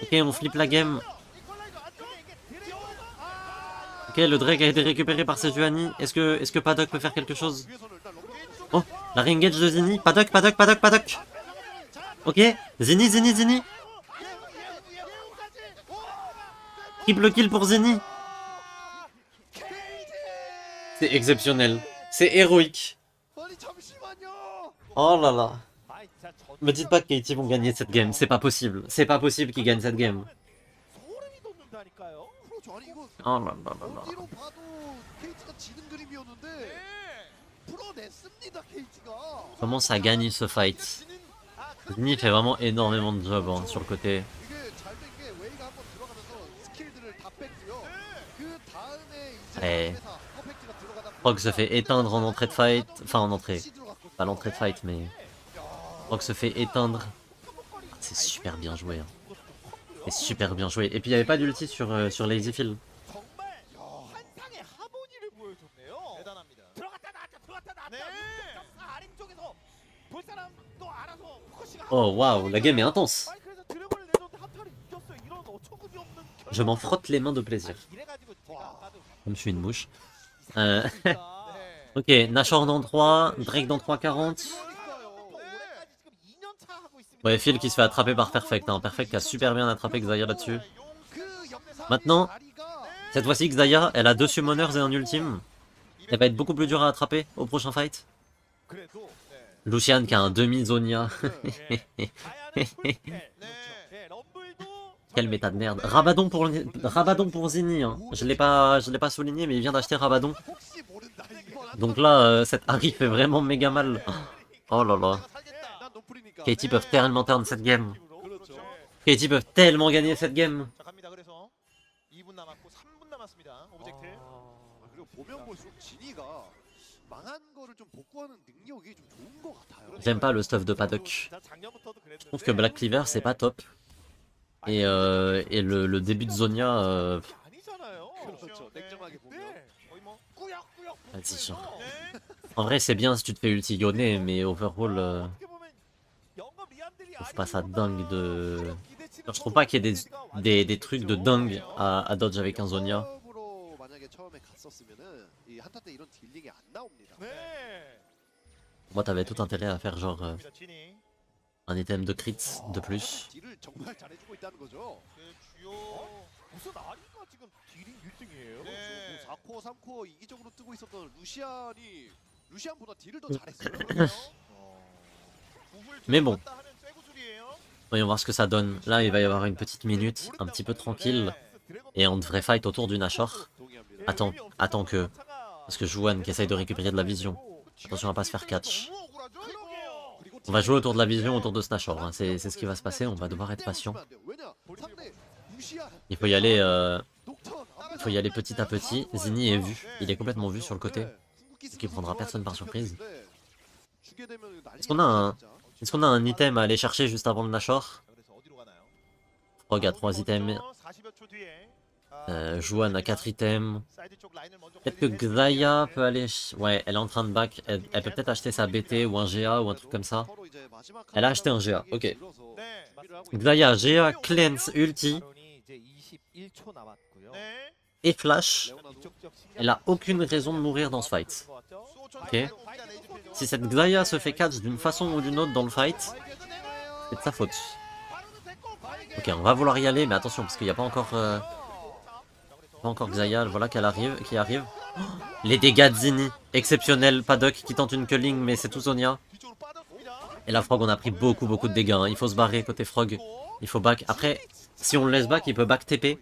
Ok, on flippe la game. Ok, le Drake a été récupéré par Sejuani. Est-ce que Paddock peut faire quelque chose? Oh, la re-engage de Zinni. Paddock. Ok, Zinni. Triple kill pour Zinni. C'est exceptionnel. C'est héroïque. 아니 잠시만요. Oh là là. 아이, 진짜 전- Me dites pas que KT vont gagner cette game. C'est pas possible. C'est pas possible qu'ils gagnent cette game. 소름이 돋는다니까요. 그렇죠. 아니 이거 Oh là là là là. 어디로 봐도 KT가 지는 그림이었는데 풀어냈습니다 KT가. Comment ça gagne ce fight? Zinni fait vraiment énormément de job hein, sur le côté. 이게 잘 된 게 웨이가 한번 들어가면서 스킬들을 다 뺐고요. 그 다음에 이제 네. 앞에서 퍼펙트가 들어가다 Frog se fait éteindre en entrée de fight. Enfin en entrée. 다시 들어갔거든요. Pas l'entrée de fight mais... Frog se fait éteindre. C'est super bien joué. Hein. C'est super bien joué. Et puis il n'y avait pas d'ulti sur Lazy Phil. 정말 환상의 하모니를 보여줬네요. 대단합니다. 들어갔다 나왔다. 네. 아래쪽에서 볼 사람도 알아서 포커싱 Oh waouh, la game est intense. 아니 그래서 드래곤을 내줬는데 한타를 이겼어요. 이런 어처구니 없는 Je m'en frotte les mains de plaisir. 이래가지고 제가 아까도 Comme je suis une mouche. 진짜 Ok, Nashor dans 3, Drake dans 3,40. 올해까지 지금 2년 차 하고 있습니다. Ouais, Phil qui se fait attraper par Perfect. Hein. Perfect qui a super bien attrapé Xayah là-dessus. 그 역사 Maintenant, 다리가 cette fois-ci Xayah, elle a 2 summoners et un ultime. Elle va être beaucoup plus dure à attraper au prochain fight. 그래도 Lucian qui a un demi-Zonia. 네, 럼블도 Quelle méta de merde. Rabadon pour Zinni. Hein. Je l'ai pas souligné, mais il vient d'acheter Rabadon. 혹시 모른다 이거. Donc là, cette Harry fait vraiment méga mal. Oh là là. 난 노플이니까. KT peuvent tellement turn cette game. 그렇죠. KT peuvent tellement gagner cette game. 자 갑니다. 그래서 2분 남았고 3분 남았습니다. 오브젝트. 그리고 보면 볼수록 진이가 망한 거를 좀 복구하는 능력이 좀 좋은 것 같아요. J'aime pas le stuff de Paddock. 작년부터도 그랬는데 Je trouve que Black Cleaver c'est pas top. Et le début de Zonia, 아니잖아요. 그렇죠. 냉정하게 보면. 네. 거의 뭐 꾸역꾸역 Vas-y, genre. 보면서 en vrai c'est bien si tu te fais ulti Yone, mais overall, 어떻게 보면 영업 리안들이 je trouve pas ça 아니고 dingue de... 기대치가 Je trouve pas qu'il y ait des trucs de dingue à dodge avec un Zonia. 영업으로 만약에 처음에 갔었으면은 이 한타 때 이런 딜링이 안 나옵니다. 네. Moi t'avais tout intérêt à faire genre 갑니다. 진이 un item de crit de plus. 딜을 정말 잘해주고 있다는 거죠. 그 주요 무슨 아리가 지금 딜이 1등이에요? 네. 4코어, 3코어 이기적으로 뜨고 있었던 루시안보다 딜을 더 잘했어요. Mais bon. 하는 쇠구슬이에요. Voyons voir ce que ça donne. Là il va y avoir une petite minute, un petit peu tranquille. Et on devrait fight autour du Nashor. 동의합니다. Attends que... Parce que Juan qui essaye de récupérer de la vision. Attention à pas se faire catch. 너무 억울하죠, 이거? 그리고 On va jouer autour de la vision, autour de Snashor. Hein. C'est ce qui va se passer, on va devoir être patient. 왜냐? 상대 루시안, Il faut y aller, 녹턴, il faut y aller petit à petit. Zinni est vu, il est complètement vu sur le côté. qui prendra personne par surprise. Est-ce Est-ce qu'on a un item à aller chercher juste avant le Nashor? 자, 그래서 어디로 가나요? Frog a 3 items. 40여 초 뒤에 Juan a 4 items. 사이드 쪽 라인을 먼저 Peut-être que 걸리긴 Xayah 했습니다만, peut aller... Ouais, elle est en train de back. Elle peut peut-être acheter sa BT ou un GA ou un truc comme ça. Elle a acheté un GA, ok. 네. Xayah, GA, cleanse, ulti 바론이 이제 21초 남았고요. 네. et flash. 이쪽 지역 신경 Elle a aucune raison de mourir dans ce fight. Ok. Si cette Xayah se fait catch d'une façon ou d'une autre dans le fight, c'est de sa faute. Ok, on va vouloir y aller, mais attention, parce qu'il n'y a pas encore... Pas encore Xayah, voilà qui arrive. Oh, les dégâts de Zinni, exceptionnel. Paddock qui tente une culling, mais c'est tout Sonia. Et la Frog, on a pris beaucoup de dégâts. Hein. Il faut se barrer côté Frog. Il faut back. Après, si on le laisse back, il peut back TP.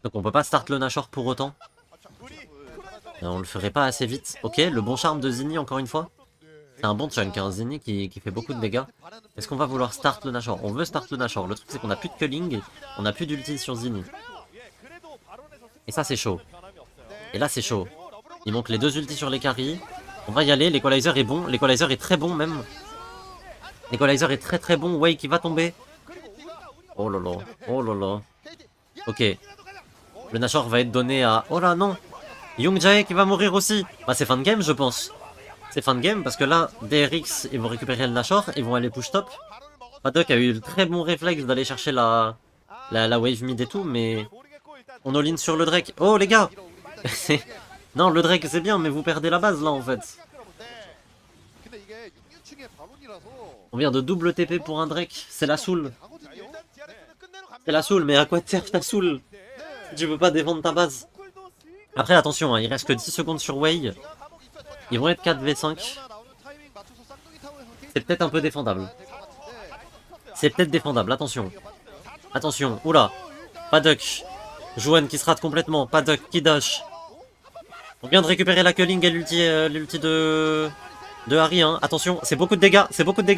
Donc on peut pas start le Nashor pour autant. On le ferait pas assez vite. Ok, le bon charme de Zinni encore une fois. C'est un bon chunk, hein. Zinni qui fait beaucoup de dégâts. Est-ce qu'on va vouloir start le Nashor? On veut start le Nashor. Le truc c'est qu'on a plus de culling, on a plus d'ulti sur Zinni. Et ça c'est chaud. Et là c'est chaud. Il manque les 2 ultis sur les carries. On va y aller, l'Equalizer est bon. L'Equalizer est très bon même. L'Equalizer est très bon. Way qui va tomber. Oh là là. Ok. Le Nashor va être donné à... Oh là non. Young Jae qui va mourir aussi. Bah c'est fin de game je pense. C'est fin de game parce que là, DRX ils vont récupérer le Nashor. Ils vont aller push top. Paddock a eu le très bon réflexe d'aller chercher la wave mid et tout. Mais on all-in sur le Drake. Oh les gars. Non le Drake c'est bien mais vous perdez la base là en fait. On vient de double TP pour un Drake. C'est la soul. C'est la soul mais à quoi te sert ta soul? Tu peux pas défendre ta base. Après attention, hein, il reste que 10 secondes sur Wei. Ils vont être 4v5. C'est peut-être un peu défendable. C'est peut-être défendable, attention. Attention, oula. Paddock. Juan qui se rate complètement. Paddock qui dash. On vient de récupérer la culling et l'ulti de Harry. Hein. Attention, c'est beaucoup de dégâts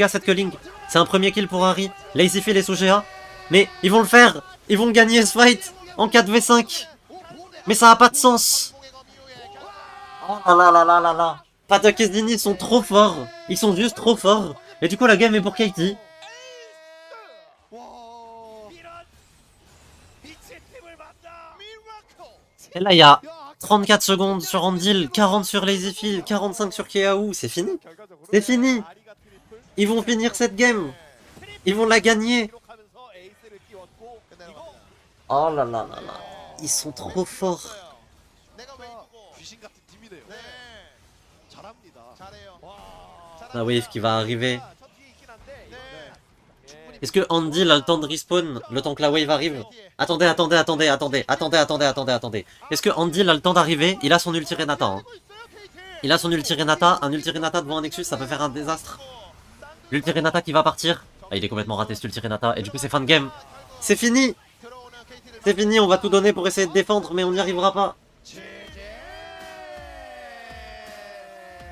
cette culling. C'est un premier kill pour Harry. Lazyfield est sous GA. Mais ils vont le faire. Ils vont gagner ce fight en 4v5. Mais ça a pas de sens. Oh là là là là là. Paddock et Zinni sont trop forts. Ils sont juste trop forts. Et du coup la game est pour Katie. Et là il y a 34 secondes sur Andil, 40 sur Lazyfield, 45 sur Keaou. C'est fini. C'est fini. Ils vont finir cette game. Ils vont la gagner. Oh là là là là. Ils sont trop forts. La wave qui va arriver. Est-ce que Andil a le temps de respawn le temps que la wave arrive? Attendez. Est-ce que Andil a le temps d'arriver? Il a son ulti Renata. Hein. Il a son ulti Renata. Un ulti Renata devant un Nexus, ça peut faire un désastre. L'ulti Renata qui va partir. Ah, il est complètement raté cet ulti Renata. Et du coup, c'est fin de game. C'est fini. C'est fini, on va tout donner pour essayer de défendre, mais on n'y arrivera pas.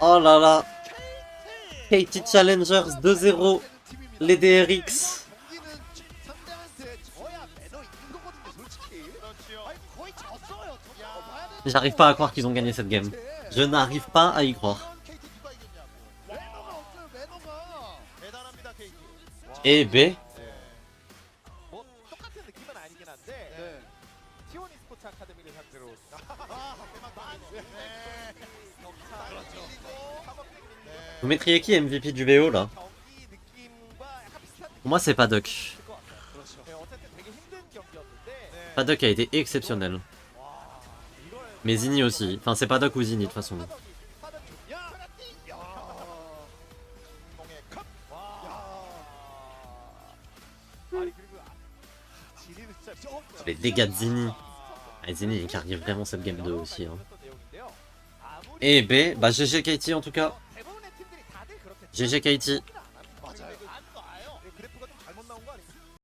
Oh là là. Katie Challengers 2-0. Les DRX. J'arrive pas à croire qu'ils ont gagné cette game. Je n'arrive pas à y croire. Et B. Vous mettriez qui MVP du BO là? Pour moi c'est Paddock. Paddock a été exceptionnel. Mais Zinni aussi. Enfin c'est Paddock ou Zinni de toute façon. Les dégâts de Zinni. Ah, Zinni qui arrive vraiment cette game 2 aussi. Hein. Et B, bah GG Katie en tout cas. GG Katie.